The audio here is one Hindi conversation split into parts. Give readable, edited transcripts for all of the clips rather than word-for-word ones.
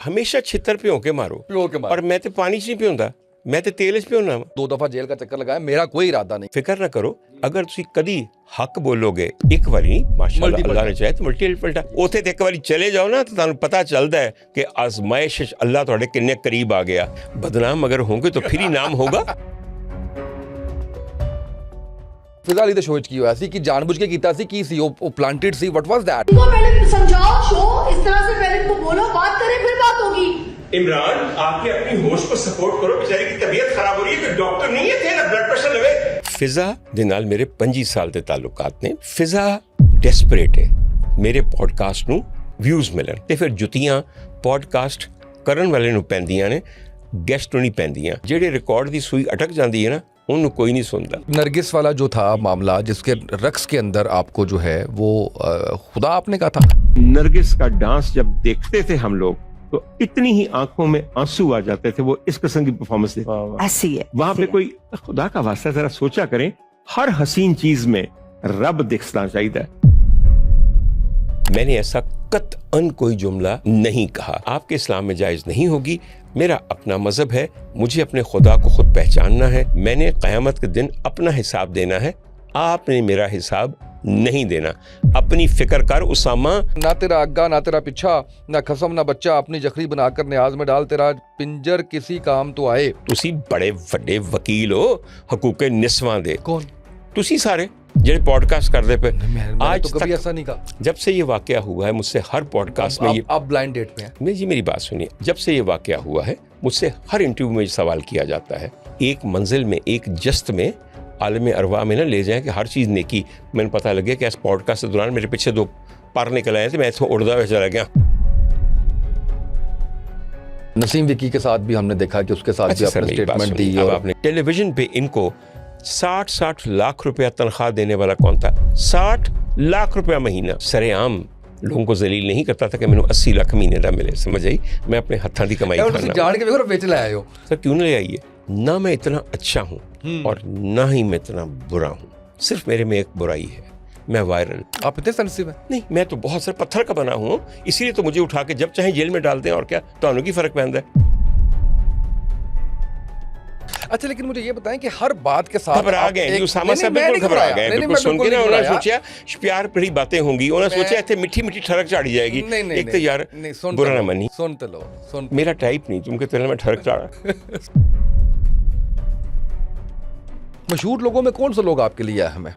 हमेशा छितर पियो के मारो और मैं तो पानी च नहीं पियोंदा, मैं तो तेल च पियोना। 2 दफा जेल का चक्कर लगाया, मेरा कोई इरादा नहीं। फिक्र ना करो, अगर तुसी कदी हक बोलोगे एक बारी माशाअल्लाह अल्लाह ने चाहे तो मल्टीपल उथे ते एक बारी चले जाओ ना तो तुहानू पता चलता है कि आजमाइश अल्लाह तुहाडे किन्ने करीब आ गया। बदनाम अगर होंगे तो फिर ही नाम होगा। फिजा अली दा शो की होया सी कि जानबूझ के कीता सी की सी ओ प्लांटेड सी, व्हाट वाज दैट? इनको पहले समझाओ, शो इस तरह से पहले इनको बोलो, बात करें फिर बात होगी। इमरान आपके अपनी होश को सपोर्ट करो, बेचारी की तबीयत खराब हो रही है, डॉक्टर नहीं है थे ना ब्लड प्रेशर लवे। फिजा दे नाल मेरे 25 साल दे ताल्लुकात ने। फिजा डेस्परेट है मेरे पॉडकास्ट ਨੂੰ ਵਿਊਜ਼ ਮਿਲਣ ਤੇ ਫਿਰ ਜੁੱਤੀਆਂ ਪੋਡਕਾਸਟ ਕਰਨ ਵਾਲੇ ਨੂੰ ਪੈਂਦੀਆਂ ਨੇ, ਗੈਸਟ ਨੂੰ ਨਹੀਂ ਪੈਂਦੀਆਂ। ਜਿਹੜੇ ਰਿਕਾਰਡ ਦੀ ਸੂਈ ਅਟਕ ਜਾਂਦੀ ਹੈ ਨਾ उन्हें कोई नहीं सुनता। नरगिस वाला जो था मामला, जिसके रक्स के अंदर आपको जो है वो खुदा आपने कहा था। नरगिस का डांस जब देखते थे हम लोग तो इतनी ही आंखों में आंसू आ जाते थे। वो इस किस्म की परफॉर्मेंस देखते ऐसी है वहां पे कोई खुदा का वास्ता जरा सोचा करें, हर हसीन चीज में रब दिखना चाहिए। मैंने ऐसा कतअन कोई जुमला नहीं कहा। आपके इस्लाम में जायज नहीं होगी। मेरा अपना मजहब है, मुझे अपने खुदा को खुद पहचानना है। मैंने क़यामत के दिन अपना हिसाब देना है, आपने मेरा हिसाब नहीं देना। अपनी फिक्र कर उसामा। ना तेरा अग्गा ना तेरा पिछा, ना खसम ना बच्चा, अपनी जखरी बनाकर न्याज में डाल, तेरा पिंजर किसी काम तो आए। तुसी बड़े वड्डे वकील हो हकूक़े निस्वां दे। कौन? तुसी सारे जेडे पॉडकास्ट करते पे। आज तो कभी ऐसा नहीं कहा। जब से ये वाकया हुआ है मुझसे हर पॉडकास्ट में ये आप ब्लाइंड डेट पे हैं। नहीं जी, मेरी बात सुनिए। जब से ये वाकया हुआ है मुझसे हर इंटरव्यू में सवाल किया जाता है, एक मंजिल में एक जस्त में आलम अरवा में ना ले जाएं कि हर चीज़ नेकी। मैंने पता लग गया कि इस पॉडकास्ट के दौरान मेरे पीछे 2 पर निकल आए थे, मैं इथों उड़दा हुआ चला गया। नसीम विकी के साथ भी हमने देखा कि उसके साथ भी आपने स्टेटमेंट दी। और आपने टेलीविजन पे इनको 60 लाख रुपया तनख्वाह देने वाला कौन था? 60 लाख रुपया महीना। सरेआम लोगों को जलील नहीं करता था कि मैंने 80 लाख महीने ना मिले। समझ आई? मैं अपने हत्थों की कमाई खाना। जान के देखो बेच ले आए हो सर, क्यों नहीं ले आइए? ना मैं इतना अच्छा हूँ और ना ही मैं इतना बुरा हूँ। सिर्फ मेरे में एक बुराई है, मैं वायरल। आप इतने सेंसिटिव हैं? नहीं, मैं तो बहुत सारे पत्थर का बना हूँ, इसीलिए तो मुझे उठा के जब चाहे जेल में डाल दें। और क्या तो की फर्क पैदा है? अच्छा, लेकिन मुझे ये बताएं कि हर बात के साथ घबरा गए। उसामा साहब बिल्कुल घबरा गए। बिल्कुल सुन के ना उन्होंने सोचा प्यार भरी बातें होंगी, उन्होंने सोचा इतने मिठी मिठी ठड़क चाड़ी जाएगी। एक तो यार बुरा ना मनी, सुनते लो, मेरा टाइप नहीं, तुमके तेरे में ठड़क चाड़ा। मशहूर लोगों में कौन से लोग आपके लिए अहम है?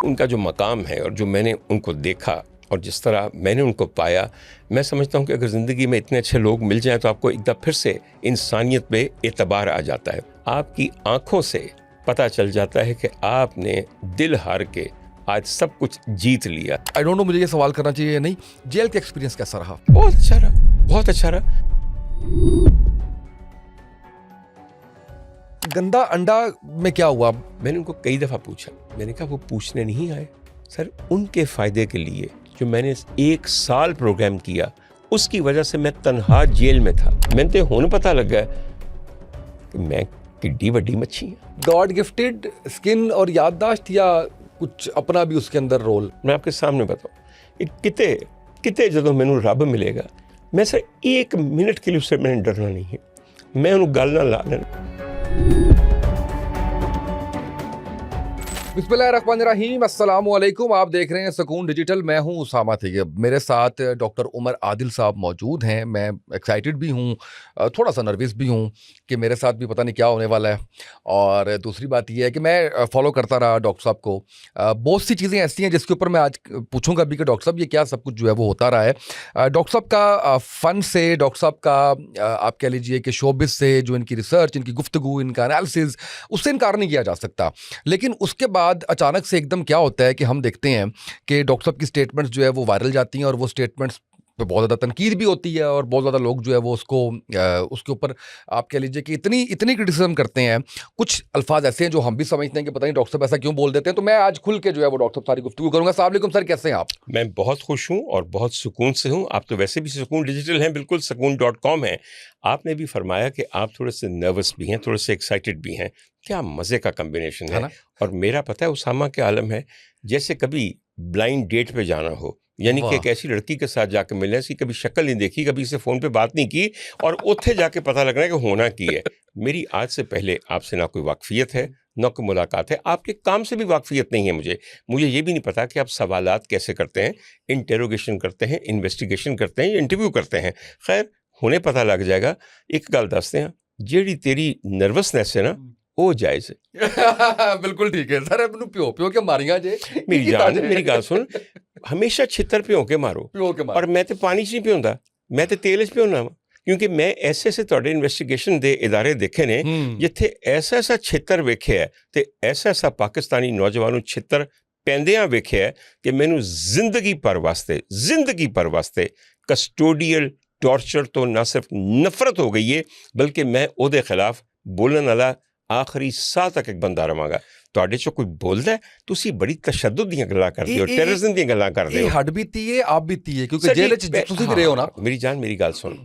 उनका जो मकाम है और जो मैंने उनको देखा और जिस तरह मैंने उनको पाया, मैं समझता हूँ कि अगर ज़िंदगी में इतने अच्छे लोग मिल जाएं तो आपको एक दफ़ा फिर से इंसानियत पे एतबार आ जाता है। आपकी आंखों से पता चल जाता है कि आपने दिल हार के आज सब कुछ जीत लिया। आई डोंट नो मुझे ये सवाल करना चाहिए या नहीं। जेल का एक्सपीरियंस कैसा रहा? बहुत अच्छा रहा, बहुत अच्छा रहा। गंदा अंडा में क्या हुआ? मैंने उनको कई दफ़ा पूछा, मैंने कहा वो पूछने नहीं आए सर, उनके फ़ायदे के लिए जो मैंने 1 साल प्रोग्राम किया उसकी वजह से मैं तन्हा जेल में था। मैंने तो हुन पता लगा कि मैं किड्डी वड्डी मच्छी है। गॉड गिफ्टेड स्किन और याददाश्त या कुछ अपना भी उसके अंदर रोल? मैं आपके सामने बताऊँ, किते किते जदों मैनू रब मिलेगा, मैं सर 1 मिनट के लिए उससे मैंने डरना नहीं है। मैं उन्होंने गल ना ला लेना। बिस्मिल्लाहिर्रहमानिर्रहीम, अस्सलामुअलैकुम। आप देख रहे हैं सुकून डिजिटल। मैं हूं उसामा तैयब। मेरे साथ डॉक्टर उमर आदिल साहब मौजूद हैं। मैं एक्साइटेड भी हूं, थोड़ा सा नर्वस भी हूं कि मेरे साथ भी पता नहीं क्या होने वाला है। और दूसरी बात यह है कि मैं फॉलो करता रहा डॉक्टर साहब को। बहुत सी चीज़ें ऐसी हैं जिसके ऊपर मैं आज पूछूंगा भी कि डॉक्टर साहब ये क्या सब कुछ जो है वो होता रहा है। डॉक्टर साहब का फ़न से, डॉक्टर साहब का आप कह लीजिए कि शोबिस से जो इनकी रिसर्च, इनकी गुफ्तगू, इनका एनालिसिस, उससे इनकार नहीं किया जा सकता। लेकिन उसके बाद अचानक से एकदम क्या होता है कि हम देखते हैं कि डॉक्टर साहब की स्टेटमेंट्स जो है वो वायरल जाती हैं और वो स्टेटमेंट्स पे बहुत ज़्यादा तनकीद भी होती है और बहुत ज़्यादा लोग जो है वो उसको उसके ऊपर आप कह लीजिए कि इतनी क्रिटिसिज्म करते हैं। कुछ अल्फाज ऐसे हैं जो हम भी समझते हैं कि पता नहीं डॉक्टर साहब ऐसा क्यों बोल देते हैं। तो मैं आज खुल के जो है वो डॉक्टर साहब सारी गुफ्तगू करूँगा। अस्सलाम वालेकुम सर, कैसे हैं आप? मैं बहुत खुश हूँ और बहुत सुकून से हूँ। आप तो वैसे भी सुकून डिजिटल हैं, बिल्कुल सुकून.com है। आपने भी फरमाया कि आप थोड़े से नर्वस भी हैं, थोड़े से एक्साइटेड भी हैं। क्या मज़े का कम्बिनेशन है। और मेरा पता है उसामा के आलम है, जैसे कभी ब्लाइंड डेट पे जाना हो यानी कि वाह। एक ऐसी लड़की के साथ जाके मिलना, इसकी कभी शक्ल नहीं देखी, कभी इसे फ़ोन पे बात नहीं की, और उत्थे जाके पता लग रहा है कि होना की है। मेरी आज से पहले आपसे ना कोई वाकफियत है, ना कोई मुलाकात है, आपके काम से भी वाकफियत नहीं है मुझे ये भी नहीं पता कि आप सवालात कैसे करते हैं, इंटेरोगेशन करते हैं, इन्वेस्टिगेशन करते हैं, इंटरव्यू करते हैं। खैर, हुणे पता लग जाएगा। एक गल दसते हैं, ਜਿਹੜੀ तेरी नर्वसनेस है ना, वो जायज़ है। बिल्कुल ठीक है सर, मैनू प्यो प्यो के मारियां जे मेरी जान, मेरी गल सुन, हमेशा छितर ਭਿਓ ਕੇ ਮਾਰੋ। प्यो के ਪਰ ਮੈਂ ਤੇ ਪਾਣੀ 'ਚ ਨਹੀਂ ਭਿਉਂਦਾ, ਮੈਂ ਤੇ ਤੇਲ 'ਚ ਭਿਉਂਦਾ ਵਾਂ, ਕਿਉਂਕਿ ਮੈਂ ਐਸੇ ਤੁਹਾਡੇ ਇਨਵੈਸਟੀਗੇਸ਼ਨ ਦੇ ਇਦਾਰੇ ਦੇਖੇ ਨੇ ਜਿੱਥੇ ਐਸਾ ਛਿੱਤਰ ਵੇਖਿਆ ਤੇ ਐਸਾ ਪਾਕਿਸਤਾਨੀ ਨੌਜਵਾਨ ਨੂੰ ਛਿੱਤਰ ਪੈਂਦਿਆਂ ਵੇਖਿਆ ਕਿ ਮੈਨੂੰ ਜ਼ਿੰਦਗੀ ਭਰ ਵਾਸਤੇ ਕਸਟੋਡੀਅਲ ਟੌਰਚਰ ਤੋਂ ਨਾ ਸਿਰਫ ਨਫ਼ਰਤ ਹੋ ਗਈ ਹੈ, ਬਲਕਿ ਮੈਂ ਉਹਦੇ ਖਿਲਾਫ ਬੋਲਣ ਵਾਲਾ ਆਖਰੀ ਸਾਹ ਤੱਕ ਇੱਕ ਬੰਦਾ ਰਵਾਂਗਾ। ਤੁਹਾਡੇ 'ਚੋਂ ਕੋਈ ਬੋਲਦਾ, ਤੁਸੀਂ ਬੜੀ ਤਸ਼ੱਦਦ ਦੀਆਂ ਗੱਲਾਂ ਕਰਦੇ ਹੋ, ਟੈਰਰਿਜ਼ਮ ਦੀਆਂ ਗੱਲਾਂ ਕਰਦੇ ਹੋ। ਇਹ ਹੱਡ ਬੀਤੀ ਹੈ, ਆਪ ਬੀਤੀ ਹੈ, ਕਿਉਂਕਿ ਜੇਲ੍ਹ 'ਚ ਤੁਸੀਂ ਵੀ ਰਹੇ ਹੋ ਨਾ। ਮੇਰੀ ਜਾਨ, ਮੇਰੀ ਗੱਲ ਸੁਣ,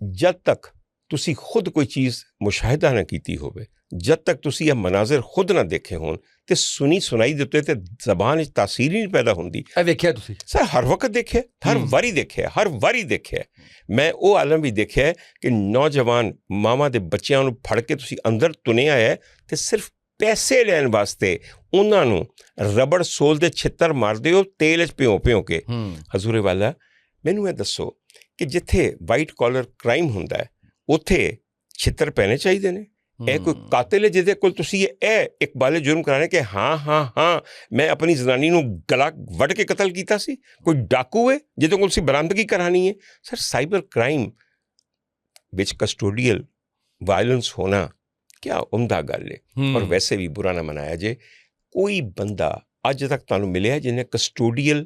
ਜਦ ਤੱਕ ਤੁਸੀਂ ਖੁਦ ਕੋਈ ਚੀਜ਼ ਮੁਸ਼ਾਹਿਦਾ ਨਾ ਕੀਤੀ ਹੋਵੇ, ਜਦ ਤੱਕ ਤੁਸੀਂ ਇਹ ਮਨਾਜ਼ਰ ਖੁਦ ਨਾ ਦੇਖੇ ਹੋਣ ਤੇ ਸੁਣੀ ਸੁਣਾਈ ਦੇ ਉੱਤੇ ਤੇ ਜ਼ਬਾਨ 'ਚ ਤਾਸੀਰ ਹੀ ਨਹੀਂ ਪੈਦਾ ਹੁੰਦੀ। ਇਹ ਵੇਖਿਆ ਤੁਸੀਂ ਸਰ? ਹਰ ਵਕਤ ਦੇਖਿਆ, ਹਰ ਵਾਰੀ ਦੇਖਿਆ। ਮੈਂ ਉਹ ਆਲਮ ਵੀ ਦੇਖਿਆ ਕਿ ਨੌਜਵਾਨ ਮਾਵਾਂ ਦੇ ਬੱਚਿਆਂ ਨੂੰ ਫੜ ਕੇ ਤੁਸੀਂ ਅੰਦਰ ਤੁਨਿਆ ਹੈ ਤੇ ਸਿਰਫ ਪੈਸੇ ਲੈਣ ਵਾਸਤੇ ਉਹਨਾਂ ਨੂੰ ਰਬੜ ਸੋਲ ਦੇ ਛਿੱਤਰ ਮਾਰਦੇ ਹੋ, ਤੇਲ 'ਚ ਭਿਉਂ ਕੇ। ਹਜ਼ੂਰੇ ਵਾਲਾ, ਮੈਨੂੰ ਇਹ ਦੱਸੋ ਕਿ ਜਿੱਥੇ ਵਾਈਟ ਕਾਲਰ ਕ੍ਰਾਈਮ ਹੁੰਦਾ ਹੈ ਉੱਥੇ ਛਿੱਤਰ ਪੈਣੇ ਚਾਹੀਦੇ ਨੇ? ਇਹ ਕੋਈ ਕਾਤਿਲ ਹੈ ਜਿਹਦੇ ਕੋਲ ਤੁਸੀਂ ਇਹ ਇਕਬਾਲੇ ਜੁਰਮ ਕਰਾਣੇ ਕਿ ਹਾਂ ਮੈਂ ਆਪਣੀ ਜ਼ਨਾਨੀ ਨੂੰ ਗਲਾ ਵੱਢ ਕੇ ਕਤਲ ਕੀਤਾ ਸੀ? ਕੋਈ ਡਾਕੂ ਹੈ ਜਿਹਦੇ ਕੋਲ ਤੁਸੀਂ ਬਰਾਮਦਗੀ ਕਰਾਣੀ ਹੈ? ਸਰ, ਸਾਈਬਰ ਕ੍ਰਾਈਮ ਵਿੱਚ ਕਸਟੋਡੀਅਲ ਵਾਇਲੈਂਸ ਹੋਣਾ ਕਿਆ ਉਮਦਾ ਗੱਲ ਹੈ। ਔਰ ਵੈਸੇ ਵੀ ਬੁਰਾ ਨਾ ਮਨਾਇਆ ਜੇ, ਕੋਈ ਬੰਦਾ ਅੱਜ ਤੱਕ ਤੁਹਾਨੂੰ ਮਿਲਿਆ ਜਿਹਨੇ ਕਸਟੋਡੀਅਲ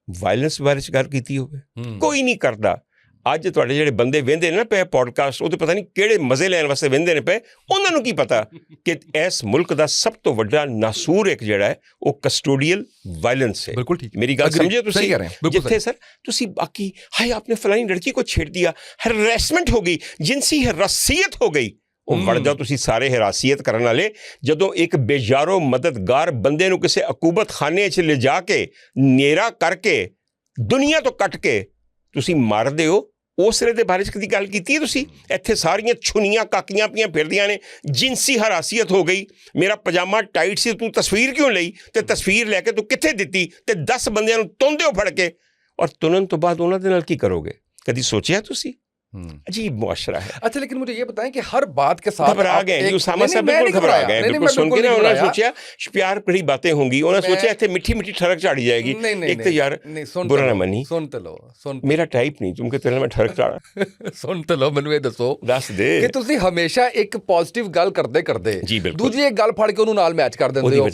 ਵਾਇਲੈਂਸ ਬਾਰੇ ਗੱਲ ਕੀਤੀ ਹੋਵੇ? ਕੋਈ ਨਹੀਂ ਕਰਦਾ। ਅੱਜ ਤੁਹਾਡੇ ਜਿਹੜੇ ਬੰਦੇ ਵਹਿੰਦੇ ਨੇ ਨਾ ਪਏ ਪੋਡਕਾਸਟ, ਉਹ ਤੇ ਪਤਾ ਨਹੀਂ ਕਿਹੜੇ ਮਜ਼ੇ ਲੈਣ ਵਾਸਤੇ ਵਹਿੰਦੇ ਨੇ ਪਏ, ਉਹਨਾਂ ਨੂੰ ਕੀ ਪਤਾ ਕਿ ਇਸ ਮੁਲਕ ਦਾ ਸਭ ਤੋਂ ਵੱਡਾ ਨਾਸੂਰ ਇੱਕ ਜਿਹੜਾ ਹੈ ਉਹ ਕਸਟੋਡੀਅਲ ਵਾਇਲੈਂਸ ਹੈ। ਬਿਲਕੁਲ ਠੀਕ, ਮੇਰੀ ਗੱਲ ਸਮਝੇ ਤੁਸੀਂ? ਜਿੱਥੇ ਸਰ ਤੁਸੀਂ ਬਾਕੀ ਹਾਏ ਆਪਨੇ ਫਲਾਨੀ ਲੜਕੀ को छेड़ दिया, ਹਰਾਸਮੈਂਟ ਹੋ ਗਈ, ਜਿੰਸੀ ਹਰਾਸੀਅਤ ਹੋ ਗਈ, ਉਹ ਵੜ ਜਾਓ ਤੁਸੀਂ ਸਾਰੇ ਹਰਾਸੀਅਤ ਕਰਨ ਵਾਲੇ। ਜਦੋਂ ਇੱਕ ਬੇਜਾਰੋ ਮਦਦਗਾਰ ਬੰਦੇ ਨੂੰ ਕਿਸੇ ਅਕੂਬਤ ਖਾਨੇ 'ਚ ਲਿਜਾ ਕੇ ਨੇਰਾ ਕਰਕੇ ਦੁਨੀਆ ਤੋਂ ਕੱਟ ਕੇ ਤੁਸੀਂ ਮਾਰਦੇ ਹੋ, ਉਸ ਵੇਲੇ ਦੇ ਬਾਰੇ 'ਚ ਕਦੀ ਗੱਲ ਕੀਤੀ ਹੈ ਤੁਸੀਂ? ਇੱਥੇ ਸਾਰੀਆਂ ਛੁਨੀਆਂ ਕਾਕੀਆਂ ਪਈਆਂ ਫਿਰਦੀਆਂ ਨੇ, ਜਿੰਸੀ ਹਰਾਸੀਅਤ ਹੋ ਗਈ, ਮੇਰਾ ਪਜਾਮਾ ਟਾਈਟ ਸੀ, ਤੂੰ ਤਸਵੀਰ ਕਿਉਂ ਲਈ, ਤੇ ਤਸਵੀਰ ਲੈ ਕੇ ਤੂੰ ਕਿੱਥੇ ਦਿੱਤੀ, ਤੇ 10 ਬੰਦਿਆਂ ਨੂੰ ਤੁੰਦੇ ਹੋ ਫੜ ਕੇ, ਔਰ ਤੁਰਨ ਤੋਂ ਬਾਅਦ ਉਹਨਾਂ ਦੇ ਨਾਲ ਕੀ ਕਰੋਗੇ? कभी सोचा तुसी? अजीब मुआशरा है। अच्छा, लेकिन मुझे ये बताएं कि हर बात के साथ घबरा गए उसामा साहब, बिल्कुल घबरा गए। बिल्कुल सुन के ना उन्होंने सोचा प्यार भरी बातें होंगी, उन्होंने सोचा इतने मिठी मिठी ठरक झाड़ी जाएगी। एक तो यार बुरा ना मनी, सुनते लो, मेरा टाइप नहीं तुमके तेरे में ठरक झाड़ा। सुनते लो, मैनू ये दसो दस दे कि तुसी हमेशा एक पॉजिटिव गल करदे जी बिल्कुल दूजी एक गल फड़ के उन्होंने नाल मैच कर देंदे हो।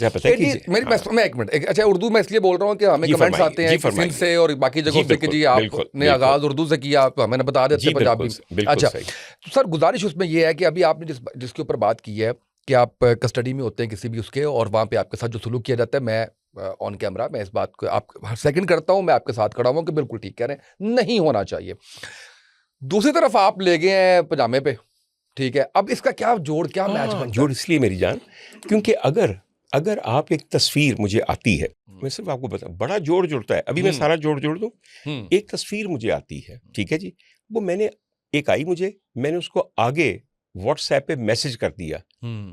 मेरी मैं एक मिनट, अच्छा उर्दू में इसलिए बोल रहा हूँ कि हमें कमेंट्स आते हैं सिंध से और बाकी जगहों से कि जी आपने आगाज उर्दू से किया, मैंने बता देते पंजाबी। अच्छा, तो सर गुजारिश उसमें ये है कि अभी आपने जिसके ऊपर बात की है कि आप कस्टडी में होते हैं किसी भी उसके, और वहाँ पे आपके साथ जो सलूक किया जाता है, मैं ऑन कैमरा मैं इस बात को आप सेकंड करता हूँ, मैं आपके साथ खड़ा हूँ कि बिल्कुल ठीक कह रहे हैं, नहीं होना चाहिए। दूसरी तरफ आप ले गए हैं पजामे पे, ठीक है, अब इसका क्या जोड़, क्या मैच बनता है? जोड़ इसलिए मेरी जान, क्योंकि अगर आप एक तस्वीर मुझे आती है, मैं सिर्फ आपको बता, बड़ा जोड़ जुड़ता है, अभी मैं सारा जोड़ दूं। एक तस्वीर मुझे आती है, ठीक है जी, वो मैंने एक आई मुझे, मैंने उसको आगे व्हाट्सएप पे मैसेज कर दिया,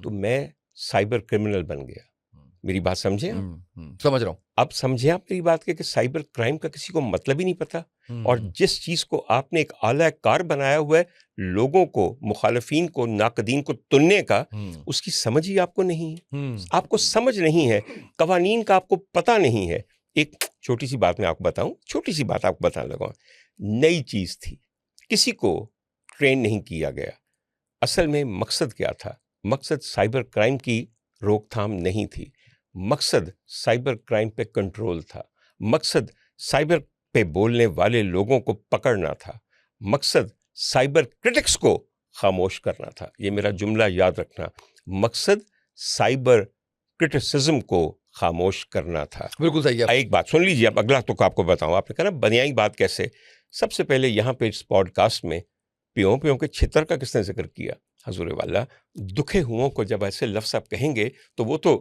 तो मैं साइबर क्रिमिनल बन गया। मेरी बात समझे आप? समझ रहा हूँ। अब समझे आप मेरी बात कि साइबर क्राइम का किसी को मतलब ही नहीं पता, और जिस चीज को आपने एक आला कार बनाया हुआ है लोगों को, मुखालिफिन को, नाकदीन को तुनने का, उसकी समझ ही आपको नहीं है। आपको समझ नहीं है, कवानीन का आपको पता नहीं है। एक छोटी सी बात मैं आपको बताऊं, छोटी सी बात आपको बताने लगा, नई चीज थी, किसी को ट्रेन नहीं किया गया। असल में मकसद क्या था? मकसद साइबर क्राइम की रोकथाम नहीं थी, मकसद साइबर क्राइम पे कंट्रोल था, मकसद साइबर पे बोलने वाले लोगों को पकड़ना था, मकसद साइबर क्रिटिक्स को खामोश करना था। ये मेरा जुमला याद रखना, मकसद साइबर क्रिटिसिज्म को खामोश करना था। बिल्कुल सही है। एक बात सुन लीजिए, अब अगला तो आपको बताऊं। आपने कहा ना बनियाई बात कैसे, सबसे पहले यहाँ पे इस पॉडकास्ट में प्यों के छितर का किसने जिक्र किया? हजूर वाला, दुखे हुओं को जब ऐसे लफ्ज़ आप कहेंगे तो वो तो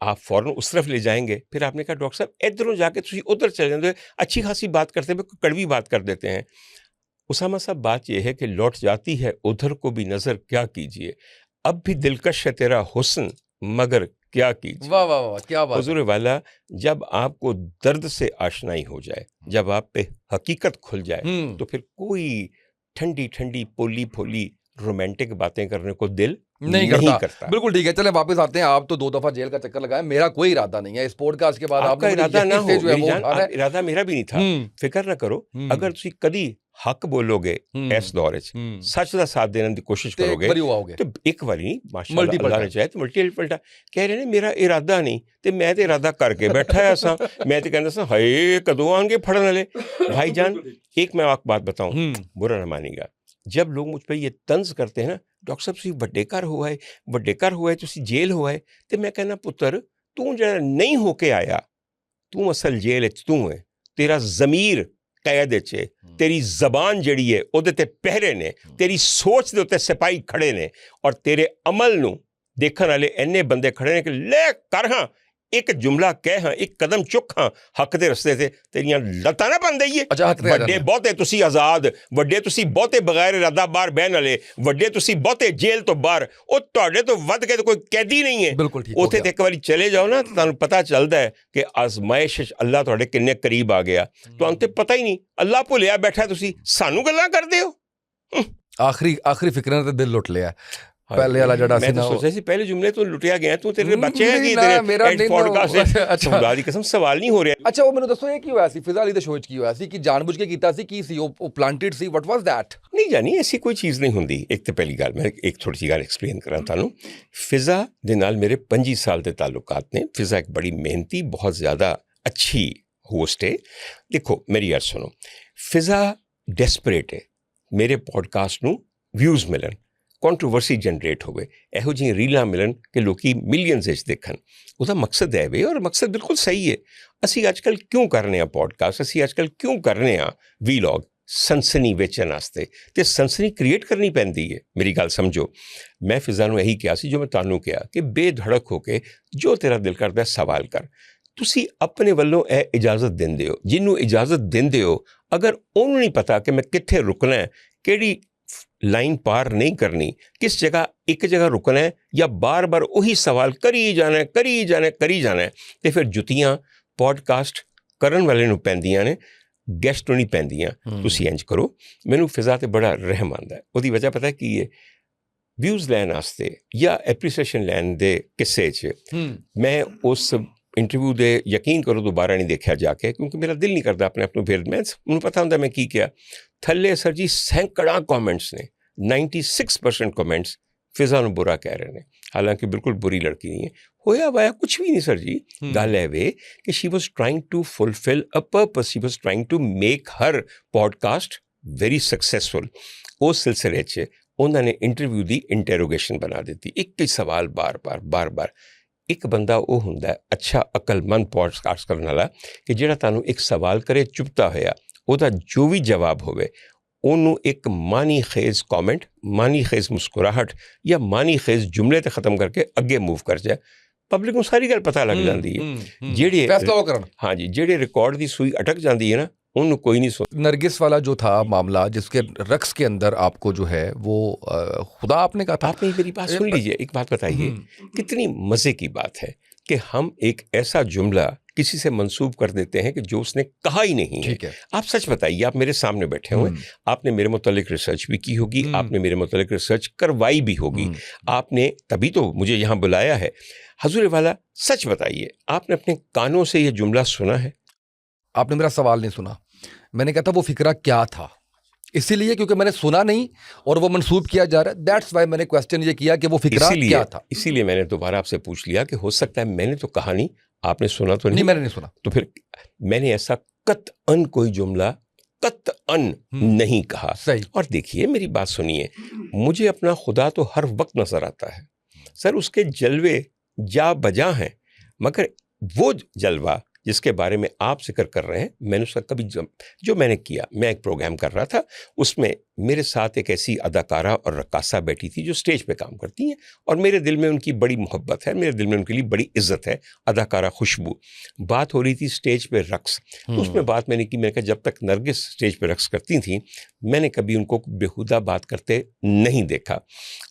आप फौरन उस तरफ ले जाएंगे, फिर आपने कहा डॉक्टर साहब इधरों जाके तुसी उधर चले जाते, अच्छी खासी बात करते हुए कोई कड़वी बात कर देते हैं। उसामा साहब बात यह है कि लौट जाती है उधर को भी नजर, क्या कीजिए, अब भी दिलकश है तेरा हुस्न मगर क्या कीजिए। वाह वाह वाह, क्या बात हुजूर वाला, जब आपको दर्द से आशनाई हो जाए, जब आप पे हकीकत खुल जाए, है। तो फिर कोई ठंडी ठंडी पोली फोली रोमांटिक बातें करने को दिल नहीं करता। बिल्कुल ठीक है, चले वापस आते हैं। आप तो 2 दफा जेल का चक्कर लगाए, मेरा कोई इरादा नहीं है इस पॉडकास्ट के बाद। आपका आपने मुझे इरादा यही ना हो, से जो है मेरी वो जान, उठाना है। इरादा मेरा भी नहीं था, फिक्र ना करो। अगर ਤੁਸੀਂ ਕਦੀ ਹੱਕ ਬੋਲੋਗੇ ਇਸ ਦੌਰ ਵਿੱਚ, ਸੱਚ ਦਾ ਸਾਥ ਦੇਣ ਦੀ ਕੋਸ਼ਿਸ਼ ਤੇ ਇੱਕ ਕਰੋਗੇ, ਵਾਰੀ ਉਹ ਆਓਗੇ। ਤੇ ਇੱਕ ਵਾਰੀ ਨਹੀਂ, ਮਾਸ਼ਾਅੱਲਾ Multiple ਅੱਲਾਹ ਨੇ time। ਚਾਹੇ ਤੇ ਮਲਟੀਪਲ ਕਹਿ ਰਹੇ ਨੇ ਮੇਰਾ ਇਰਾਦਾ ਨਹੀਂ, ਤੇ ਮੈਂ ਤੇ ਇਰਾਦਾ ਕਰਕੇ बैठा है सां। मैं तो कहना सा हाय कदों आएंगे फड़न वाले। भाईजान एक मैं आपको बात बताऊं, बुरा ना मानिएगा, जब लोग मुझ पर ये तंज करते हैं ना, डॉक्टर साहब ਤੁਸੀਂ ਵੱਡੇ ਘਰ ਹੋਇਆ है, ਤੁਸੀਂ जेल हुआ है, तो मैं कहना पुत्र तू जरा नहीं होके आया, तू असल जेल च तू है, तेरा ज़मीर कैद च, तेरी जबान जड़ी है ਉਹਦੇ ਤੇ ਪਹਿਰੇ ਨੇ, ਤੇਰੀ ਸੋਚ ਦੇ ਉੱਤੇ ਸਿਪਾਹੀ ਖੜੇ ਨੇ, ਔਰ ਤੇਰੇ ਅਮਲ ਨੂੰ ਦੇਖਣ ਵਾਲੇ ਇੰਨੇ ਬੰਦੇ ਖੜੇ ਨੇ ਕਿ ਲੈ ਕਰ ਹਾਂ ਇੱਕ ਜੁਮਲਾ ਕਹਿ ਹਾਂ, ਇੱਕ ਕਦਮ ਚੁੱਕ ਹਾਂ ਹੱਕ ਦੇ ਰਸਤੇ ਤੇ, ਤੇਰੀਆਂ ਲੱਤਾਂ ਨਾ ਬਣ ਦਈਏ। ਵੱਡੇ ਬਹੁਤੇ ਤੁਸੀਂ ਆਜ਼ਾਦ, ਵੱਡੇ ਤੁਸੀਂ ਬਹੁਤੇ ਬਗੈਰ ਇਰਾਦਾ ਬਾਹਰ ਬਹਿਣ ਵਾਲੇ, ਵੱਡੇ ਤੁਸੀਂ ਬਹੁਤੇ ਜੇਲ੍ਹ ਤੋਂ ਬਾਹਰ, ਉਹ ਤੁਹਾਡੇ ਤੋਂ ਵੱਧ ਕੇ ਤਾਂ ਕੋਈ ਕੈਦੀ ਨਹੀਂ ਹੈ। ਬਿਲਕੁਲ ਠੀਕ। ਉੱਥੇ ਤੇ ਇੱਕ ਵਾਰੀ ਚਲੇ ਜਾਓ ਨਾ, ਤੁਹਾਨੂੰ ਪਤਾ ਚੱਲਦਾ ਹੈ ਕਿ ਆਜ਼ਮਾਇਸ਼ ਅੱਲਾਹ ਤੁਹਾਡੇ ਕਿੰਨੇ ਕਰੀਬ ਆ ਗਿਆ, ਤੁਹਾਨੂੰ ਤੇ ਪਤਾ ਹੀ ਨਹੀਂ, ਅੱਲਾਹ ਭੁੱਲਿਆ ਬੈਠਾ, ਤੁਸੀਂ ਸਾਨੂੰ ਗੱਲਾਂ ਕਰਦੇ ਹੋ। ਆਖਰੀ ਫਿਕਰਾਂ ਤੇ ਦਿਲ ਲੁੱਟ ਲਿਆ। ਪਹਿਲੇ ਵਾਲਾ ਜਿਹੜਾ ਸੀ ਮੈਂ ਤਾਂ ਸੋਚਿਆ ਸੀ ਪਹਿਲੇ ਜੁਮਲੇ ਤੋਂ ਲੁੱਟਿਆ ਗਿਆ, ਤੂੰ ਤੇਰੇ ਬੱਚੇ ਹੈਗੇ ਤੇਰੇ ਪੋਡਕਾਸਟ ਵਿੱਚ, ਖੁਦਾ ਦੀ ਕਸਮ ਸਵਾਲ ਨਹੀਂ ਹੋ ਰਿਹਾ। ਅੱਛਾ ਉਹ ਮੈਨੂੰ ਦੱਸੋ ਇਹ ਕੀ ਹੋਇਆ ਸੀ ਫਿਜ਼ਾ ਅਲੀ ਦੇ ਸ਼ੋਅ 'ਚ, ਕੀ ਹੋਇਆ ਸੀ ਕਿ ਜਾਣਬੁੱਝ ਕੇ ਕੀਤਾ ਸੀ, ਕੀ ਸੀ ਉਹ planted C, what was that? ਨਹੀਂ ਜਾਨੀ ਐਸੀ ਕੋਈ ਚੀਜ਼ ਨਹੀਂ ਹੁੰਦੀ। ਇੱਕ ਤਾਂ ਪਹਿਲੀ ਗੱਲ ਮੈਂ ਇੱਕ ਥੋੜੀ ਜਿਹੀ ਗੱਲ ਐਕਸਪਲੇਨ ਕਰਾਂ ਤੁਹਾਨੂੰ। ਫਿਜ਼ਾ ਦੇ ਨਾਲ ਮੇਰੇ 25 ਸਾਲ ਦੇ ਤਾਲੁਕਾਤ ਨੇ। ਫਿਜ਼ਾ ਇੱਕ ਬੜੀ ਮਿਹਨਤੀ, ਬਹੁਤ ਜ਼ਿਆਦਾ ਅੱਛੀ ਹੋਸਟ ਹੈ। ਦੇਖੋ ਮੇਰੀ ਗੱਲ ਸੁਣੋ, ਫਿਜ਼ਾ ਡੈਸਪਰੇਟ ਹੈ ਮੇਰੇ ਪੋਡਕਾਸਟ ਨੂੰ ਵਿਊਜ਼ ਮਿਲਣ, ਕੰਟਰੋਵਰਸੀ ਜਨਰੇਟ ਹੋਵੇ, ਇਹੋ ਜਿਹੀਆਂ ਰੀਲਾਂ ਮਿਲਣ ਕਿ ਲੋਕੀ ਮਿਲੀਅਨਸ ਵਿੱਚ ਦੇਖਣ। ਉਹਦਾ ਮਕਸਦ ਹੈ ਵੇ, ਔਰ ਮਕਸਦ ਬਿਲਕੁਲ ਸਹੀ ਹੈ। ਅਸੀਂ ਅੱਜ ਕੱਲ੍ਹ ਕਿਉਂ ਕਰ ਰਹੇ ਹਾਂ ਪੋਡਕਾਸਟ, ਅਸੀਂ ਅੱਜ ਕੱਲ੍ਹ ਕਿਉਂ ਕਰ ਰਹੇ ਹਾਂ ਵੀਲੌਗ? ਸਨਸਨੀ ਵੇਚਣ ਵਾਸਤੇ, ਅਤੇ ਸਨਸਨੀ ਕ੍ਰੀਏਟ ਕਰਨੀ ਪੈਂਦੀ ਹੈ। ਮੇਰੀ ਗੱਲ ਸਮਝੋ, ਮੈਂ ਫਿਜ਼ਾ ਨੂੰ ਇਹੀ ਕਿਹਾ ਸੀ ਜੋ ਮੈਂ ਤੁਹਾਨੂੰ ਕਿਹਾ ਕਿ ਬੇਧੜਕ ਹੋ ਕੇ ਜੋ ਤੇਰਾ ਦਿਲ ਕਰਦਾ ਸਵਾਲ ਕਰ। ਤੁਸੀਂ ਆਪਣੇ ਵੱਲੋਂ ਇਹ ਇਜਾਜ਼ਤ ਦਿੰਦੇ ਹੋ, ਜਿਹਨੂੰ ਇਜਾਜ਼ਤ ਦਿੰਦੇ ਹੋ, ਅਗਰ ਉਹਨੂੰ ਨਹੀਂ ਪਤਾ ਕਿ ਮੈਂ ਕਿੱਥੇ ਰੁਕਣਾ ਹੈ, ਕਿਹੜੀ ਲਾਈਨ ਪਾਰ ਨਹੀਂ ਕਰਨੀ, ਕਿਸ ਜਗ੍ਹਾ ਇੱਕ ਜਗ੍ਹਾ ਰੁਕਣਾ ਹੈ, ਜਾਂ ਬਾਰ-ਬਾਰ ਉਹੀ ਸਵਾਲ ਕਰੀ ਜਾਣਾ ਤੇ ਫਿਰ ਜੁੱਤੀਆਂ ਪੋਡਕਾਸਟ ਕਰਨ ਵਾਲੇ ਨੂੰ ਪੈਂਦੀਆਂ ਨੇ, ਗੈਸਟ ਨੂੰ ਨਹੀਂ ਪੈਂਦੀਆਂ। ਤੁਸੀਂ ਇੰਝ ਕਰੋ, ਮੈਨੂੰ ਫਿਜ਼ਾ ਤੇ ਬੜਾ ਰਹਿਮ ਆਉਂਦਾ। ਉਹਦੀ ਵਜ੍ਹਾ ਪਤਾ ਕੀ ਹੈ? ਵਿਊਜ਼ ਲੈਣ ਵਾਸਤੇ ਜਾਂ ਐਪਰੀਸੀਏਸ਼ਨ ਲੈਣ ਦੇ ਕਿੱਸੇ 'ਚ ਮੈਂ ਉਸ ਇੰਟਰਵਿਊ ਦੇ ਯਕੀਨ ਕਰੋ ਦੁਬਾਰਾ ਨਹੀਂ ਦੇਖਿਆ ਜਾ ਕੇ, ਕਿਉਂਕਿ ਮੇਰਾ ਦਿਲ ਨਹੀਂ ਕਰਦਾ ਆਪਣੇ ਆਪ ਨੂੰ ਫਿਰ ਮੈਨੂੰ ਪਤਾ ਹੁੰਦਾ ਮੈਂ ਕੀ ਕਿਹਾ। ਥੱਲੇ ਸਰ ਜੀ ਸੈਂਕੜਾ ਕਮੈਂਟਸ ਨੇ, 96% ਕਮੈਂਟਸ ਫਿਜ਼ਾ ਨੂੰ ਬੁਰਾ ਕਹਿ ਰਹੇ ਨੇ, ਹਾਲਾਂਕਿ ਬਿਲਕੁਲ ਬੁਰੀ ਲੜਕੀ ਨਹੀਂ ਹੈ। ਹੋਇਆ ਵਾਇਆ ਕੁਛ ਵੀ ਨਹੀਂ ਸਰ ਜੀ। ਗੱਲ ਹੈ ਵੇ ਕਿ she was trying to fulfil a purpose, she was trying to make her podcast very successful. ਉਸ ਸਿਲਸਿਲੇ 'ਚ ਉਹਨਾਂ ਨੇ ਇੰਟਰਵਿਊ ਦੀ ਇੰਟਰੋਗੇਸ਼ਨ ਬਣਾ ਦਿੱਤੀ, ਇੱਕ ਹੀ ਸਵਾਲ ਬਾਰ-ਬਾਰ। ਇੱਕ ਬੰਦਾ ਉਹ ਹੁੰਦਾ ਅੱਛਾ ਅਕਲਮੰਦ ਪੋਡਕਾਸਟ ਕਰਨ ਵਾਲਾ ਕਿ ਜਿਹੜਾ ਤੁਹਾਨੂੰ ਇੱਕ ਸਵਾਲ ਕਰੇ ਚੁੱਪਤਾ ਹੋਇਆ, ਉਹਦਾ ਜੋ ਵੀ ਜਵਾਬ ਹੋਵੇ ਉਹਨੂੰ ਇੱਕ ਮਾਨੀ ਖੇਜ਼ ਕੌਮੈਂਟ, ਮਾਨੀ ਖੇਜ਼ ਮੁਸਕਰਾਹਟ ਜਾਂ ਮਾਨੀ ਖੇਜ਼ ਜੁਮਲੇ 'ਤੇ ਖ਼ਤਮ ਕਰਕੇ ਅੱਗੇ ਮੂਵ ਕਰ ਜਾਏ। ਪਬਲਿਕ ਨੂੰ ਸਾਰੀ ਗੱਲ ਪਤਾ ਲੱਗ ਜਾਂਦੀ ਹੈ। ਜਿਹੜੇ ਹਾਂਜੀ ਜਿਹੜੇ ਰਿਕਾਰਡ ਦੀ ਸੂਈ ਅਟਕ ਜਾਂਦੀ ਹੈ ਨਾ, उन्होंने कोई नहीं सोचा। नरगिस वाला जो था मामला, जिसके रक्स के अंदर आपको जो है वो खुदा आपने कहा था। आपने मेरी बात सुन लीजिए, एक बात बताइए, कितनी मज़े की बात है कि हम एक ऐसा जुमला किसी से मंसूब कर देते हैं कि जो उसने कहा ही नहीं है। आप सच बताइए, आप मेरे सामने बैठे हुए, आपने मेरे मुतालिक रिसर्च भी की होगी, आपने मेरे मुतालिक रिसर्च करवाई भी होगी, आपने तभी तो मुझे यहाँ बुलाया है। हजूर वाला सच बताइए, आपने अपने कानों से ये जुमला सुना है? आपने मेरा सवाल नहीं सुना। मैंने कहा था वो फिक्रा क्या था, इसीलिए क्योंकि मैंने सुना नहीं और वो मंसूब किया जा रहा है, दैट्स वाई मैंने क्वेश्चन ये किया कि वो फिक्रा क्या था। इसीलिए मैंने दोबारा आपसे पूछ लिया कि हो सकता है मैंने तो कहा नहीं, आपने सुना तो नहीं? मैंने नहीं सुना। तो फिर मैंने ऐसा कतअन कोई जुमला कतअन नहीं कहा। सही। और देखिए मेरी बात सुनिए, मुझे अपना खुदा तो हर वक्त नजर आता है सर, उसके जलवे जा बजा हैं, मगर वो जलवा जिसके बारे में आप जिक्र कर रहे हैं, मैंने उसका कभी जो मैंने किया, मैं एक प्रोग्राम कर रहा था, उसमें मेरे साथ एक ऐसी अदाकारा और रक्कासा बैठी थी जो स्टेज पे काम करती हैं और मेरे दिल में उनकी बड़ी मोहब्बत है, मेरे दिल में उनके लिए बड़ी इज्जत है। अदाकारा खुशबू। बात हो रही थी स्टेज पे रक्स, तो उसमें बात मैंने की, मैंने कहा जब तक नरगिस स्टेज पे रक्स करती थी मैंने कभी उनको बेहुदा बात करते नहीं देखा।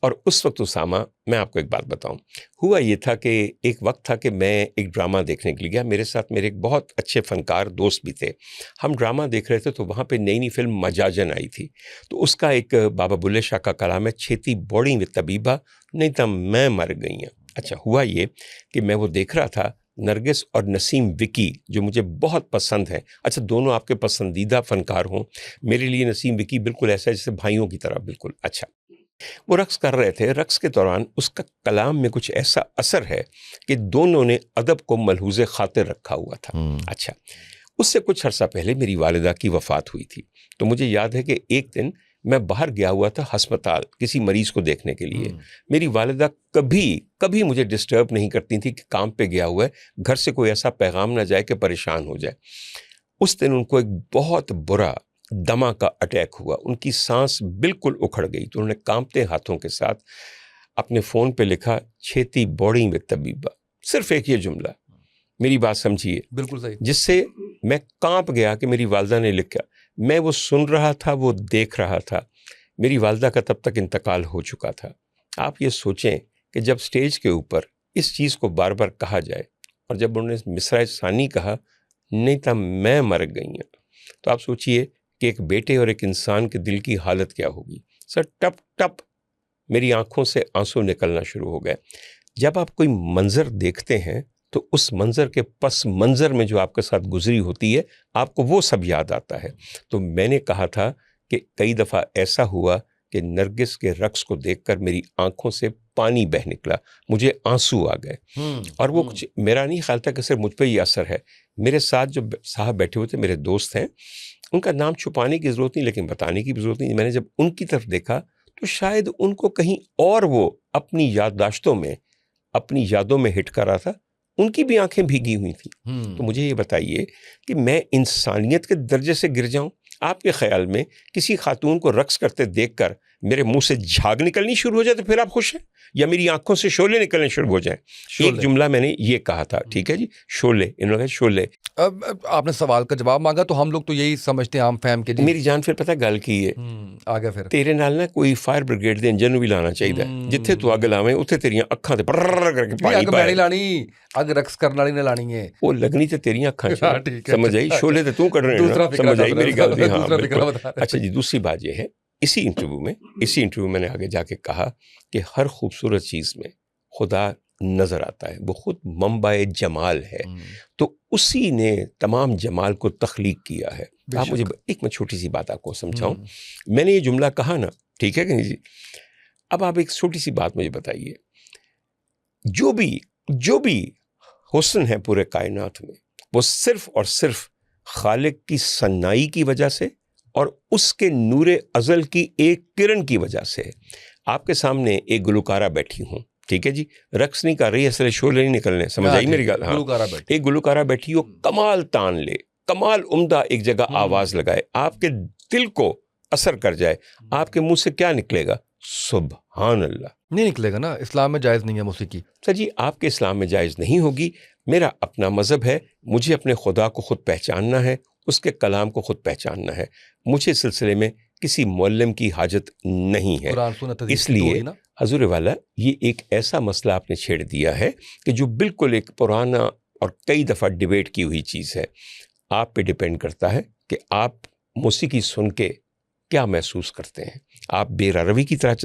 और उस वक्त उसामा, मैं आपको एक बात बताऊं, हुआ ये था कि एक वक्त था कि मैं एक ड्रामा देखने के लिए गया, मेरे साथ मेरे एक बहुत अच्छे फनकार दोस्त भी थे। हम ड्रामा देख रहे थे तो वहाँ पे नई फिल्म मजाजन आई थी, तो उसका एक बाबा बुल्ले शाह का कलाम है, छेती बौड़ी में तबीबा नहीं तो मैं मर गई हूँ। अच्छा, हुआ ये कि मैं वो देख रहा था, नरगिस और नसीम विकी जो मुझे बहुत पसंद है। अच्छा, दोनों आपके पसंदीदा फनकार हों, मेरे लिए नसीम विकी बिल्कुल ऐसा है जैसे भाइयों की तरह, बिल्कुल। अच्छा, वो रक्स कर रहे थे, रक्स के दौरान उसका कलाम में कुछ ऐसा असर है कि दोनों ने अदब को मलहूज़े खातिर रखा हुआ था। अच्छा, उससे कुछ अर्सा पहले मेरी वालिदा की वफ़ात हुई थी, तो मुझे याद है कि एक दिन मैं बाहर गया हुआ था अस्पताल किसी मरीज़ को देखने के लिए। मेरी वालिदा कभी मुझे डिस्टर्ब नहीं करती थी कि काम पे गया हुआ है, घर से कोई ऐसा पैगाम ना जाए कि परेशान हो जाए। उस दिन उनको एक बहुत बुरा दमा का अटैक हुआ, उनकी सांस बिल्कुल उखड़ गई, तो उन्होंने कांपते हाथों के साथ अपने फ़ोन पे लिखा, छेती बौड़ी में तबीबा। सिर्फ एक ये जुमला, मेरी बात समझिए, बिल्कुल सही, जिससे मैं कांप गया कि मेरी वालिदा ने लिखा। मैं वो सुन रहा था, वो देख रहा था। मेरी वालिदा का तब तक इंतकाल हो चुका था। आप ये सोचें कि जब स्टेज के ऊपर इस चीज़ को बार बार कहा जाए और जब उन्होंने मिसरा सानी कहा, नहीं तो मैं मर गई हूँ, तो आप सोचिए कि एक बेटे और एक इंसान के दिल की हालत क्या होगी। सर, टप टप मेरी आंखों से आंसू निकलना शुरू हो गए। जब आप कोई मंजर देखते हैं तो उस मंजर के पस मंजर में जो आपके साथ गुजरी होती है, आपको वो सब याद आता है। तो मैंने कहा था कि कई दफ़ा ऐसा हुआ कि नरगिस के रक्स को देखकर मेरी आंखों से पानी बह निकला, मुझे आंसू आ गए। और वो कुछ मेरा नहीं ख्याल था कि सिर्फ मुझ पर ही असर है। मेरे साथ जो साहब बैठे हुए थे, मेरे दोस्त हैं, उनका नाम छुपाने की ज़रूरत नहीं लेकिन बताने की भी ज़रूरत नहीं। मैंने जब उनकी तरफ देखा तो शायद उनको कहीं और वो अपनी याददाश्तों में, अपनी यादों में हिट कर रहा था, उनकी भी आंखें भीगी हुई थी। तो मुझे ये बताइए कि मैं इंसानियत के दर्जे से गिर जाऊं? आपके ख्याल में किसी खातून को रक्स करते देखकर मेरे मुंह से झाग निकलनी शुरू हो जाए तो फिर आप खुश हैं, या मेरी आंखों से शोले निकलने शुरू हो जाएं? एक जुमला मैंने ये कहा था, ठीक है जी, शोले, इन्होंने शोले। अब आपने सवाल का जवाब मांगा तो हम लोग तो यही समझते हैं आम फहम के जी। मेरी जान फिर पता गल की है, आगे फिर तेरे नाल ना कोई फायर ब्रिगेड दे इंजन भी लाना चाहिए। जिथे तू अग लावे उत्थे तेरियां अखां ते पर्र करके पानी अग मैं नहीं लानी, अग रक्स करने वाली ने लानी है, वो लगनी ते तेरियां अखां च। हाँ, ठीक है। समझ आई, शोले ते तू कढ रहे हैं ना, समझ आई मेरी गल दी। हाँ, बिल्कुल। अच्छा जी, दूसरी बात ये है, इसी इंटरव्यू में मैंने आगे जाके कहा कि हर खूबसूरत चीज़ में खुदा नजर आता है, वो खुद मंबाए जमाल है, तो उसी ने तमाम जमाल को तख्लीक किया है। आप मुझे मैं छोटी सी बात आपको समझाऊं, मैंने ये जुमला कहा ना, ठीक है कि नहीं जी? अब आप एक छोटी सी बात मुझे बताइए, जो भी हुस्न है पूरे कायनात में, वो सिर्फ और सिर्फ खालिक की सन्नाई की वजह से और उसके नूरे अज़ल की एक किरण की वजह से है। आपके सामने एक गुलकारा बैठी हूँ, ठीक है जी, रक्स नहीं कर रही, असले शोले नहीं निकलने, समझ आई मेरी गल? हाँ, एक गुलकारा बैठी हो, कमाल तान ले, कमाल उम्दा एक जगह आवाज लगाए, आपके दिल को असर कर जाए, आपके मुंह से क्या निकलेगा? सुभान अल्लाह। नहीं निकलेगा ना, इस्लाम में जायज़ नहीं है मौसीकी। सर जी, आपके इस्लाम में जायज़ नहीं होगी, मेरा अपना मज़हब है, मुझे अपने खुदा को खुद पहचानना है, उसके कलाम को खुद पहचानना है, मुझे इस सिलसिले में किसी मुअल्लिम की हाजत नहीं है। इसलिए हजूर वाला, ये एक ऐसा मसला आपने छेड़ दिया है कि जो बिल्कुल एक पुराना और कई दफ़ा डिबेट की हुई चीज़ है। आप पे डिपेंड करता है कि आप मौसीकी सुन के क्या महसूस करते हैं। आप बेररवी की तरफ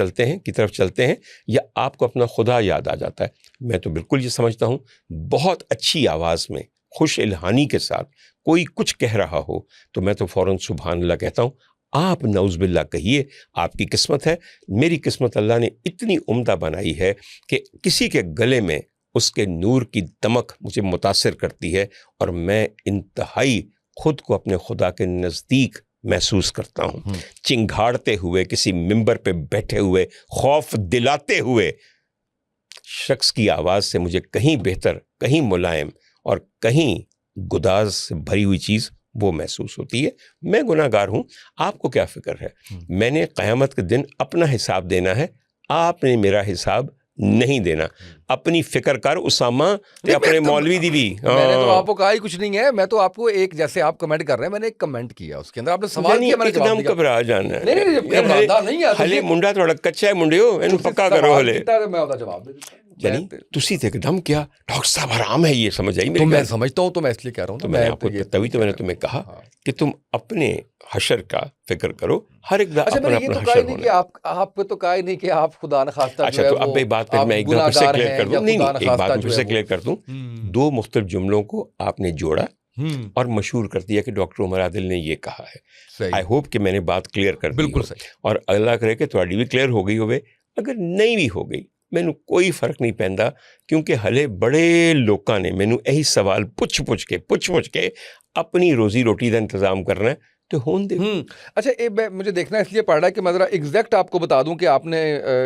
चलते हैं या आपको अपना खुदा याद आ जाता है। मैं तो बिल्कुल ये समझता हूँ, बहुत अच्छी आवाज़ में खुश इल्हानी के साथ कोई कुछ कह रहा हो तो मैं तो फ़ौरन सुभान अल्लाह कहता हूँ। आप नौज़बिल्ला कहिए, आपकी किस्मत है, मेरी किस्मत अल्लाह ने इतनी उम्दा बनाई है कि किसी के गले में उसके नूर की दमक मुझे मुतासिर करती है और मैं इंतहाई खुद को अपने खुदा के नज़दीक महसूस करता हूँ। चिंगाड़ते हुए, किसी मिंबर पे बैठे हुए, खौफ दिलाते हुए शख्स की आवाज़ से मुझे कहीं बेहतर, कहीं मुलायम और कहीं गुदाज से भरी हुई चीज़ वो महसूस होती है। मैं गुनाहगार हूँ, आपको क्या फिक्र है? मैंने क़यामत के दिन अपना हिसाब देना है, आपने मेरा हिसाब नहीं देना। अपनी फिक्र कर उसामा ते अपने मौलवी दी भी। मैंने तो आपको कहा ही कुछ नहीं है, मैं तो आपको एक, जैसे आप कमेंट कर रहे हैं, मैंने एक कमेंट किया, उसके अंदर आपने सवाल किया, मैंने जवाब एकदम दिया। घबरा जाना है। नहीं, घबराता नहीं है, हले मुंडा थोड़ा कच्चा है मुंडियो, इन्हू पक्का करो हले। मैं ਉਹਦਾ जवाब दे देता। यानी तुसी तो एकदम क्या डॉक्टर साहब आराम है, ये समझ आई तो मेरी मैं बात? समझता हूँ, तो मैं इसलिए कह रहा हूँ, तो मैंने आपको तभी तो मैंने तुम्हें कहा कि तुम अपने हशर का फिक्र करो। हर एक अच्छा, अपना मैंने ये अपना तो कहा ही हशर नहीं कि होना। आपको तो कहा ही नहीं कि आप खुदा न खास्ता अच्छा, जो है तो अब वो एक बात फिर आप मैं एक बार फिर से गुनाहगार क्लियर हैं कर दूं। या नहीं खुदा नहीं, न एक बात खास्ता मैं फिर जो से है क्लियर कर दूं। दो मुख्तलिफ जुमलों को आपने जोड़ा और मशहूर कर दिया कि डॉक्टर उमर आदिल ने ये कहा है। सही। आई होप कि मैंने बात क्लियर कर दी बिल्कुल हो। सही। और अल्लाह करे कि ਤੁਹਾਡੀ भी क्लियर हो गई होवे। अगर नहीं भी हो गई, मैनू कोई फर्क नहीं पैंदा, क्योंकि हले बड़े लोगों ने मैनू यही सवाल पुछ पुछ के अपनी रोजी रोटी का इंतजाम करना है, तो होन दे। अच्छा, मुझे देखना इसलिए पड़ रहा है कि मैं जरा एग्जैक्ट आपको बता दूं कि आपने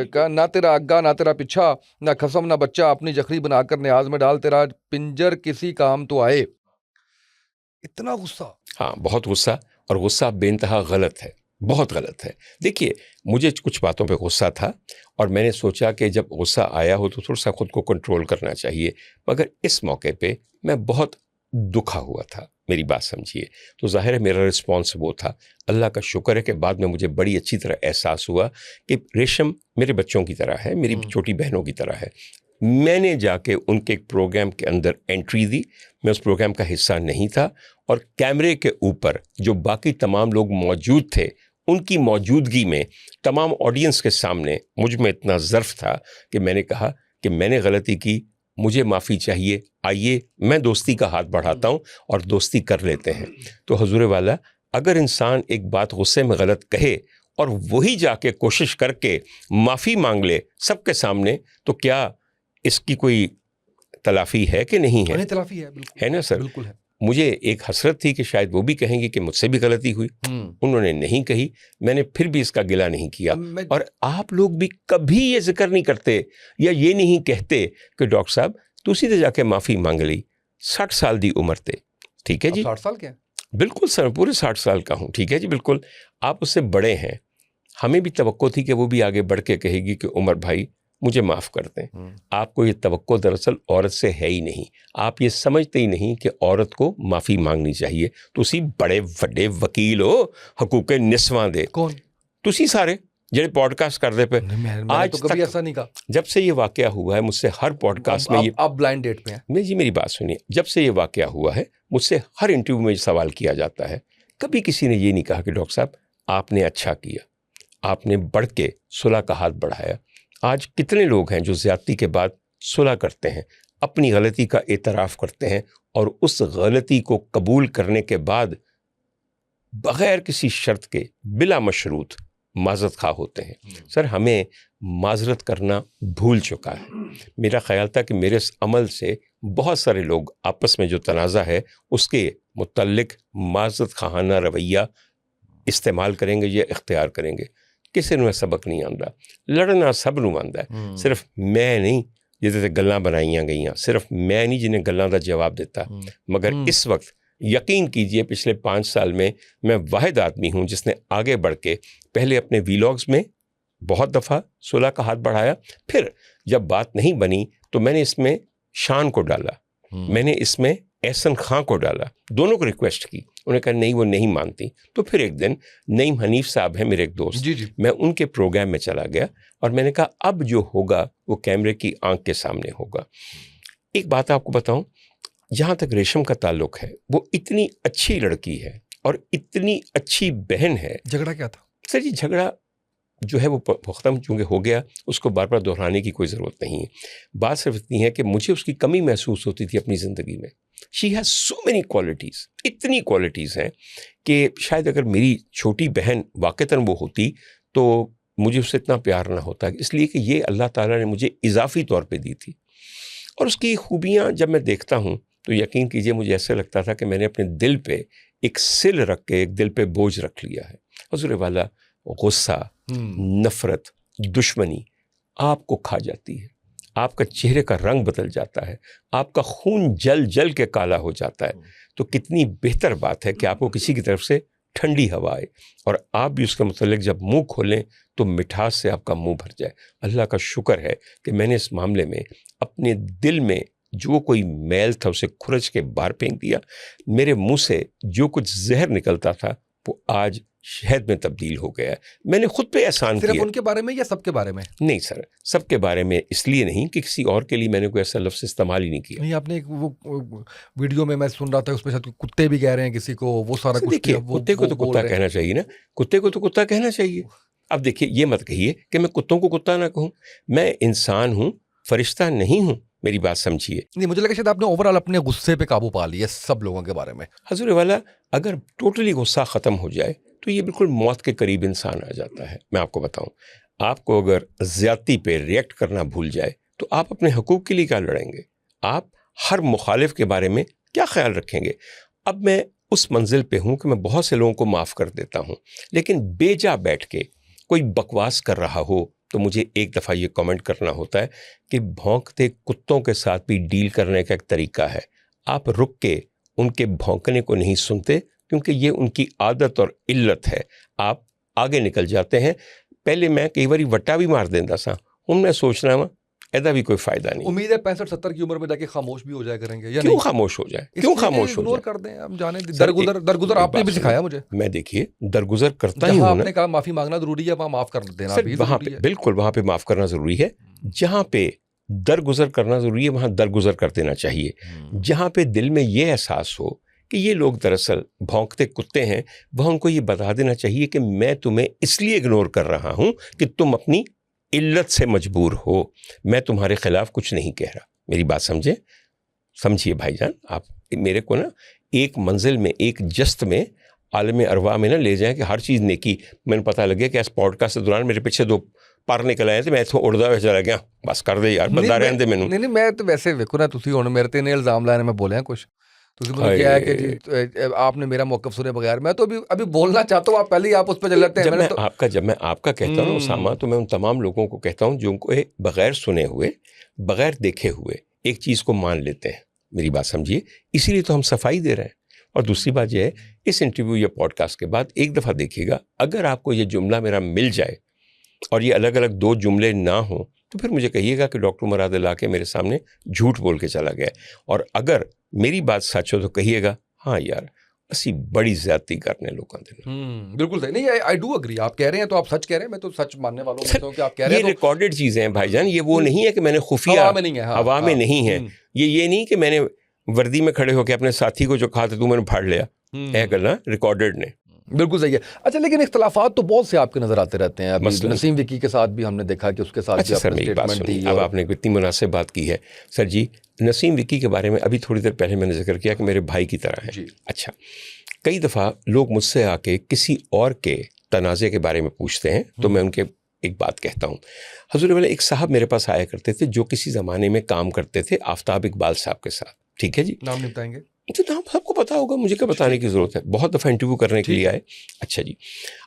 कहा ना तेरा अग्गा ना तेरा पिछा, ना खसम ना बच्चा, अपनी जखरी बनाकर न्याज में डाल, तेरा पिंजर किसी काम तो आए। इतना गुस्सा। हाँ, बहुत गुस्सा, और गुस्सा बेइंतहा गलत है, बहुत गलत है। देखिए, मुझे कुछ बातों पे गुस्सा था और मैंने सोचा कि जब गुस्सा आया हो तो थोड़ा सा खुद को कंट्रोल करना चाहिए, मगर इस मौके पे मैं बहुत दुखा हुआ था, मेरी बात समझिए। तो ज़ाहिर है मेरा रिस्पॉन्स वो था। अल्लाह का शुक्र है कि बाद में मुझे बड़ी अच्छी तरह एहसास हुआ कि रेशम मेरे बच्चों की तरह है, मेरी छोटी बहनों की तरह है। मैंने जाके उनके एक प्रोग्राम के अंदर एंट्री दी, मैं उस प्रोग्राम का हिस्सा नहीं था, और कैमरे के ऊपर जो बाकी तमाम लोग मौजूद थे, उनकी मौजूदगी में तमाम ऑडियंस के सामने मुझ में इतना ज़र्फ़ था कि मैंने कहा कि मैंने गलती की, मुझे माफ़ी चाहिए, आइए मैं दोस्ती का हाथ बढ़ाता हूँ और दोस्ती कर लेते हैं। तो हुजूर वाला, अगर इंसान एक बात गुस्से में गलत कहे और वही जाके कोशिश करके माफ़ी मांग ले सबके सामने, तो क्या इसकी कोई तलाफ़ी है कि नहीं है? तलाफ़ी है, बिल्कुल है ना सर? बिल्कुल है। मुझे एक हसरत थी कि शायद वो भी कहेंगे कि मुझसे भी गलती हुई। उन्होंने नहीं कही, मैंने फिर भी इसका गिला नहीं किया। और आप लोग भी कभी ये जिक्र नहीं करते या ये नहीं कहते कि डॉक्टर साहब तुसी तो जाके माफ़ी मांग ली, 60 साल दी उम्र थे, ठीक है जी? 60 साल क्या? बिल्कुल सर, पूरे 60 साल का हूँ, ठीक है जी, बिल्कुल। आप उससे बड़े हैं, हमें भी तवक्को थी कि वो भी आगे बढ़ के कहेगी कि उमर भाई मुझे माफ़ कर दें। आपको ये तवक्को दरअसल औरत से है ही नहीं, आप ये समझते ही नहीं कि औरत को माफ़ी मांगनी चाहिए। तुसी बड़े वड्डे वकील हो हकूक़े निस्वां दे। कौन? तुसी सारे जेडे पॉडकास्ट कर दे पे। आज तो कभी ऐसा नहीं कहा। जब से ये वाक़या हुआ है मुझसे हर पॉडकास्ट में, ये आप ब्लाइंड डेट पे हैं। नहीं जी, मेरी बात सुनिए, जब से ये वाक़या हुआ है मुझसे हर इंटरव्यू में सवाल किया जाता है, कभी किसी ने ये नहीं कहा कि डॉक्टर साहब आपने अच्छा किया, आपने बढ़ के सुलह का हाथ बढ़ाया। आज कितने लोग हैं जो ज़्यादती के बाद सुलह करते हैं, अपनी गलती का एतराफ़ करते हैं और उस गलती को कबूल करने के बाद बग़ैर किसी शर्त के बिला मशरूत माज़रत खा होते हैं। सर, हमें माज़रत करना भूल चुका है। मेरा ख़याल था कि मेरे इस अमल से बहुत सारे लोग आपस में जो तनाज़ा है उसके मुतल्लिक माज़रत खाना रवैया इस्तेमाल करेंगे या इख्तियार करेंगे। किसी ने सबक नहीं आंदा, लड़ना सब नूं आंदा है, सिर्फ मैं नहीं जिहदे गल्लां बनाईयां गईयां, सिर्फ मैं नहीं जिन्हें गल्लां दा जवाब दिता। मगर इस वक्त यकीन कीजिए पिछले 5 साल में मैं वाहिद आदमी हूँ जिसने आगे बढ़ के पहले अपने वीलॉग्स में बहुत दफ़ा सुलह का हाथ बढ़ाया, फिर जब बात नहीं बनी तो मैंने इसमें शान को डाला, मैंने इसमें एहसन खां को डाला, दोनों को रिक्वेस्ट की। उन्होंने कहा नहीं, वो नहीं मानती। तो फिर एक दिन नईम हनीफ साहब हैं मेरे एक दोस्त, जी। मैं उनके प्रोग्राम में चला गया और मैंने कहा अब जो होगा वो कैमरे की आंख के सामने होगा। एक बात आपको बताऊं, जहाँ तक रेशम का ताल्लुक है, वो इतनी अच्छी लड़की है और इतनी अच्छी बहन है। झगड़ा क्या था सर जी? झगड़ा जो है वो ख़त्म चूँकि हो गया, उसको बार बार दोहराने की कोई ज़रूरत नहीं है। बात सिर्फ इतनी है कि मुझे उसकी कमी महसूस होती थी अपनी ज़िंदगी में। She has so many qualities, इतनी क्वालिटीज़ हैं कि शायद अगर मेरी छोटी बहन वाक़तन वो होती तो मुझे उससे इतना प्यार ना होता, इसलिए कि ये अल्लाह ताला ने मुझे इजाफ़ी तौर पे दी थी। और उसकी खूबियाँ जब मैं देखता हूँ तो यकीन कीजिए मुझे ऐसे लगता था कि मैंने अपने दिल पे एक सिल रख के एक दिल पे बोझ रख लिया है। हुज़ूर वाला, गुस्सा, नफ़रत, दुश्मनी आपको खा जाती है, आपका चेहरे का रंग बदल जाता है, आपका खून जल जल के काला हो जाता है, तो कितनी बेहतर बात है कि आपको किसी की तरफ से ठंडी हवा आए और आप भी उसके मुतालिक जब मुंह खोलें तो मिठास से आपका मुंह भर जाए। अल्लाह का शुक्र है कि मैंने इस मामले में अपने दिल में जो कोई मैल था उसे खुरच के बाहर फेंक दिया। मेरे मुंह से जो कुछ जहर निकलता था वो आज शहद में तब्दील हो गया। मैंने खुद पे एहसान सिर्फ किया। उनके बारे में या सबके बारे में? नहीं सर, सबके बारे में इसलिए नहीं कि किसी और के लिए मैंने कोई ऐसा लफ्ज़ इस्तेमाल ही नहीं किया। नहीं, आपने एक वो वीडियो में मैं सुन रहा था, उसमें शायद कुत्ते भी कह रहे हैं किसी को, वो सारा कुछ देखिए, वो कुत्ते को तो बोल कुत्ता रहे हैं। कहना चाहिए ना, कुत्ते को तो कुत्ता कहना चाहिए। अब देखिए, ये मत कहिए कि मैं कुत्तों को कुत्ता ना कहूँ। मैं इंसान हूँ, फरिश्ता नहीं हूँ। मेरी बात समझिए। नहीं, मुझे लगा शायद आपने ओवरऑल अपने गुस्से पे काबू पा लिया सब लोगों के बारे में। हजूर वाला, अगर टोटली गुस्सा ख़त्म हो जाए तो ये बिल्कुल मौत के करीब इंसान आ जाता है। मैं आपको बताऊं, आपको अगर ज़्यादती पे रिएक्ट करना भूल जाए तो आप अपने हकूक़ के लिए क्या लड़ेंगे? आप हर मुखालिफ के बारे में क्या ख्याल रखेंगे? अब मैं उस मंजिल पे हूं कि मैं बहुत से लोगों को माफ़ कर देता हूं, लेकिन बेजा बैठ के कोई बकवास कर रहा हो तो मुझे एक दफ़ा ये कमेंट करना होता है कि भौंकते कुत्तों के साथ भी डील करने का एक तरीका है। आप रुक के उनके भौंकने को नहीं सुनते क्योंकि ये उनकी आदत और इल्लत है। आप आगे निकल जाते हैं। पहले मैं कई बार वट्टा भी मार देता सा, हूँ मैं सोचना वा ऐदा भी कोई फायदा नहीं। उम्मीद है 65-70 की उम्र में जाके खामोश भी हो जाया करेंगे या क्यों नहीं? खामोश हो जाए? क्यों खामोश हो इग्नोर जाए? कर दें, हम जाने सर, दरगुजर आपने भी सिखाया मुझे। मैं देखिए दरगुजर करता ही जहां हूँ ना आपने कहा माफी मांगना जरूरी है, वहां माफ कर देना सर, भी वहाँ जरूरी पे है। बिल्कुल वहाँ पे माफ़ करना ज़रूरी है। जहाँ पे दरगुजर करना ज़रूरी है वहाँ दरगुजर कर देना चाहिए। जहाँ पे दिल में ये एहसास हो कि ये लोग दरअसल भौंकते कुत्ते हैं, वह उनको ये बता देना चाहिए कि मैं तुम्हें इसलिए इग्नोर कर रहा हूँ कि तुम अपनी इल्लत से मजबूर हो, मैं तुम्हारे खिलाफ कुछ नहीं कह रहा। मेरी बात समझिए भाईजान, आप मेरे को ना एक मंजिल में, एक जस्त में, आलम अरवा में ना ले जाएं कि हर चीज़ नेकी। मैंने पता लग गया कि इस पॉडकास्ट के दौरान मेरे पीछे 2 पर निकल आए थे, मैं इथों उड़दा हुआ चला गया। बस कर दे यार, बंदा रहने दे मैनू। नहीं, मैं तो वैसे वेखो ना, तुसी हुण मेरे ते ने इल्जाम लाने में बोले हैं कुछ, तुसी मुझे क्या है कि जी आपने मेरा मौक़िफ़ सुने बगैर, मैं तो अभी बोलना चाहता हूँ, आप पहले ही आप उस पर चले जाते हैं। जब मैं आपका कहता हूँ ना उसामा, तो मैं उन तमाम लोगों को कहता हूँ जो उनको बगैर सुने हुए, बगैर देखे हुए एक चीज़ को मान लेते हैं। मेरी बात समझिए, इसीलिए तो हम सफाई दे रहे हैं। और दूसरी बात यह है, इस इंटरव्यू या पॉडकास्ट के बाद एक दफ़ा देखिएगा, अगर आपको ये जुमला मेरा मिल जाए और ये अलग अलग 2 जुमले ना हों तो फिर मुझे कहिएगा कि डॉक्टर उमर आदिल आके मेरे सामने झूठ बोल के चला गया। और अगर मेरी बात सच हो तो कहिएगा हाँ यार, असी बड़ी ज़्यादती करने लोगों ने। बिल्कुल सही। नहीं, आई डू अग्री, आप कह रहे हैं तो आप सच कह रहे हैं, मैं तो सच मानने वालों में से हूं कि आप कह रहे हैं। ये रिकॉर्डेड चीज़ें हैं भाईजान, ये वो नहीं है कि मैंने खुफिया हवा में नहीं है। हवा में नहीं है। ये नहीं कि मैंने वर्दी में खड़े होकर अपने साथी को जो कहा था तू मैंने फाड़ लिया, है गलना रिकॉर्डेड ने। बिल्कुल सही है। अच्छा, लेकिन इख्तलाफात तो बहुत से आपके नजर आते रहते हैं। अभी नसीम विकी के साथ भी हमने देखा कि उसके साथ अच्छा सर, मेरी बात सुनिए, अब आपने इतनी मुनासिब बात की है सर जी। नसीम विकी के बारे में अभी थोड़ी देर पहले मैंने जिक्र किया कि मेरे भाई की तरह है। अच्छा, कई दफ़ा लोग मुझसे आके किसी और के तनाज़े के बारे में पूछते हैं तो मैं उनके एक बात कहता हूँ। हजूर वाले एक साहब मेरे पास आया करते थे जो किसी ज़माने में काम करते थे आफ्ताब इकबाल साहब के साथ। ठीक है जी, नाम नहीं बताएंगे तो नाम सबको पता होगा, मुझे क्या बताने की ज़रूरत है। बहुत दफ़ा इंटरव्यू करने के लिए आए। अच्छा जी,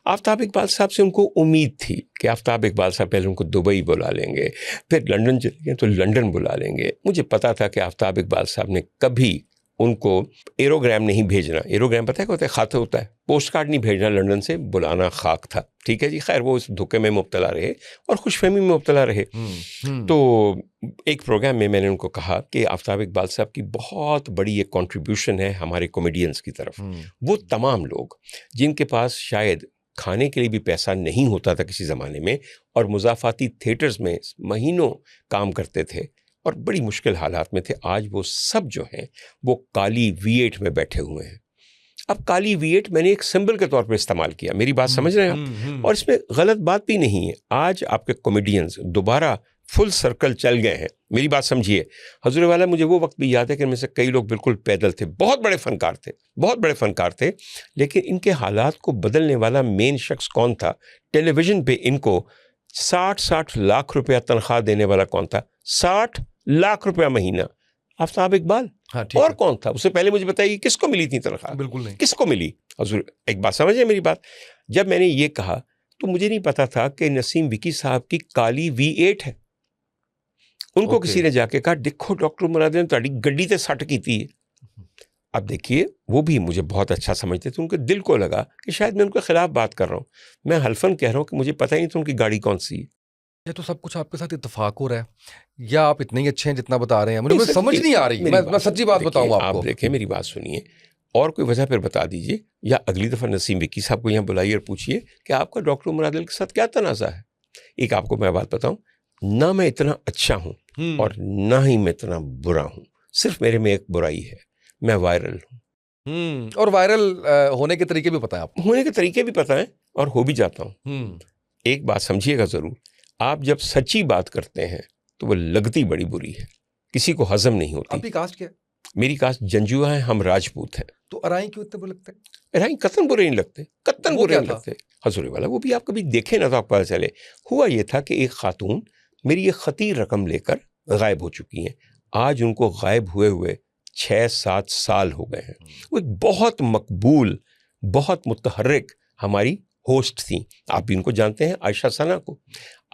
आफ्ताब इकबाल साहब से उनको उम्मीद थी कि आफ्ताब इकबाल साहब पहले उनको दुबई बुला लेंगे, फिर लंदन चले गए तो लंदन बुला लेंगे। मुझे पता था कि आफ्ताब इकबाल साहब ने कभी उनको एरोग्राम नहीं भेजना। एरोग्राम पता है क्या होता है? ख़त होता है। पोस्ट कार्ड नहीं भेजना लंदन से, बुलाना खाक था। ठीक है जी, खैर वो इस धोखे में मुब्तला रहे और खुशफहमी में मुब्तला रहे। तो एक प्रोग्राम में मैंने उनको कहा कि आफ्ताब इकबाल साहब की बहुत बड़ी एक कंट्रीब्यूशन है हमारे कॉमेडियंस की तरफ। वो तमाम लोग जिनके पास शायद खाने के लिए भी पैसा नहीं होता था किसी ज़माने में, और मुज़ाफ़ाती थिएटर्स में महीनों काम करते थे और बड़ी मुश्किल हालात में थे, आज वो सब जो हैं वो काली V8 में बैठे हुए हैं। अब काली V8 मैंने एक सिंबल के तौर पे इस्तेमाल किया। मेरी बात समझ रहे हैं आप? और इसमें गलत बात भी नहीं है। आज आपके कॉमेडियंस दोबारा फुल सर्कल चल गए हैं। मेरी बात समझिए, हजूर वाला, मुझे वो वक्त भी याद है कि इनमें से कई लोग बिल्कुल पैदल थे, बहुत बड़े फनकार थे, लेकिन इनके हालात को बदलने वाला मेन शख्स कौन था? टेलीविज़न पे इनको 60 लाख रुपया तनख्वाह देने वाला कौन था? 60 लाख रुपया महीना, आफ्ताब इकबाल। हाँ, और कौन था? उससे पहले मुझे बताइए किसको मिली थी तनख्वाह? बिल्कुल नहीं। किसको मिली? हजूर एक बात समझिए मेरी बात। जब मैंने ये कहा तो मुझे नहीं पता था कि नसीम विकी साहब की काली V8 है। उनको ओके। किसी ने जाके कहा देखो डॉक्टर उमर आदिल ने ਤੁਹਾਡੀ ਗੱਡੀ ਤੇ सट की थी। अब देखिए वो भी मुझे बहुत अच्छा समझते थे, उनके दिल को लगा कि शायद मैं उनके खिलाफ बात कर रहा हूँ। मैं हल्फन कह रहा हूँ कि मुझे पता ही नहीं था उनकी गाड़ी कौन सी है। ये तो सब कुछ आपके साथ इत्तेफाक हो रहा है या आप इतने ही अच्छे हैं जितना बता रहे हैं? मुझे नहीं, मुझे सर, समझ नहीं आ रही। मेरी मैं सच्ची बात देखिए, बताऊं आपको। आप देखिए मेरी बात सुनिए और कोई वजह फिर बता दीजिए, या अगली दफ़ा नसीम विक्की साहब को यहाँ बुलाइए और पूछिए कि आपका डॉक्टर उमर आदिल के साथ क्या तनाज़ा है। एक आपको मैं बात बताऊं, ना मैं इतना अच्छा हूं और ना ही मैं इतना बुरा हूं, सिर्फ मेरे में एक बुराई है, मैं वायरल हूं। और वायरल होने के तरीके भी पता है आपको? होने के तरीके भी पता है और हो भी जाता हूं। हम्म। एक बात समझिएगा ज़रूर, आप जब सच्ची बात करते हैं तो वो लगती बड़ी बुरी है, किसी को हजम नहीं होती। आपकी कास्ट क्या है? मेरी कास्ट जंजुआ है, हम राजपूत हैं। तो अराई क्यों इतने बुरे लगते हैं? अरे कत्तन बुरे नहीं लगते, कत्तन वो बुरे क्या नहीं था? लगते। हजूरी वाला वो भी आप कभी देखे ना तो आपको पता चले। हुआ ये था कि एक खातून मेरी ये खतीर रकम लेकर गायब हो चुकी हैं। आज उनको गायब हुए हुए 6-7 साल हो गए हैं। वो एक बहुत मकबूल, बहुत मुतहर्रिक हमारी होस्ट थी। आप भी उनको जानते हैं, आयशा सना को।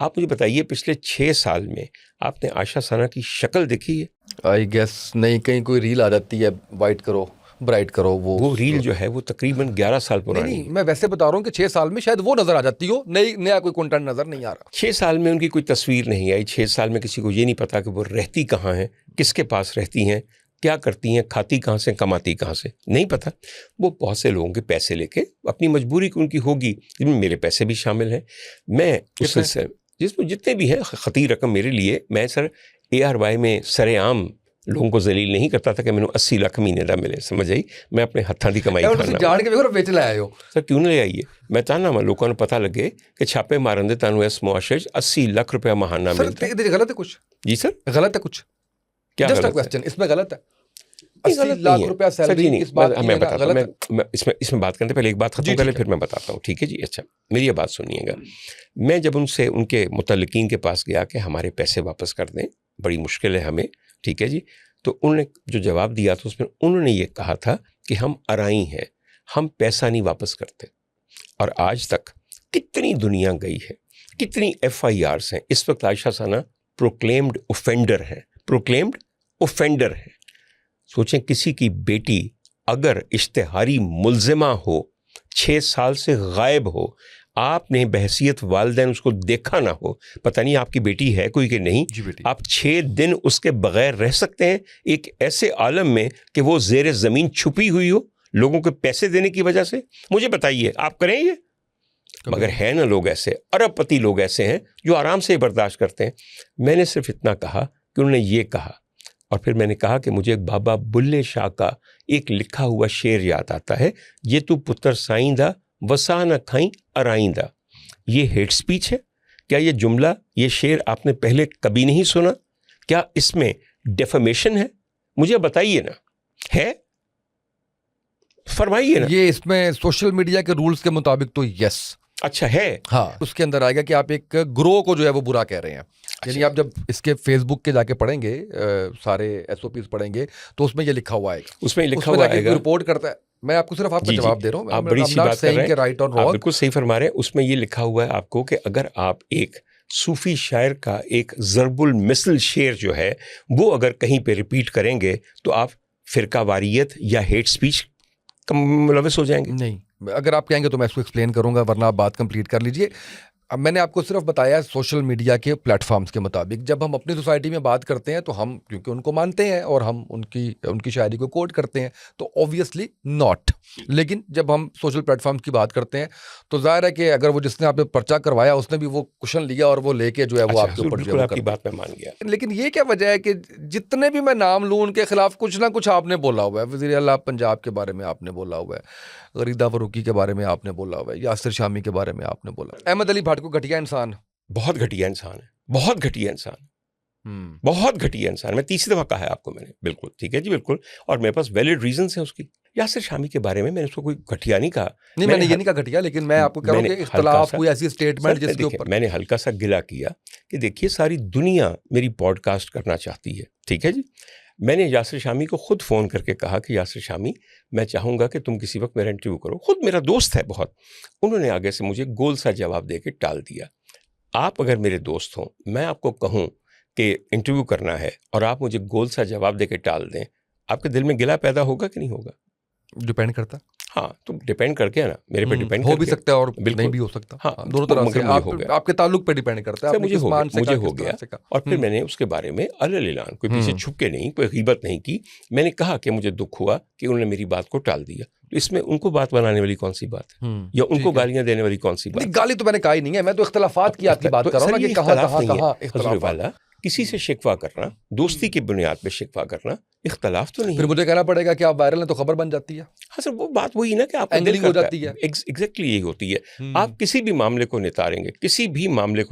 आप मुझे बताइए पिछले 6 साल में आपने आयशा सना की शक्ल देखी है? आई गेस नहीं, कहीं कोई रील आ जाती है, वाइट करो ब्राइट करो, वो रील जो है वो तकरीबन 11 साल पुरानी नहीं, है। मैं वैसे बता रहा हूँ कि 6 साल में शायद वो नजर आ जाती हो, नया कोई कंटेंट नजर नहीं आ रहा। 6 साल में उनकी कोई तस्वीर नहीं आई। 6 साल में किसी को ये नहीं पता कि वो रहती कहाँ हैं, किसके पास रहती हैं, क्या करती हैं, खाती कहाँ से, कमाती कहाँ से, नहीं पता। वो बहुत से लोगों के पैसे लेके, अपनी मजबूरी की उनकी होगी, जिसमें मेरे पैसे भी शामिल हैं। मैं उससे जिसमें जितने भी हैं खतीर रकम मेरे लिए, मैं सर ARY में सरेआम लोगों को जलील नहीं करता था कि मैंने 80 लाख महीने ना मिले, समझ आई। मैं अपने हत्थां दी कमाई खाना जान के देखो बेच लाए हो सर, क्यों नहीं ले आइए। मैं चाहना वा लोगों को पता लगे कि छापे मारन दे तानू इस मुआशरे 80 लाख रुपया महाना मिलता है। सर गलत है कुछ? जी सर, गलत है कुछ? क्या जस्ट अ गलत है? क्वेश्चन, इसमें गलत है? नहीं, 80 गलत लाख नहीं है। रुपया सर जी सैलरी नहीं, इस बात की मैं है ना, बताता हूँ। गलत है? मैं इसमें बात करने पहले एक बात खत्म जी, कर ले, ठीक फिर मैं बताता हूँ, ठीक है जी। अच्छा, मेरी ये बात सुनिएगा। मैं जब उनसे, उनके मुतल्लिकीन के पास गया कि हमारे पैसे वापस कर दें, बड़ी मुश्किल है हमें, ठीक है जी, तो उन्होंने जो जवाब दिया था उसमें उन्होंने ये कहा था कि हम अराई हैं, हम पैसा नहीं वापस करते। और आज तक कितनी दुनिया गई है, कितनी FIRs हैं। इस वक्त आयशा सना प्रोक्लेम्ड ऑफेंडर है, प्रोक्लेम्ड ऑफेंडर है। सोचें किसी की बेटी अगर इश्तिहारी मुल्जिमा हो, 6 साल से गायब हो, आपने बहसियत वालिदैन उसको देखा ना हो, पता नहीं आपकी बेटी है कोई कि नहीं, जी बेटी। आप 6 दिन उसके बगैर रह सकते हैं एक ऐसे आलम में कि वो ज़ेरे ज़मीन छुपी हुई हो लोगों को पैसे देने की वजह से? मुझे बताइए, आप करें ये? मगर है ना लोग ऐसे, अरबपति लोग ऐसे हैं जो आराम से बर्दाश्त करते हैं। मैंने सिर्फ इतना कहा कि उन्होंने ये कहा, और फिर मैंने कहा कि मुझे बाबा बुल्ले शाह का एक लिखा हुआ शेर याद आता है, ये तू पुत्र साइंदा वसा न खाई अराइंदा। ये हेट स्पीच है क्या? ये जुमला, ये शेर आपने पहले कभी नहीं सुना क्या? इसमें डेफमेशन है? मुझे बताइए ना, है? फरमाइए ना। ये इसमें सोशल मीडिया के रूल्स के मुताबिक तो यस। अच्छा है, हाँ, उसके अंदर आएगा कि आप एक ग्रो को जो है वो बुरा कह रहे हैं। यानी आप जब इसके फेसबुक के जाके पढ़ेंगे, सारे SOPs पढ़ेंगे, तो उसमें ये लिखा हुआ आएगा, उसमें लिखा उसमें हुआ जाके आएगा। रिपोर्ट करता है। मैं आपको सिर्फ आपका जी, जवाब जी, दे रहा हूँ, आप बड़ी सी बात कर रहे हैं, राइट और आप रॉन्ग। बिल्कुल सही फरमा रहे हैं। उसमें ये लिखा हुआ है आपको कि अगर आप एक सूफी शायर का एक ज़रबुल मिसल शेर जो है वो अगर कहीं पे रिपीट करेंगे तो आप फिरका वारियत या हेट स्पीच का मुलविस हो जाएंगे। नहीं, अगर आप कहेंगे तो मैं इसको एक्सप्लेन करूंगा, वरना आप बात कंप्लीट कर लीजिए। अब मैंने आपको सिर्फ बताया सोशल मीडिया के प्लेटफॉर्म्स के मुताबिक। जब हम अपनी सोसाइटी में बात करते हैं तो हम क्योंकि उनको मानते हैं और हम उनकी शायरी को कोट करते हैं, तो ऑब्वियसली नॉट। लेकिन जब हम सोशल प्लेटफॉर्म्स की बात करते हैं तो जाहिर है कि अगर वो जिसने आप पे पर्चा करवाया उसने भी वो क्वेश्चन लिया और वो लेके जो है वो अच्छा, आपके ऊपर जो बिल्कुल है वो आपकी करता है। बात मैं मान गया। लेकिन ये क्या वजह है कि जितने भी मैं नाम लूं उनके खिलाफ कुछ ना कुछ आपने बोला हुआ है। वज़ीर आला पंजाब के बारे में आपने बोला हुआ है, गरीदा फरूकी के बारे में आपने बोला हुआ है, यासिर शामी के बारे में आपने बोला। अहमद अली भट्ट को घटिया इंसान, बहुत घटिया इंसान है, बहुत घटिया इंसान, बहुत घटिया इंसान। मैं 30 दफ़ा कहा है आपको मैंने, बिल्कुल ठीक है जी, बिल्कुल। और मेरे पास वैलिड रीजन है उसकी। यासिर शामी के बारे में मैंने उसको कोई घटिया नहीं कहा। नहीं, मैंने ये नहीं कहा घटिया, लेकिन मैं आपको कह रहा हूं कि इख्तलाफ कोई ऐसी स्टेटमेंट जिसके ऊपर मैंने हल्का सा गिला किया कि देखिए सारी दुनिया मेरी पॉडकास्ट करना चाहती है, ठीक है जी। मैंने यासिर शामी को खुद फ़ोन करके कहा कि यासिर शामी, मैं चाहूँगा कि तुम किसी वक्त मेरा इंटरव्यू करो। खुद मेरा दोस्त है बहुत। उन्होंने आगे से मुझे गोल सा जवाब दे के टाल दिया। आप अगर मेरे दोस्त हों, मैं आपको कहूँ कि इंटरव्यू करना है और आप मुझे गोल सा जवाब देके टाल दें, आपके दिल में गिला पैदा होगा कि नहीं होगा? डिपेंड करता है। हाँ, तो डिपेंड करके है ना, मेरे पे डिपेंड हो भी सकता है और बिल्कुल नहीं भी हो सकता। हाँ, दोनों तरह से मुझे हो गया। आपके ताल्लुक पे डिपेंड करता है। सर आपने मुझे किस हो गया, मान से मुझे कहा, हो किस तरह गया से कहा। और फिर मैंने उसके बारे में अलग कोई पीछे छुप के नहीं, कोई गीबत नहीं की, मैंने कहा कि मुझे दुख हुआ कि उन्होंने मेरी बात को टाल दिया। तो इसमें उनको बात बनाने वाली कौन सी बात है, या उनको गालियां देने वाली कौन सी बात? गाली तो मैंने कहा ही नहीं है, मैं तो इख्तलाफात की आपकी बात कर रहा हूँ ना कि कहाँ हजूर वाला किसी से शिकवा करना, दोस्ती की बुनियाद पे शिकवा करना इख्तलाफ तो नहीं। फिर मुझे कहना पड़ेगा कि आप वायरल हैं तो खबर बन जाती है। हाँ सर, वो बात वही ना कि आप एंगलिंग हो जाती है। एग्जैक्टली यही होती है। आप किसी भी मामले को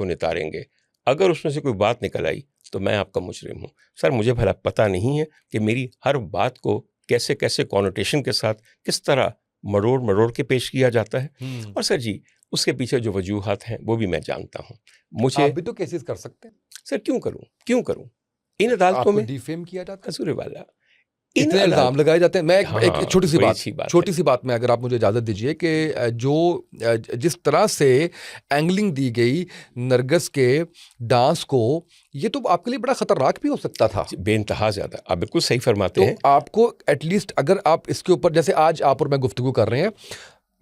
नितारेंगे, अगर उसमें से कोई बात निकल आई तो मैं आपका मुजरिम हूँ। सर मुझे भला पता नहीं है कि मेरी हर बात को कैसे कैसे कॉनोटेशन के साथ किस तरह मरोड़ के पेश किया जाता है। और सर जी, उसके पीछे जो वजूहात हैं वो भी मैं जानता हूँ। मुझे आप भी तो केसेस कर सकते हैं। सर क्यों करूं? इन अदालतों में डिफेम किया जाता है, हजूर वाला इतने इल्जाम लगाए जाते हैं। मैं एक छोटी सी बात में अगर आप मुझे इजाजत दीजिए कि जिस तरह से एंगलिंग दी गई नरगिस के डांस को, ये तो आपके लिए बड़ा खतरनाक भी हो सकता था। बेइंतहा ज्यादा, आप बिल्कुल सही फरमाते हैं। आपको एटलीस्ट अगर आप इसके ऊपर, जैसे आज आप और मैं गुफ्तगू कर रहे हैं,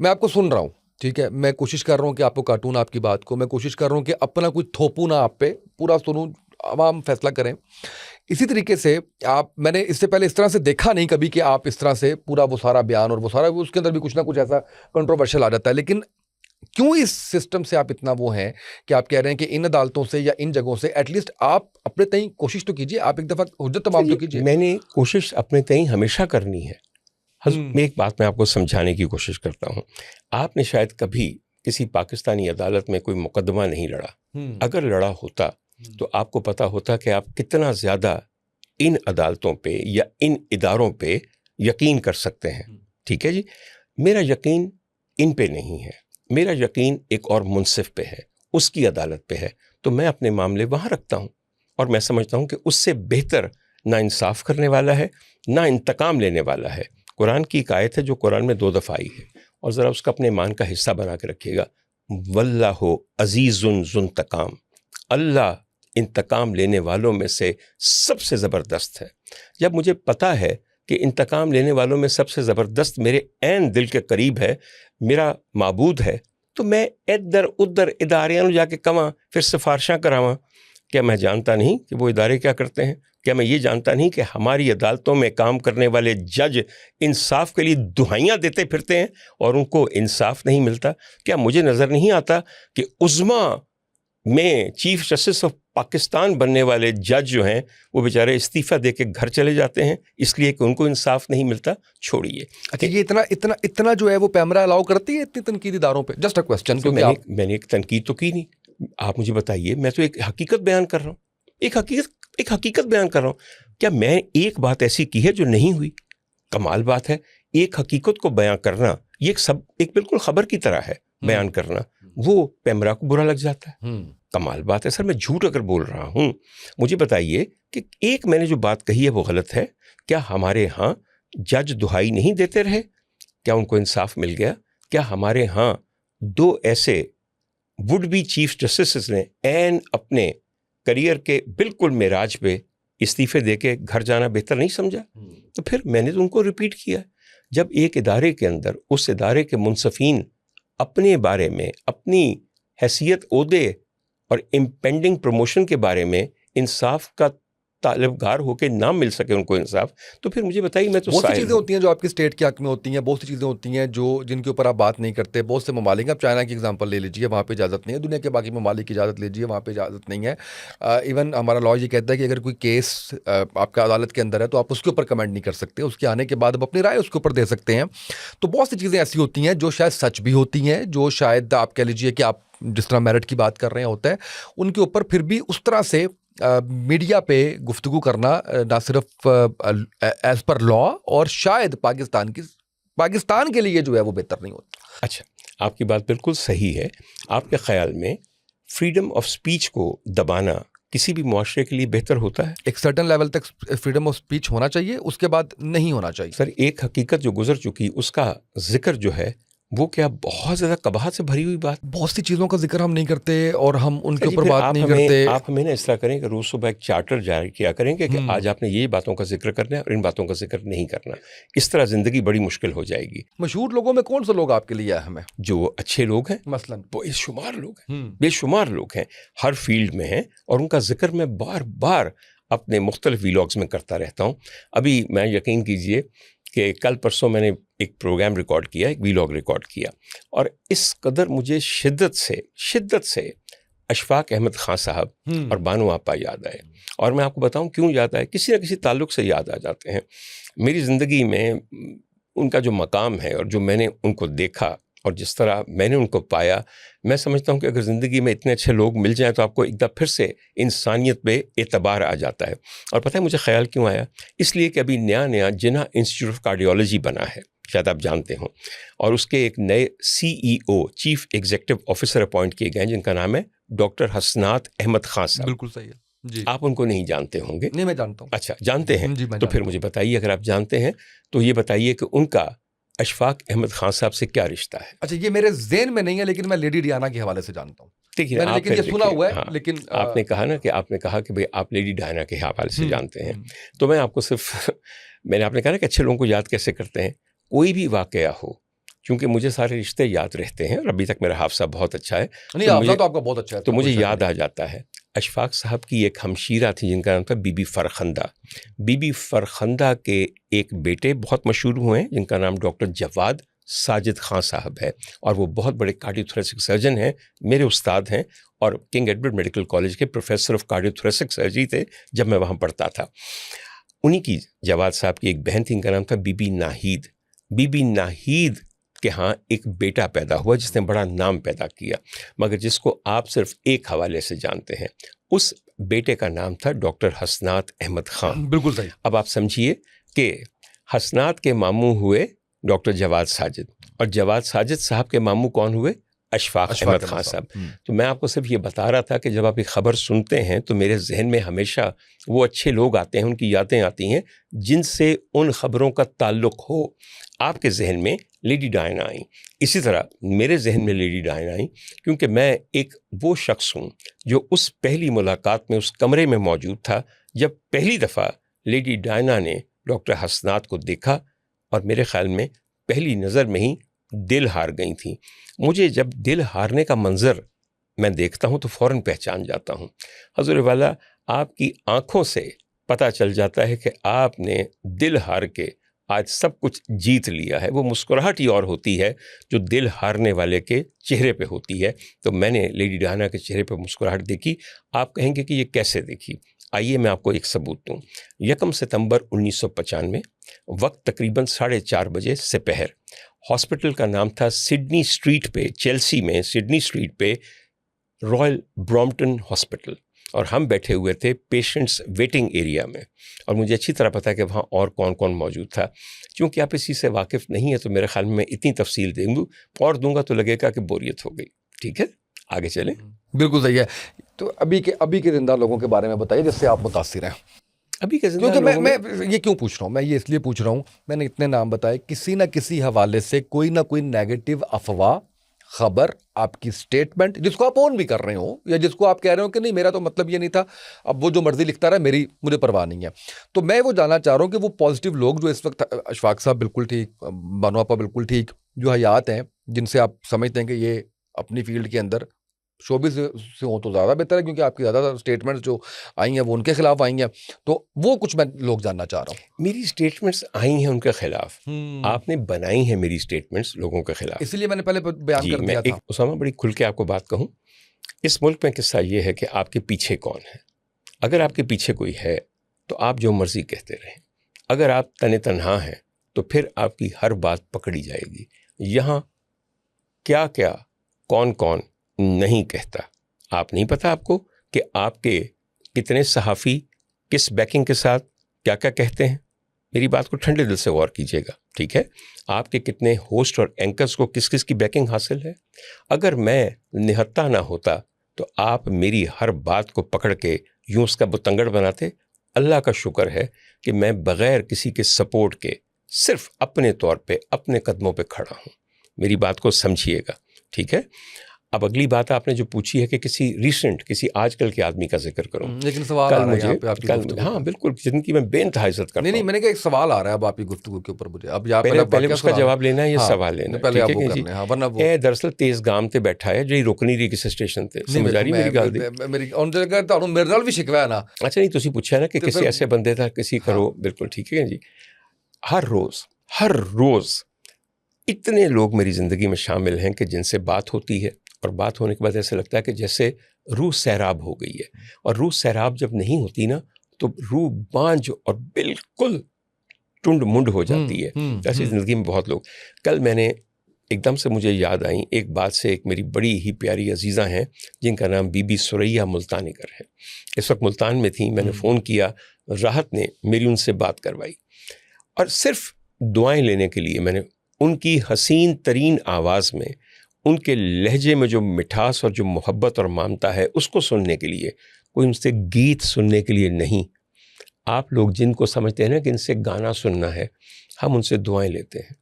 मैं आपको सुन रहा हूँ, ठीक है, मैं कोशिश कर रहा हूँ कि आपको काटूं आपकी बात को, मैं कोशिश कर रहा हूँ कि अपना कुछ थोपूं ना आप पे, पूरा सुनूं, आवाम फैसला करें। इसी तरीके से मैंने इससे पहले इस तरह से देखा नहीं कभी कि आप इस तरह से पूरा वो सारा बयान और वो सारा, उसके अंदर भी कुछ ना कुछ ऐसा कंट्रोवर्शियल आ जाता है। लेकिन क्यों इस सिस्टम से आप इतना वो हैं कि आप कह रहे हैं कि इन अदालतों से या इन जगहों से एटलीस्ट आप अपने तई कोशिश तो कीजिए, आप एक दफ़ा हुज्जत तमाम तो कीजिए। मैंने कोशिश अपने तई हमेशा करनी है। मैं एक बात मैं आपको समझाने की कोशिश करता हूँ। आपने शायद कभी किसी पाकिस्तानी अदालत में कोई मुकदमा नहीं लड़ा। अगर लड़ा होता तो आपको पता होता कि आप कितना ज़्यादा इन अदालतों पे या इन इदारों पे यकीन कर सकते हैं। ठीक है जी, मेरा यकीन इन पे नहीं है, मेरा यकीन एक और मुंसिफ पे है, उसकी अदालत पे है, तो मैं अपने मामले वहाँ रखता हूँ। और मैं समझता हूँ कि उससे बेहतर ना इंसाफ करने वाला है, ना इंतकाम लेने वाला है। कुरान की एक आयत है जो कुरान में 2 दफ़ा आई है, और ज़रा उसका अपने ईमान का हिस्सा बना के रखिएगा। वल्लाहु अज़ीज़ुन ज़ुंतकाम, अल्लाह इंतकाम लेने वालों में से सबसे ज़बरदस्त है। जब मुझे पता है कि इंतकाम लेने वालों में सबसे ज़बरदस्त मेरे ऐन दिल के करीब है, मेरा माबूद है, तो मैं इधर उधर इदारियां जाके कमा, फिर सिफारिशां करावां। क्या मैं जानता नहीं कि वो इदारे क्या करते हैं? क्या मैं ये जानता नहीं कि हमारी अदालतों में काम करने वाले जज इंसाफ के लिए दुहाइयाँ देते फिरते हैं और उनको इंसाफ नहीं मिलता? क्या मुझे नज़र नहीं आता कि उज़्मा में चीफ जस्टिस ऑफ पाकिस्तान बनने वाले जज जो हैं वो बेचारे इस्तीफ़ा दे के घर चले जाते हैं इसलिए कि उनको इंसाफ नहीं मिलता? छोड़िए। अच्छा, ये इतना जो है वो पैमरा अलाउ करती है इतनी तनकीद इदारों पे? Just a question. तो मैंने एक तनकीद तो की नहीं, आप मुझे बताइए। मैं तो एक हकीकत बयान कर रहा हूँ, एक हकीकत बयान कर रहा हूँ। क्या मैं एक बात ऐसी की है जो नहीं हुई? कमाल बात है, एक हकीकत को बयान करना ये एक बिल्कुल खबर की तरह है बयान करना, वो पैमरा को बुरा लग जाता है। कमाल बात है। सर मैं झूठ अगर बोल रहा हूँ, मुझे बताइए कि एक मैंने जो बात कही है वो गलत है? क्या हमारे यहाँ जज दुहाई नहीं देते रहे? क्या उनको इंसाफ मिल गया? क्या हमारे यहाँ 2 ऐसे वुड बी चीफ जस्टिस ने एन अपने करियर के बिल्कुल मेराज पे इस्तीफे देके घर जाना बेहतर नहीं समझा? तो फिर मैंने तो उनको रिपीट किया। जब एक इदारे के अंदर उस इदारे के मुंसफीन अपने बारे में, अपनी हैसियत, ओहदे और इम्पेंडिंग प्रमोशन के बारे में इंसाफ का तालिबगार होकर ना मिल सके उनको इंसाफ, तो फिर मुझे बताइए। मैं तो बहुत सी चीज़ें होती हैं जो आपकी स्टेट के हक में होती हैं, बहुत सी चीज़ें होती हैं जो जिनके ऊपर आप बात नहीं करते। बहुत से ममालिक, आप चाइना की एग्जांपल ले लीजिए, वहाँ पे इजाज़त नहीं है। दुनिया के बाकी ममालिक की इजाज़त लीजिए, वहाँ पे इजाज़त नहीं है। इवन हमारा लॉ ये कहता है कि अगर कोई केस आपका अदालत के अंदर है तो आप उसके ऊपर कमेंट नहीं कर सकते, उसके आने के बाद आप अपनी राय उसके ऊपर दे सकते हैं। तो बहुत सी चीज़ें ऐसी होती हैं जो शायद सच भी होती हैं, जो शायद आप कह लीजिए कि आप जिस तरह मेरिट की बात कर रहे हैं होता है, उनके ऊपर फिर भी उस तरह से मीडिया पे गुफ्तगू करना ना सिर्फ एज पर लॉ और शायद पाकिस्तान के लिए जो है वो बेहतर नहीं होता। अच्छा, आपकी बात बिल्कुल सही है। आपके ख्याल में फ्रीडम ऑफ स्पीच को दबाना किसी भी मुआशरे के लिए बेहतर होता है? एक सर्टेन लेवल तक फ्रीडम ऑफ स्पीच होना चाहिए, उसके बाद नहीं होना चाहिए। सर एक हकीकत जो गुजर चुकी उसका जिक्र जो है वो क्या बहुत ज़्यादा कबाहत से भरी हुई बात। बहुत सी चीज़ों का जिक्र हम नहीं करते और हम उनके जी, ऊपर फिर बात नहीं करते। आप हमें ना इस तरह करें कि रोज़ सुबह एक चार्टर जारी किया करेंगे कि आज आपने ये बातों का जिक्र करना है और इन बातों का जिक्र नहीं करना। इस तरह ज़िंदगी बड़ी मुश्किल हो जाएगी। मशहूर लोगों में कौन से लोग आपके लिए अहम हैं? जो अच्छे लोग हैं मसलन बेशुमार लोग हैं, बेशुमार लोग हैं, हर फील्ड में हैं और उनका जिक्र मैं बार बार अपने मुख्तलिफ वीलॉग्स में करता रहता हूँ। अभी मैं यकीन कीजिए कि कल परसों मैंने एक प्रोग्राम रिकॉर्ड किया, एक वीलॉग रिकॉर्ड किया और इस कदर मुझे शिद्दत से अशफाक अहमद खान साहब और बानो आपा याद आए। और मैं आपको बताऊं क्यों याद आए, किसी न किसी ताल्लुक़ से याद आ जाते हैं। मेरी ज़िंदगी में उनका जो मकाम है और जो मैंने उनको देखा और जिस तरह मैंने उनको पाया, मैं समझता हूँ कि अगर ज़िंदगी में इतने अच्छे लोग मिल जाएं तो आपको एक दफ़ा फिर से इंसानियत पे एतबार आ जाता है। और पता है मुझे ख़्याल क्यों आया? इसलिए कि अभी नया जिन्ना इंस्टीट्यूट ऑफ कार्डियोलॉजी बना है, शायद आप जानते हों, और उसके एक नए CEO chief executive officer appoint किए गए जिनका नाम है डॉक्टर हसनात अहमद खान साहब। बिल्कुल सही है जी। आप उनको नहीं जानते होंगे? नहीं, मैं जानता हूँ। अच्छा, जानते हैं? जी, मैं तो जानता फिर मुझे बताइए, अगर आप जानते हैं तो ये बताइए कि उनका अशफाक अहमद खान साहब से क्या रिश्ता है? अच्छा, ये मेरे ज़हन में नहीं है, लेकिन मैं लेडी डियाना के हवाले से जानता हूँ। देखिए, मैंने आप लेकिन ये फिर सुना देखिए, हुआ है, हाँ, लेकिन आपने कहा ना कि आपने कहा कि भाई आप लेडी डायना के हवाले से जानते हैं, तो मैं आपको सिर्फ मैंने आपने कहा ना कि अच्छे लोगों को याद कैसे करते हैं। कोई भी वाकया हो, क्योंकि मुझे सारे रिश्ते याद रहते हैं और अभी तक मेरा हाफसा बहुत अच्छा है, नहीं, हाफसा तो आपका बहुत अच्छा है, तो मुझे कोई शक याद नहीं। आ जाता है अशफाक साहब की एक हमशीरा थी जिनका नाम था बीबी फरखंदा। बीबी फरखंदा के एक बेटे बहुत मशहूर हुए हैं जिनका नाम डॉक्टर जवाद साजिद खान साहब है और वो बहुत बड़े कार्डियोथोरेसिक सर्जन हैं, मेरे उस्ताद हैं और किंग एडवर्ड मेडिकल कॉलेज के प्रोफेसर ऑफ कार्डियोथोरेसिक सर्जरी थे जब मैं वहाँ पढ़ता था। उन्हीं की, जवाद साहब की एक बहन थी, इनका नाम था बीबी नाहीद। बीबी नाहीद के यहाँ एक बेटा पैदा हुआ जिसने बड़ा नाम पैदा किया, मगर जिसको आप सिर्फ एक हवाले से जानते हैं। उस बेटे का नाम था डॉक्टर हसनात अहमद खान। बिल्कुल सही। अब आप समझिए कि हसनात के मामू हुए डॉक्टर जवाद साजिद और जवाद साजिद साहब के मामू कौन हुए? अशफाक अहमद खान साहब। तो मैं आपको सिर्फ ये बता रहा था कि जब आप ये खबर सुनते हैं तो मेरे जहन में हमेशा वो अच्छे लोग आते हैं, उनकी यादें आती हैं जिनसे उन खबरों का ताल्लुक़ हो। आपके जहन में लेडी डायना आई, इसी तरह मेरे जहन में लेडी डायना आई, क्योंकि मैं एक वो शख्स हूँ जो उस पहली मुलाकात में उस कमरे में मौजूद था जब पहली दफ़ा लेडी डायना ने डॉक्टर हसनात को देखा और मेरे ख्याल में पहली नज़र में ही दिल हार गई थी। मुझे जब दिल हारने का मंज़र मैं देखता हूँ तो फ़ौरन पहचान जाता हूँ। हज़ूर वाला, आपकी आँखों से पता चल जाता है कि आपने दिल हार के आज सब कुछ जीत लिया है। वो मुस्कुराहट ही और होती है जो दिल हारने वाले के चेहरे पे होती है। तो मैंने लेडी डायना के चेहरे पे मुस्कुराहट देखी। आप कहेंगे कि ये कैसे देखी? आइए मैं आपको एक सबूत दूँ। 1 सितंबर 1995, वक्त तकरीबन 4:30 बजे सेपहर, हॉस्पिटल का नाम था सिडनी स्ट्रीट पे, चेल्सी में सिडनी स्ट्रीट पे रॉयल ब्रॉम्पटन हॉस्पिटल, और हम बैठे हुए थे पेशेंट्स वेटिंग एरिया में। और मुझे अच्छी तरह पता है कि वहाँ और कौन कौन मौजूद था। चूँकि आप इसी से वाकिफ़ नहीं है तो मेरे ख्याल में इतनी तफसील दूंगा तो लगेगा कि बोरियत हो गई। ठीक है, आगे चलें। बिल्कुल सही है। तो अभी के जिंदा लोगों के बारे में बताइए जिससे आप मुतासिर हैं। अभी के जिंदा क्योंकि लोगों मैं ये क्यों पूछ रहा हूँ, मैं ये इसलिए पूछ रहा हूँ, मैंने इतने नाम बताए, किसी ना किसी हवाले से कोई ना कोई नेगेटिव अफवाह, खबर, आपकी स्टेटमेंट जिसको आप ओन भी कर रहे हो या जिसको आप कह रहे हो कि नहीं मेरा तो मतलब ये नहीं था, अब वो जो मर्जी लिखता रहा, मुझे परवाह नहीं है। तो मैं वो जानना चाह रहा हूँ कि वो पॉजिटिव लोग जो इस वक्त, अशफाक साहब बिल्कुल ठीक, बानो आपा बिल्कुल ठीक, जो हयात हैं जिनसे आप समझते हैं कि ये अपनी फील्ड के अंदर शोबिस से हो तो ज़्यादा बेहतर है, क्योंकि आपकी ज़्यादा स्टेटमेंट्स जो आई हैं वो उनके खिलाफ आई हैं, तो वो कुछ मैं लोग जानना चाह रहा हूँ। मेरी स्टेटमेंट्स आई हैं उनके खिलाफ, आपने बनाई हैं मेरी स्टेटमेंट्स लोगों के खिलाफ, इसलिए मैंने पहले बयान कर दिया था। उसामा, बड़ी खुल के आपको बात कहूँ, इस मुल्क में किस्सा ये है कि आपके पीछे कौन है। अगर आपके पीछे कोई है तो आप जो मर्जी कहते रहें, अगर आप तने तन्हा हैं तो फिर आपकी हर बात पकड़ी जाएगी। यहाँ क्या क्या कौन कौन नहीं कहता, आप नहीं पता आपको कि आपके कितने सहाफ़ी किस बैकिंग के साथ क्या क्या कहते हैं। मेरी बात को ठंडे दिल से गौर कीजिएगा, ठीक है। आपके कितने होस्ट और एंकर्स को किस किस की बैकिंग हासिल है। अगर मैं निहत्ता ना होता तो आप मेरी हर बात को पकड़ के यूं उसका बुतंगड़ बनाते। अल्लाह का शुक्र है कि मैं बग़ैर किसी के सपोर्ट के सिर्फ अपने तौर पे अपने कदमों पे खड़ा हूँ। मेरी बात को समझिएगा, ठीक है। अब अगली बात आपने जो पूछी है कि किसी रीसेंट, किसी आजकल के आदमी का जिक्र करूं, लेकिन सवाल कल आ रहा है मुझे यहाँ पे आपकी गुफ्तगू हाँ में। बिल्कुल, जिनकी मैं बेइंतहा इज्जत करता नहीं, हूं। मैंने कहा एक सवाल आ रहा है अब आपकी गुफ्तगू के ऊपर मुझे, अब यहाँ पहले वाकया उसका सुना। जवाब लेना है, ये हाँ, सवाल लेना है, पहले ठीक आप है वो कि कर जी लें, हाँ, वरना वो ए दरअसल तेज गाम ते बैठा है जी रुक नहीं रही किसी स्टेशन ते, समझ आ रही मेरी गल दी। मेरी उन जगह तो मेरे नाल भी शिकवा है ना। अच्छा नहीं, तुसी पूछा ना कि तो किसी फिर- ऐसे बंदे था किसी करो, बिल्कुल ठीक है जी। हर रोज इतने लोग मेरी जिंदगी में शामिल हैं कि जिनसे बात होती है और बात होने के बाद ऐसा लगता है कि जैसे रूह सैराब हो गई है, और रूह सैराब जब नहीं होती ना तो रूह बांझ और बिल्कुल टुंड मुंड हो जाती है। ऐसी जिंदगी में बहुत लोग। कल मैंने एकदम से मुझे याद आई एक बात से, एक मेरी बड़ी ही प्यारी अजीज़ा हैं जिनका नाम बीबी सुरैया मुल्तानिकर है, इस वक्त मुल्तान में थी। मैंने फ़ोन किया, राहत ने मेरी उनसे बात करवाई, और सिर्फ दुआएं लेने के लिए मैंने उनकी हसीन तरीन आवाज़ में, उनके लहजे में जो मिठास और जो मोहब्बत और ममता है उसको सुनने के लिए, कोई उनसे गीत सुनने के लिए नहीं। आप लोग जिनको समझते हैं ना कि इनसे गाना सुनना है, हम उनसे दुआएं लेते हैं।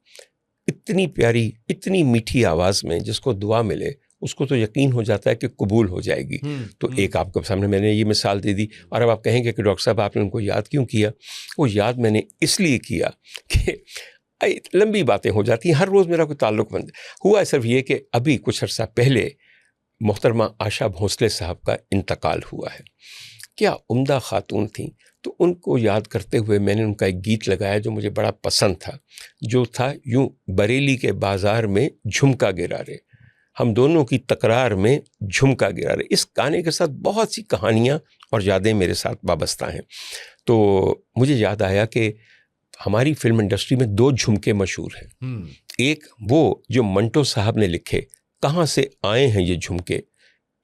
इतनी प्यारी, इतनी मीठी आवाज़ में जिसको दुआ मिले उसको तो यकीन हो जाता है कि कबूल हो जाएगी। तो एक आपके सामने मैंने ये मिसाल दे दी। और अब आप कहेंगे कि डॉक्टर साहब आपने उनको याद क्यों किया? वो याद मैंने इसलिए किया कि लंबी बातें हो जाती हैं, हर रोज़ मेरा कोई ताल्लुक़मंद हुआ। सिर्फ ये कि अभी कुछ अर्सा पहले मोहतरमा आशा भोंसले साहब का इंतकाल हुआ है। क्या उम्दा खातून थी, तो उनको याद करते हुए मैंने उनका एक गीत लगाया जो मुझे बड़ा पसंद था, जो था यूं, बरेली के बाज़ार में झुमका गिरा रे, हम दोनों की तकरार में झुमका गिरा रे। इस गाने के साथ बहुत सी कहानियाँ और यादें मेरे साथ वाबस्ता हैं। तो मुझे याद आया कि हमारी फिल्म इंडस्ट्री में दो झुमके मशहूर हैं। एक वो जो मंटो साहब ने लिखे, कहाँ से आए हैं ये झुमके,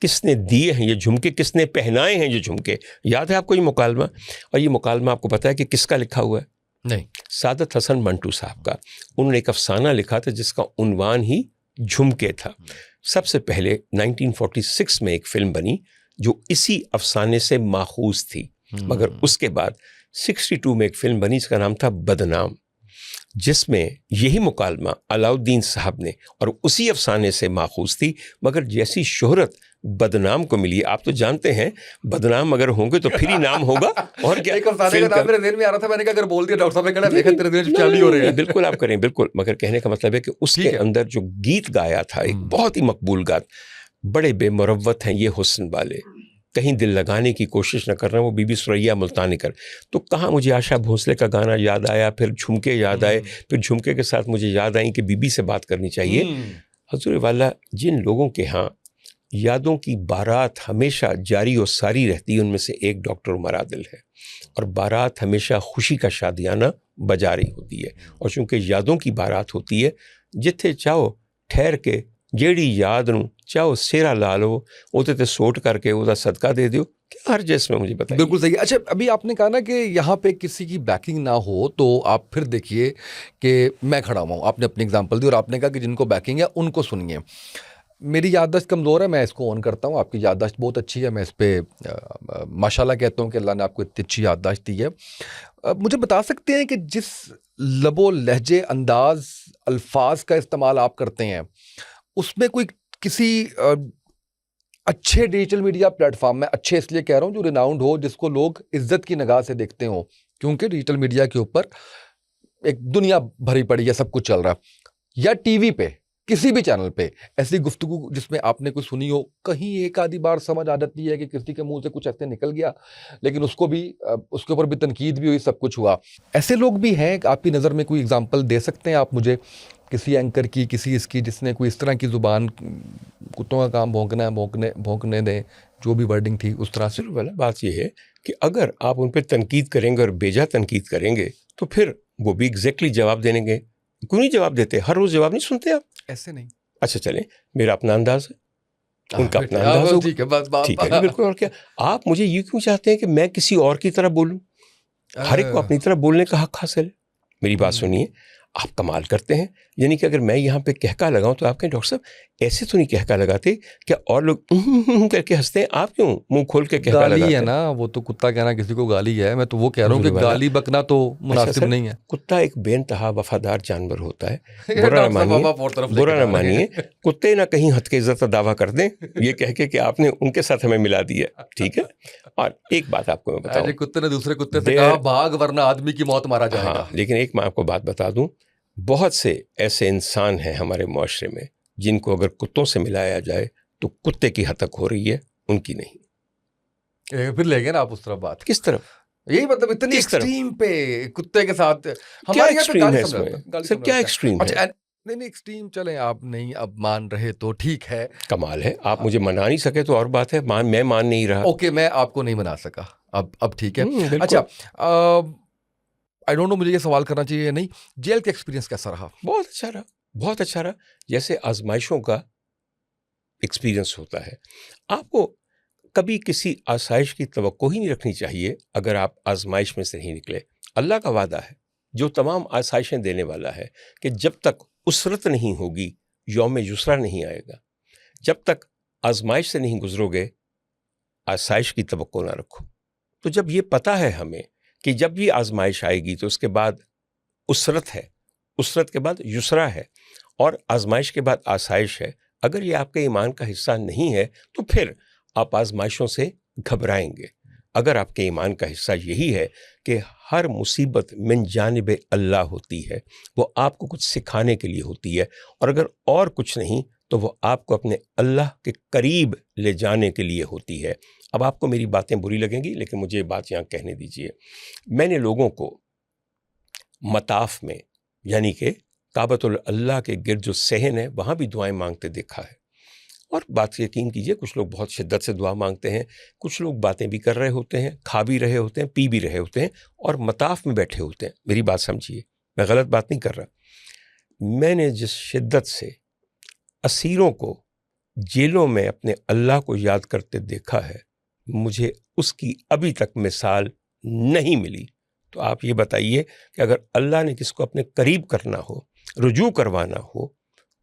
किसने दिए हैं ये झुमके, किसने पहनाए हैं ये झुमके। याद है आपको ये मुकालमा? और ये मुकालमा आपको पता है कि किसका लिखा हुआ है? नहीं। सादत हसन मंटू साहब का। उन्होंने एक अफसाना लिखा था जिसका उन्वान ही झुमके था। सबसे पहले 1946 में एक फिल्म बनी जो इसी अफसाने से माखूज थी, मगर उसके बाद 62 में एक फिल्म बनी जिसका नाम था बदनाम, जिसमें यही मुकालमा अलाउद्दीन साहब ने, और उसी अफसाने से माखूज थी, मगर जैसी शोहरत बदनाम को मिली, आप तो जानते हैं बदनाम अगर होंगे तो फिर ही नाम होगा। और क्या, एक अफसाने का नाम मेरे दिल में आ रहा था, मैंने कहा अगर बोल दिया डॉक्टर साहब ने कहना देखा तेरे दिल में चाली हो रही है। बिल्कुल आप करें, बिल्कुल। मगर कहने का मतलब है कि उसके अंदर जो गीत गाया था, एक बहुत ही मकबूल गात, बड़े बेमुरव्वत हैं ये हुस्न वाले, कहीं दिल लगाने की कोशिश न कर रहे हैं, वो बीबी सुरैया मुल्तानिकर। तो कहाँ मुझे आशा भोंसले का गाना याद आया, फिर झुमके याद आए, फिर झुमके के साथ मुझे याद आई कि बीबी से बात करनी चाहिए। हजूर वाला, जिन लोगों के यहाँ यादों की बारात हमेशा जारी और सारी रहती है, उनमें से एक डॉक्टर उमर आदिल है। और बारात हमेशा खुशी का शादियाना बजा रही होती है, और चूँकि यादों की बारात होती है, जिथे चाहो ठहर के जेड़ी याद नूं चाहो सेरा ला लो, उते ते सोट करके उसका सदका दे दो, हर जिसमें मुझे बताइए। बिल्कुल सही। अच्छा, अभी आपने कहा ना कि यहाँ पे किसी की बैकिंग ना हो, तो आप फिर देखिए कि मैं खड़ा हुआ हूँ, आपने अपनी एग्जांपल दी और आपने कहा कि जिनको बैकिंग है उनको सुनिए। मेरी याददाश्त कमज़ोर है, मैं इसको ऑन करता हूँ, आपकी याददाश्त बहुत अच्छी है, मैं इस पर माशाल्लाह कहता हूँ कि अल्लाह ने आपको इतनी अच्छी याददाश्त दी है। मुझे बता सकते हैं कि जिस लबो लहजे अंदाज अल्फाज का इस्तेमाल आप करते हैं, उसमें कोई किसी अच्छे डिजिटल मीडिया प्लेटफॉर्म में, अच्छे इसलिए कह रहा हूँ जो रिनाउंड हो, जिसको लोग इज्जत की निगाह से देखते हो, क्योंकि डिजिटल मीडिया के ऊपर एक दुनिया भरी पड़ी है, सब कुछ चल रहा है, या टीवी पे किसी भी चैनल पे ऐसी गुफ्तगू जिसमें आपने कुछ सुनी हो, कहीं एक आधी बार समझ आ जाती है कि किसी के मुंह से कुछ ऐसे निकल गया, लेकिन उसको भी उसके ऊपर भी तनकीद भी हुई, सब कुछ हुआ। ऐसे लोग भी हैं, आपकी नज़र में कोई एग्जांपल दे सकते हैं आप मुझे, किसी एंकर की, किसी इसकी, जिसने कोई इस तरह की ज़ुबान, कुत्तों का काम भौंकना है, भौंकने दें, जो भी वर्डिंग थी उस तरह से। वाला बात यह है कि अगर आप उन पर तनकीद करेंगे और बेजा तनकीद करेंगे, तो फिर वो भी एग्जैक्टली जवाब देंगे। क्यों नहीं जवाब देते? हर रोज़ जवाब नहीं सुनते आप? ऐसे नहीं। अच्छा चलें, मेरा अपना अंदाज है, उनका अपना अंदाज होगा, ठीक है, बस बात, ठीक है, बिल्कुल। और क्या आप मुझे ये क्यों चाहते हैं कि मैं किसी और की तरह बोलूं? हर एक को अपनी तरह बोलने का हक हासिल है। मेरी बात सुनिए, आप कमाल करते हैं। यानी कि अगर मैं यहाँ पे कहका लगाऊं तो आप कहें डॉक्टर साहब ऐसे तो नहीं कहका लगाते, क्या और लोग करके हंसते हैं, आप क्यों मुंह खोल के कहका गाली लगाते है हैं? ना, वो तो कुत्ता कहना किसी को गाली है, मैं तो वो कह रहा हूँ कि हुजूर वाला। गाली बकना तो अच्छा मुनासिब सर, नहीं है। कुत्ता एक बेइंतहा वफादार जानवर होता है, ये बुरा ना डॉक्टर साहब मानिए, आप और तरफ लेके बुरा ना जा रहे मानिए, हैं। कुत्ते ना कहीं हद के इज्जत का दावा कर दें ये कह के कि आपने उनके साथ हमें मिला दिया, ठीक है। और एक बात आपको मैं आज बताऊं, एक कुत्ते ने दूसरे कुत्ते से There- कहा भाग वरना आदमी की मौत मारा जाएगा। हाँ, लेकिन एक मैं आपको बात बता दूं, बहुत से ऐसे इंसान हैं हमारे मुआशरे में जिनको अगर कुत्तों से मिलाया जाए तो कुत्ते की हतक हो रही है, उनकी नहीं। फिर ले गए ना आप उस तरफ बात, किस तरफ? यही मतलब इतनी किस तरफ? एक्सट्रीम पे कुत्ते के साथ क्या हमारे यहाँ पे एक्सट्रीम गाली है समझाते इसमें? हैं, गाली सर क्या समझाते हैं। एक्सट्रीम अच्छा है? नहीं एक्सट्रीम चलें, आप नहीं अब मान रहे तो ठीक है, कमाल है, आप मुझे मना नहीं सके तो और बात है, मैं मान नहीं रहा। ओके मैं आपको नहीं मना सका, अब ठीक है। बिल्कुल। अच्छा आई डोंट नो मुझे ये सवाल करना चाहिए या नहीं, जेल का एक्सपीरियंस कैसा रहा? बहुत अच्छा रहा, बहुत अच्छा रहा। जैसे आजमाइशों का एक्सपीरियंस होता है, आपको कभी किसी आसाइश की तवक्को ही नहीं रखनी चाहिए अगर आप आजमाइश में से नहीं निकले। अल्लाह का वादा है जो तमाम आसाइशें देने वाला है कि जब तक उसरत नहीं होगी यौम युसरा नहीं आएगा। जब तक आजमाइश से नहीं गुजरोगे आसाइश की तवक्को ना रखो। तो जब ये पता है हमें कि जब भी आजमाइश आएगी तो उसके बाद उसरत है, उसरत के बाद युसरा है और आजमाइश के बाद आसाइश है, अगर ये आपके ईमान का हिस्सा नहीं है तो फिर आप आजमाइशों से घबराएंगे। अगर आपके ईमान का हिस्सा यही है कि हर मुसीबत मिन जानिब अल्लाह होती है, वो आपको कुछ सिखाने के लिए होती है, और अगर और कुछ नहीं तो वो आपको अपने अल्लाह के करीब ले जाने के लिए होती है। अब आपको मेरी बातें बुरी लगेंगी लेकिन मुझे ये बात यहाँ कहने दीजिए। मैंने लोगों को मताफ में यानी कि काबतुल अल्लाह के गिर्द जो सहन है वहाँ भी दुआएं मांगते देखा है। और बात यकीन कीजिए, कुछ लोग बहुत शिद्दत से दुआ मांगते हैं, कुछ लोग बातें भी कर रहे होते हैं, खा भी रहे होते हैं, पी भी रहे होते हैं और मताफ में बैठे होते हैं। मेरी बात समझिए, मैं गलत बात नहीं कर रहा। मैंने जिस शिद्दत से असीरों को जेलों में अपने अल्लाह को याद करते देखा है, मुझे उसकी अभी तक मिसाल नहीं मिली। तो आप ये बताइए कि अगर अल्लाह ने किसको अपने करीब करना हो, रुजू करवाना हो,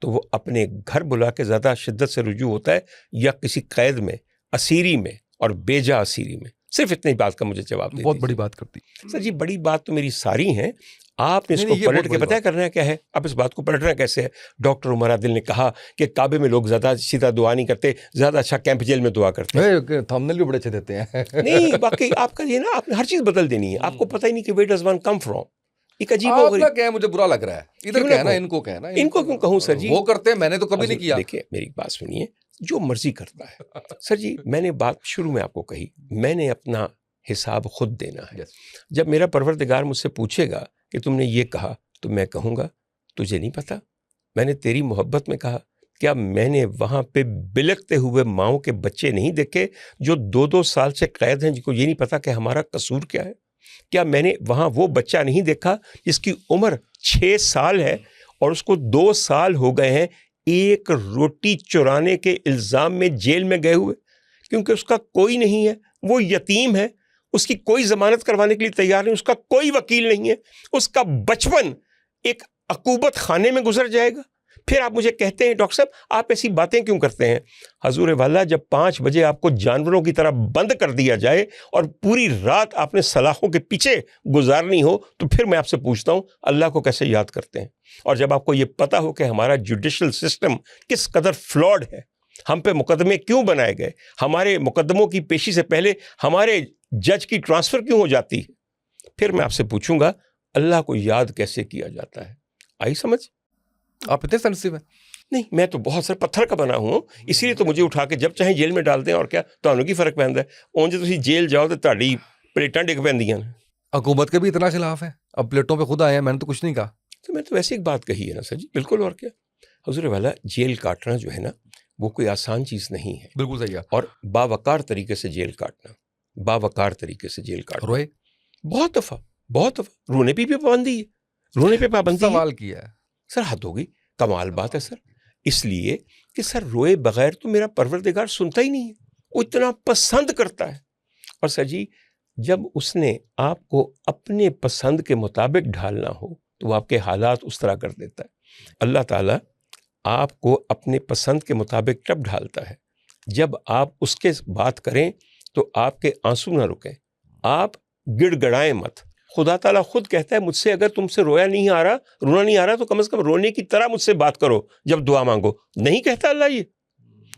तो वो अपने घर बुला के ज़्यादा शिद्दत से रुजू होता है या किसी कैद में, असीरी में और बेजा असीरी में? सिर्फ इतनी बात का मुझे जवाब दे बहुत दीजिए। बड़ी बात करती सर जी, बड़ी बात तो मेरी सारी हैं, आपने नहीं, इसको ये बहुत पलट के बड़ी पता है करना क्या है? अब इस बात को पलटना कैसे है? डॉक्टर उमर आदिल ने कहा कि काबे में लोग ज़्यादा सीधा दुआ नहीं करते, ज़्यादा अच्छा कैंप जेल में दुआ करते हैं। थंबनेल भी बड़े अच्छे देते हैं। नहीं, बाकी आपका ये ना, आपने हर चीज़ बदल देनी है, आपको पता ही नहीं कि where does one come from. एक अजीब आप ना क्या, मुझे बुरा लग रहा है, इधर क्यों ना कहना, कहूं? इनको कहना, इनको क्यों कहूं सर जी? वो करते हैं, मैंने तो कभी नहीं किया। देखिए मेरी बात सुनिए, जो मर्जी करता है सर जी। मैंने बात शुरू में आपको कही, मैंने अपना हिसाब खुद देना है। जब मेरा परवरदिगार मुझसे पूछेगा कि तुमने ये कहा, तो मैं कहूँगा तुझे नहीं पता, मैंने तेरी मोहब्बत में कहा। क्या मैंने वहाँ पे बिलखते हुए माओं के बच्चे नहीं देखे जो 2-2 साल से कैद हैं, जिनको ये नहीं पता कि हमारा कसूर क्या है? क्या मैंने वहाँ वो बच्चा नहीं देखा जिसकी उम्र 6 साल है और उसको 2 साल हो गए हैं एक रोटी चुराने के इल्ज़ाम में जेल में गए हुए, क्योंकि उसका कोई नहीं है, वो यतीम है, उसकी कोई ज़मानत करवाने के लिए तैयार नहीं, उसका कोई वकील नहीं है, उसका बचपन एक अकूबत खाने में गुजर जाएगा। फिर आप मुझे कहते हैं डॉक्टर साहब आप ऐसी बातें क्यों करते हैं? हजूर वाला, जब 5 बजे आपको जानवरों की तरह बंद कर दिया जाए और पूरी रात आपने सलाखों के पीछे गुजारनी हो, तो फिर मैं आपसे पूछता हूँ अल्लाह को कैसे याद करते हैं? और जब आपको ये पता हो कि हमारा जुडिशल सिस्टम किस कदर फ्लॉड है, हम पे मुकदमे क्यों बनाए गए, हमारे मुकदमों की पेशी से पहले हमारे जज की ट्रांसफ़र क्यों हो जाती है, फिर मैं आपसे पूछूंगा अल्लाह को याद कैसे किया जाता है? आई समझ? आप इतने सेंसिटिव हैं? नहीं, मैं तो बहुत सारे पत्थर का बना हूँ, इसीलिए तो मुझे उठा के जब चाहे जेल में डाल दें, और क्या ਤੁਹਾਨੂੰ ਕੀ फर्क पैंदा है? उंज तुसीं जेल जाओ तो ਤੁਹਾਡੀ प्लेटां डिग पैंदियां ने। हुकूमत के भी इतना खिलाफ है, अब प्लेटों पे खुद आए हैं, मैंने तो कुछ नहीं कहा। तो मैं तो वैसे एक बात कही है ना सर जी, बिल्कुल, और क्या। हुजूर वाला, जेल काटना जो है ना, वो कोई आसान चीज़ नहीं है। बिल्कुल सही है। और बावकार तरीके से जेल काटना, बावकार तरीके से जेल काटना। रोए? बहुत दफ़ा रोने पे भी पाबंदी है, रोने पे पाबंदी है। सवाल किया है सर, हद हो गई, कमाल बात है सर। इसलिए कि सर रोए बगैर तो मेरा परवरदिगार सुनता ही नहीं है, वो इतना पसंद करता है। और सर जी, जब उसने आपको अपने पसंद के मुताबिक ढालना हो तो वो आपके हालात उस तरह कर देता है। अल्लाह ताला आपको अपने पसंद के मुताबिक तब ढालता है जब आप उसके बात करें तो आपके आंसू ना रुकें, आप गिड़गड़ाएं मत। खुदा ताला खुद कहता है मुझसे अगर तुमसे रोना नहीं आ रहा तो कम से कम रोने की तरह मुझसे बात करो जब दुआ मांगो। नहीं कहता अल्लाह ये?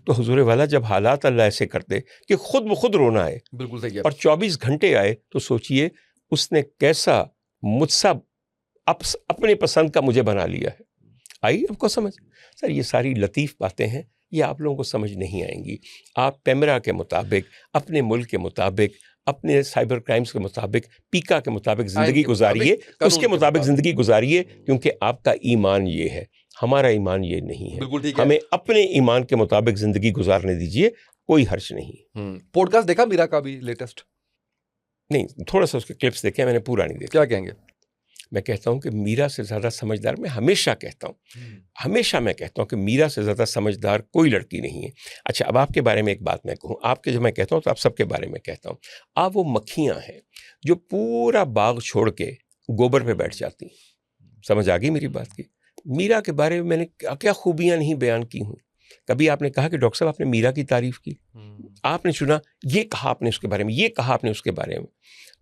तो हुजूर वाला जब हालात अल्लाह ऐसे करते कि खुद ब खुद रोना आए, बिल्कुल सही है। और 24 घंटे आए, तो सोचिए उसने कैसा मुझसे अपने पसंद का मुझे बना लिया है। आई आपको समझ? सर ये सारी लतीफ़ बातें हैं, ये आप लोगों को समझ नहीं आएंगी। आप पेमरा के मुताबिक, अपने मुल्क के मुताबिक, अपने साइबर क्राइम्स के मुताबिक, पीका के मुताबिक ज़िंदगी गुजारिए, उसके मुताबिक ज़िंदगी गुजारिए, क्योंकि आपका ईमान ये है, हमारा ईमान ये नहीं है। बिल्कुल ठीक है। हमें अपने ईमान के मुताबिक ज़िंदगी गुजारने दीजिए, कोई हर्ज नहीं। पॉडकास्ट देखा मीरा का भी लेटेस्ट? नहीं, थोड़ा सा उसके क्लिप्स देखे, मैंने पूरा नहीं देखा। क्या कहेंगे? मैं कहता हूँ कि मीरा से ज़्यादा समझदार, मैं हमेशा कहता हूँ कि मीरा से ज़्यादा समझदार कोई लड़की नहीं है। अच्छा, अब आपके बारे में एक बात मैं कहूँ, आपके जो मैं कहता हूँ तो आप सबके बारे में कहता हूँ। आप वो मक्खियाँ हैं जो पूरा बाग छोड़ के गोबर पे बैठ जाती हैं। समझ आ गई मेरी बात की? मीरा के बारे में मैंने क्या खूबियाँ नहीं बयान की हूँ। कभी आपने कहा कि डॉक्टर साहब आपने मीरा की तारीफ़ की? आपने सुना ये कहा आपने उसके बारे में, ये कहा आपने उसके बारे में?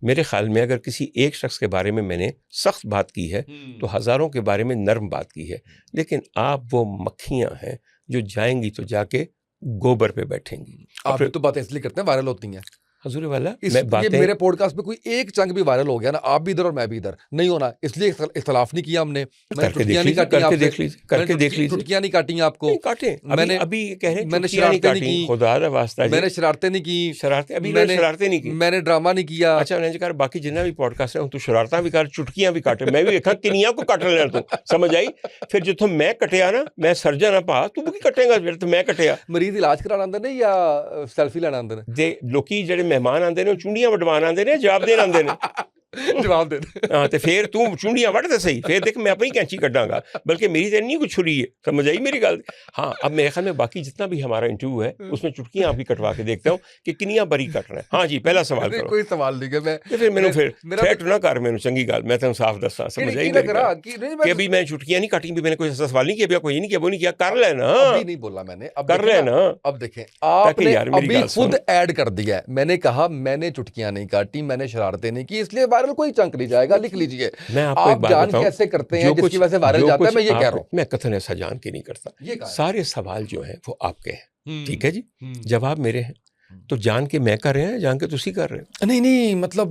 मेरे ख्याल में अगर किसी एक शख्स के बारे में मैंने सख्त बात की है तो हज़ारों के बारे में नरम बात की है। लेकिन आप वो मक्खियाँ हैं जो जाएंगी तो जाके गोबर पे बैठेंगी। आप भी तो बातें इसलिए करते हैं, वायरल होती हैं। हजूर वाला इस मैं ये बातें मेरे पॉडकास्ट में कोई एक चंक भी वायरल हो गया ना, आप भी इधर और मैं भी इधर, नहीं होना इसलिए इख्तलाफ नहीं किया हमने। करके देख लीजिए, करके देख लीजिए, चुटकियां नहीं काटी हैं आपको। नहीं काटे, मैंने अभी कह रहे हैं मैंने चुटकियां नहीं शरारतें नहीं काटी, की, खुदा दा वास्ता जी। मैंने शरारतें नहीं की, शरारतें अभी मैंने शरारतें नहीं की, मैंने ड्रामा नहीं किया। अच्छा मैंने कहा बाकी जितना भी पॉडकास्ट है तू शरारतां भी कर, चुटकियां भी काटे, मैं भी देखा किनिया को काट लेना तू, समझ आई? फिर जो मैं कटिया ना, मैं सर्जन पा तू भी कटेगा, फिर तो मैं कटिया। मरीज इलाज कराना आंदे ने या सेल्फी लेना आंदे ने? दे लोकी ਜਿਹੜੇ ਮਹਿਮਾਨ ਆਂਦੇ ਨੇ ਚੁੰਡੀਆਂ ਵਡਵਾਨ ਆਂਦੇ ਨੇ, ਜਵਾਬ ਦੇਣ ਆਂਦੇ ਨੇ। जवाब दे हाँ तो फिर तू चूंडियां वट तो सही, फिर देख मैं अपनी कैंची कटांगा, बल्कि मेरी तो नहीं कुछ छुरी है। समझ आई मेरी गल? हाँ, अब मेरे ख्याल में बाकी जितना भी हमारा इंटरव्यू है उसमें चुटकियां आप भी कटवा के देखता हूँ कि किनिया बरी कट रहे हैं। हाँ जी, पहला सवाल करो। कोई सवाल नहीं है। मैं फिर मैंने फिर थ्रेट ना कर, मैंने चंगी गल मैं तेन साफ दसा, समझ आई मेरी गल? कि अभी मैं चुटकियां नहीं काटी, भी मैंने कोई ऐसा सवाल नहीं किया, कोई नहीं किया, वो नहीं किया, कर लेना। अभी नहीं बोला मैंने, अब कर लेना। अब देखें आपने यार मेरी अभी गल खुद ऐड कर दिया है। मैंने कहा मैंने चुटकियां नहीं काटी, मैंने शरारतें नहीं की, इसलिए वायरल कोई चंक नहीं जाएगा। लिख लीजिए। मैं आपको एक आप बात जान बताऊं, कैसे करते हैं जिसकी वजह से वायरल जाता है, मैं ये कह रहा हूं। मैं कथन ऐसा जान के नहीं करता, ये सारे सवाल जो हैं वो आपके हैं, ठीक है जी, जवाब मेरे हैं। तो जान के मैं कर रहे हैं, जान के तुसी कर रहे हैं? नहीं नहीं, मतलब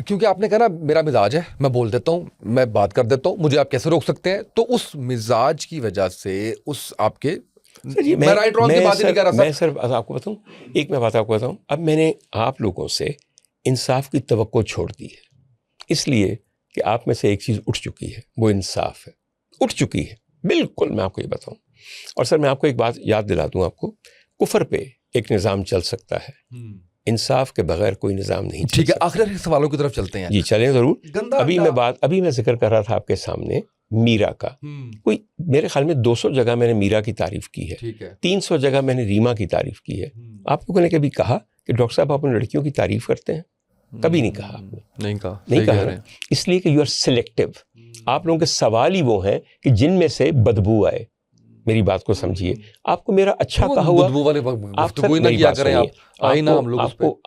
क्योंकि आपने कहा ना मेरा मिजाज है, मैं बोल देता हूँ, मैं बात कर देता हूँ, मुझे आप कैसे रोक सकते हैं? तो उस मिजाज की वजह से उस आपके मैं राइट रॉन्ग की बात नहीं कर रहा सर। मैं सर आपको बताऊं, एक मैं बात आपको बताऊं, अब मैंने आप लोगों से इंसाफ की तवक्को छोड़ दी है, इसलिए कि आप में से एक चीज़ उठ चुकी है, वो इंसाफ है, उठ चुकी है बिल्कुल। मैं आपको ये बताऊं, और सर मैं आपको एक बात याद दिला दूं, आपको कुफर पे एक निज़ाम चल सकता है, इंसाफ के बगैर कोई निज़ाम नहीं चल सकता। ठीक है, आखिर सवालों की तरफ चलते हैं। जी चलें ज़रूर। अभी मैं जिक्र कर रहा था आपके सामने मीरा का। कोई मेरे ख्याल में 200 जगह मैंने मीरा की तारीफ की है, 300 जगह मैंने रीमा की तारीफ की है। आप लोगों ने कभी कहा कि डॉक्टर साहब आप उन लड़कियों की तारीफ करते हैं? कभी नहीं कहा आपने, नहीं कहा, इसलिए कि यू आर सिलेक्टिव। आप लोगों के सवाल ही वो हैं कि जिनमें से बदबू आए। मेरी बात को समझिए, आपको मेरा अच्छा कहा हुआ,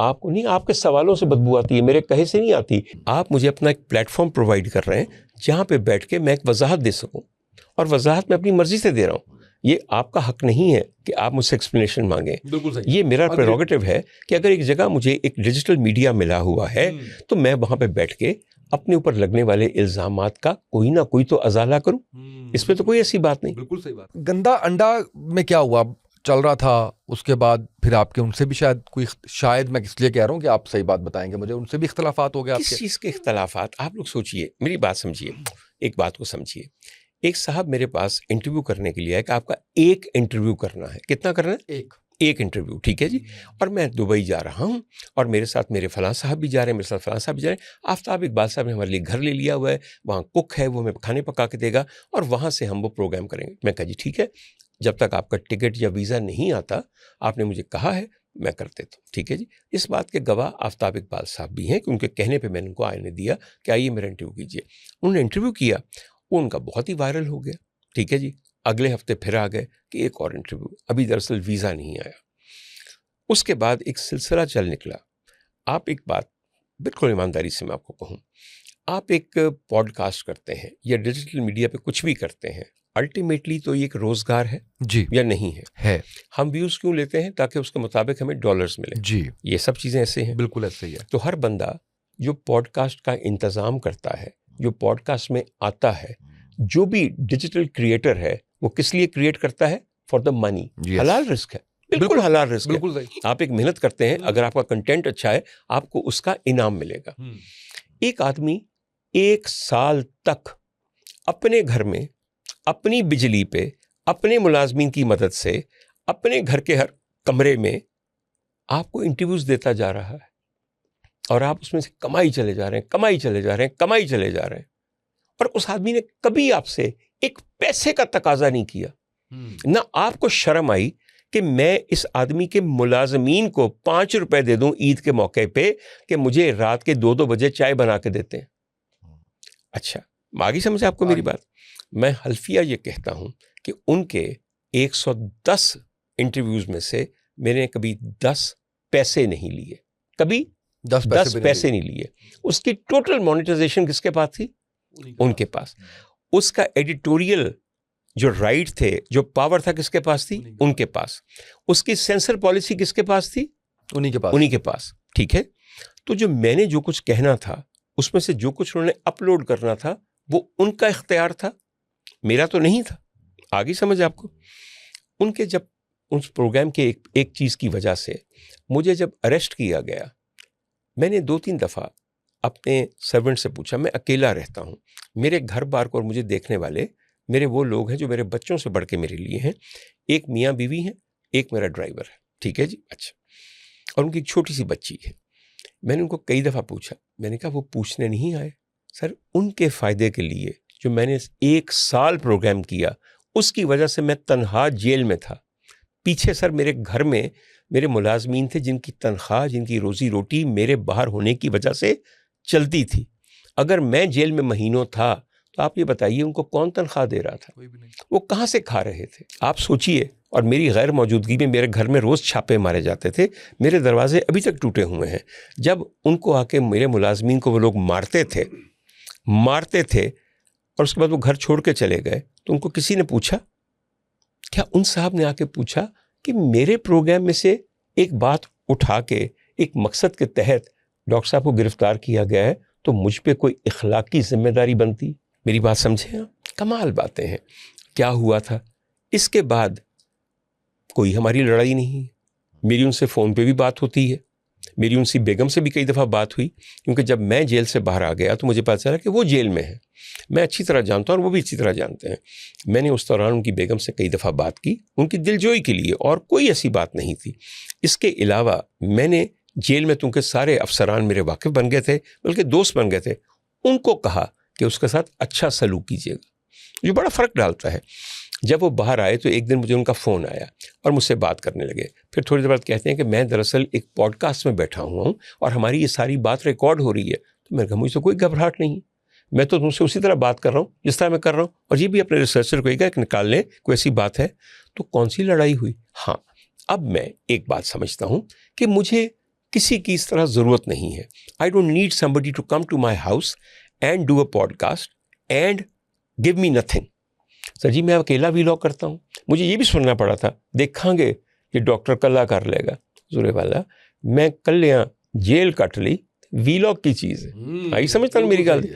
आपको नहीं, आपके सवालों से बदबू आती है, मेरे कहे से नहीं आती। आप मुझे अपना एक प्लेटफॉर्म प्रोवाइड कर रहे हैं जहाँ पे बैठ के मैं एक वजाहत दे सकूँ, और वजाहत मैं अपनी मर्जी से दे रहा हूँ। ये आपका हक नहीं है कि आप मुझसे एक्सप्लेनेशन मांगें। ये मेरा प्रेरोगेटिव है कि अगर एक जगह मुझे एक डिजिटल मीडिया मिला हुआ है तो मैं वहाँ पे बैठ के अपने ऊपर लगने वाले इल्जामात का कोई ना कोई तो अजाला करूं। इसमें तो कोई ऐसी बात नहीं। बिल्कुल सही बात। गंदा अंडा में क्या हुआ, चल रहा था, उसके बाद फिर आपके उनसे भी शायद मैं इसलिए कह रहा हूँ कि आप सही बात बताएंगे मुझे, उनसे भी इख्तलाफात हो गए आपके? किस चीज़ के इख्तलाफात? आप लोग सोचिए, मेरी बात समझिए, एक बात को समझिए। एक साहब मेरे पास इंटरव्यू करने के लिए आया कि आपका एक इंटरव्यू करना है। कितना करना है? एक इंटरव्यू, ठीक है जी। और मैं दुबई जा रहा हूँ और मेरे साथ मेरे फलां साहब भी जा रहे हैं, मेरे साथ फलां साहब भी जा रहे हैं। आफ्ताब इकबाल साहब ने हमारे लिए घर ले लिया हुआ है, वहाँ कुक है, वो हमें खाने पका के देगा और वहाँ से हम वो प्रोग्राम करेंगे। मैं कहा जी ठीक है, जब तक आपका टिकट या वीज़ा नहीं आता, आपने मुझे कहा है मैं कर देता हूँ, ठीक है जी। इस बात के गवाह आफ्ताब इकबाल साहब भी हैं कि उनके कहने पे मैंने उनको आने दिया कि आइए मेरा इंटरव्यू कीजिए। उन्होंने इंटरव्यू किया, वो उनका बहुत ही वायरल हो गया, ठीक है जी। अगले हफ्ते फिर आ गए कि एक और इंटरव्यू, अभी दरअसल वीज़ा नहीं आया। उसके बाद एक सिलसिला चल निकला। आप एक बात बिल्कुल ईमानदारी से मैं आपको कहूँ, आप एक पॉडकास्ट करते हैं या डिजिटल मीडिया पे कुछ भी करते हैं, अल्टीमेटली तो ये एक रोज़गार है जी या नहीं है हम व्यूज़ क्यों लेते हैं? ताकि उसके मुताबिक हमें डॉलर्स मिले। जी, ये सब चीज़ें ऐसे हैं। बिल्कुल ऐसे ही है। तो हर बंदा जो पॉडकास्ट का इंतज़ाम करता है, जो पॉडकास्ट में आता है, जो भी डिजिटल क्रिएटर है, वो किस लिए क्रिएट करता है? For the money. Yes. हलाल रिस्क है, बिल्कुल हलाल रिस्क है। बिल्कुल सही। आप एक मेहनत करते हैं, अगर आपका कंटेंट अच्छा है, आपको उसका इनाम मिलेगा। एक आदमी 1 साल तक अपने घर में, अपनी बिजली पे, अपने मुलाजमीन की मदद से, अपने घर के हर कमरे में आपको इंटरव्यूज देता जा रहा है और आप उसमें से कमाई चले जा रहे हैं, कमाई चले जा रहे हैं, कमाई चले जा रहे हैं, और उस आदमी ने कभी आपसे एक पैसे का तकाजा नहीं किया। ना आपको शर्म आई कि मैं इस आदमी के मुलाजमीन को 5 रुपए दे दूं ईद के मौके पे कि मुझे रात के 2-2 बजे चाय बना के देते हैं। अच्छा, आगे समझे आपको मेरी बात? मैं हल्फिया ये कहता हूं कि उनके 110 इंटरव्यूज में से मैंने कभी 10 पैसे नहीं लिए, कभी 10 पैसे नहीं लिए। उसकी टोटल मोनेटाइजेशन किसके पास थी? उनके पास। उसका एडिटोरियल जो राइट थे, जो पावर था, किसके पास थी? उनके पास। उसकी सेंसर पॉलिसी किसके पास थी? उन्हीं के पास, ठीक है। तो जो मैंने जो कुछ कहना था, उसमें से जो कुछ उन्होंने अपलोड करना था, वो उनका इख्तियार था, मेरा तो नहीं था। आगे समझ आपको? उनके जब उस प्रोग्राम के एक चीज़ की वजह से मुझे जब अरेस्ट किया गया, मैंने 2-3 दफ़ा अपने सर्वेंट से पूछा, मैं अकेला रहता हूँ, मेरे घर बार को और मुझे देखने वाले मेरे वो लोग हैं जो मेरे बच्चों से बढ़ के मेरे लिए हैं। एक मियाँ बीवी हैं, एक मेरा ड्राइवर है, ठीक है जी। अच्छा, और उनकी एक छोटी सी बच्ची है। मैंने उनको कई दफ़ा पूछा, मैंने कहा वो पूछने नहीं आए सर, उनके फ़ायदे के लिए जो मैंने 1 साल प्रोग्राम किया, उसकी वजह से मैं तनहा जेल में था। पीछे सर मेरे घर में मेरे मुलाजमीन थे जिनकी तनख्वाह, जिनकी रोज़ी रोटी मेरे बाहर होने की वजह से चलती थी। अगर मैं जेल में महीनों था तो आप ये बताइए उनको कौन तनख्वाह दे रहा था? कोई भी नहीं। वो कहाँ से खा रहे थे? आप सोचिए। और मेरी गैर मौजूदगी में मेरे घर में रोज़ छापे मारे जाते थे, मेरे दरवाजे अभी तक टूटे हुए हैं। जब उनको आके मेरे मुलाजमीन को वो लोग मारते थे और उसके बाद वो घर छोड़ के चले गए, तो उनको किसी ने पूछा? क्या उन साहब ने आके पूछा कि मेरे प्रोग्राम में से एक बात उठा के एक मकसद के तहत डॉक्टर साहब को गिरफ्तार किया गया है, तो मुझ पे कोई इखलाकी जिम्मेदारी बनती? मेरी बात समझे आप? कमाल बातें हैं। क्या हुआ था इसके बाद? कोई हमारी लड़ाई नहीं। मेरी उनसे फ़ोन पे भी बात होती है, मेरी उनसी बेगम से भी कई दफ़ा बात हुई, क्योंकि जब मैं जेल से बाहर आ गया तो मुझे पता चला कि वो जेल में है। मैं अच्छी तरह जानता हूँ और वो भी अच्छी तरह जानते हैं। मैंने उस दौरान उनकी बेगम से कई दफ़ा बात की, उनकी दिलजोई के लिए, और कोई ऐसी बात नहीं थी। इसके अलावा मैंने जेल में, क्योंकि सारे अफसरान मेरे वाकिफ़ बन गए थे, बल्कि दोस्त बन गए थे, उनको कहा कि उसके साथ अच्छा सलूक कीजिएगा, जो बड़ा फ़र्क डालता है। जब वो बाहर आए तो एक दिन मुझे उनका फ़ोन आया और मुझसे बात करने लगे। फिर थोड़ी देर बाद कहते हैं कि मैं दरअसल एक पॉडकास्ट में बैठा हुआ हूँ और हमारी ये सारी बात रिकॉर्ड हो रही है। तो मैंने कहा मुझे तो कोई घबराहट नहीं, मैं तो तुमसे उसी तरह बात कर रहा हूँ जिस तरह मैं कर रहा हूँ, और ये भी अपने रिसर्चर को कहेगा कि निकाल लें कोई ऐसी बात है। तो कौन सी लड़ाई हुई? हाँ, अब मैं एक बात समझता हूँ कि मुझे किसी की इस तरह ज़रूरत नहीं है। I don't need somebody to come to my house and do a podcast and give me nothing. Sir ji मैं अकेला वीलॉग करता हूँ। मुझे ये भी सुनना पड़ा था, देखांगे कि डॉक्टर कल्ला कर लेगा। जुरे वाला मैं कल्लियाँ जेल कट ली, वीलॉग की चीज़ है। आई समझता ना मेरी गल?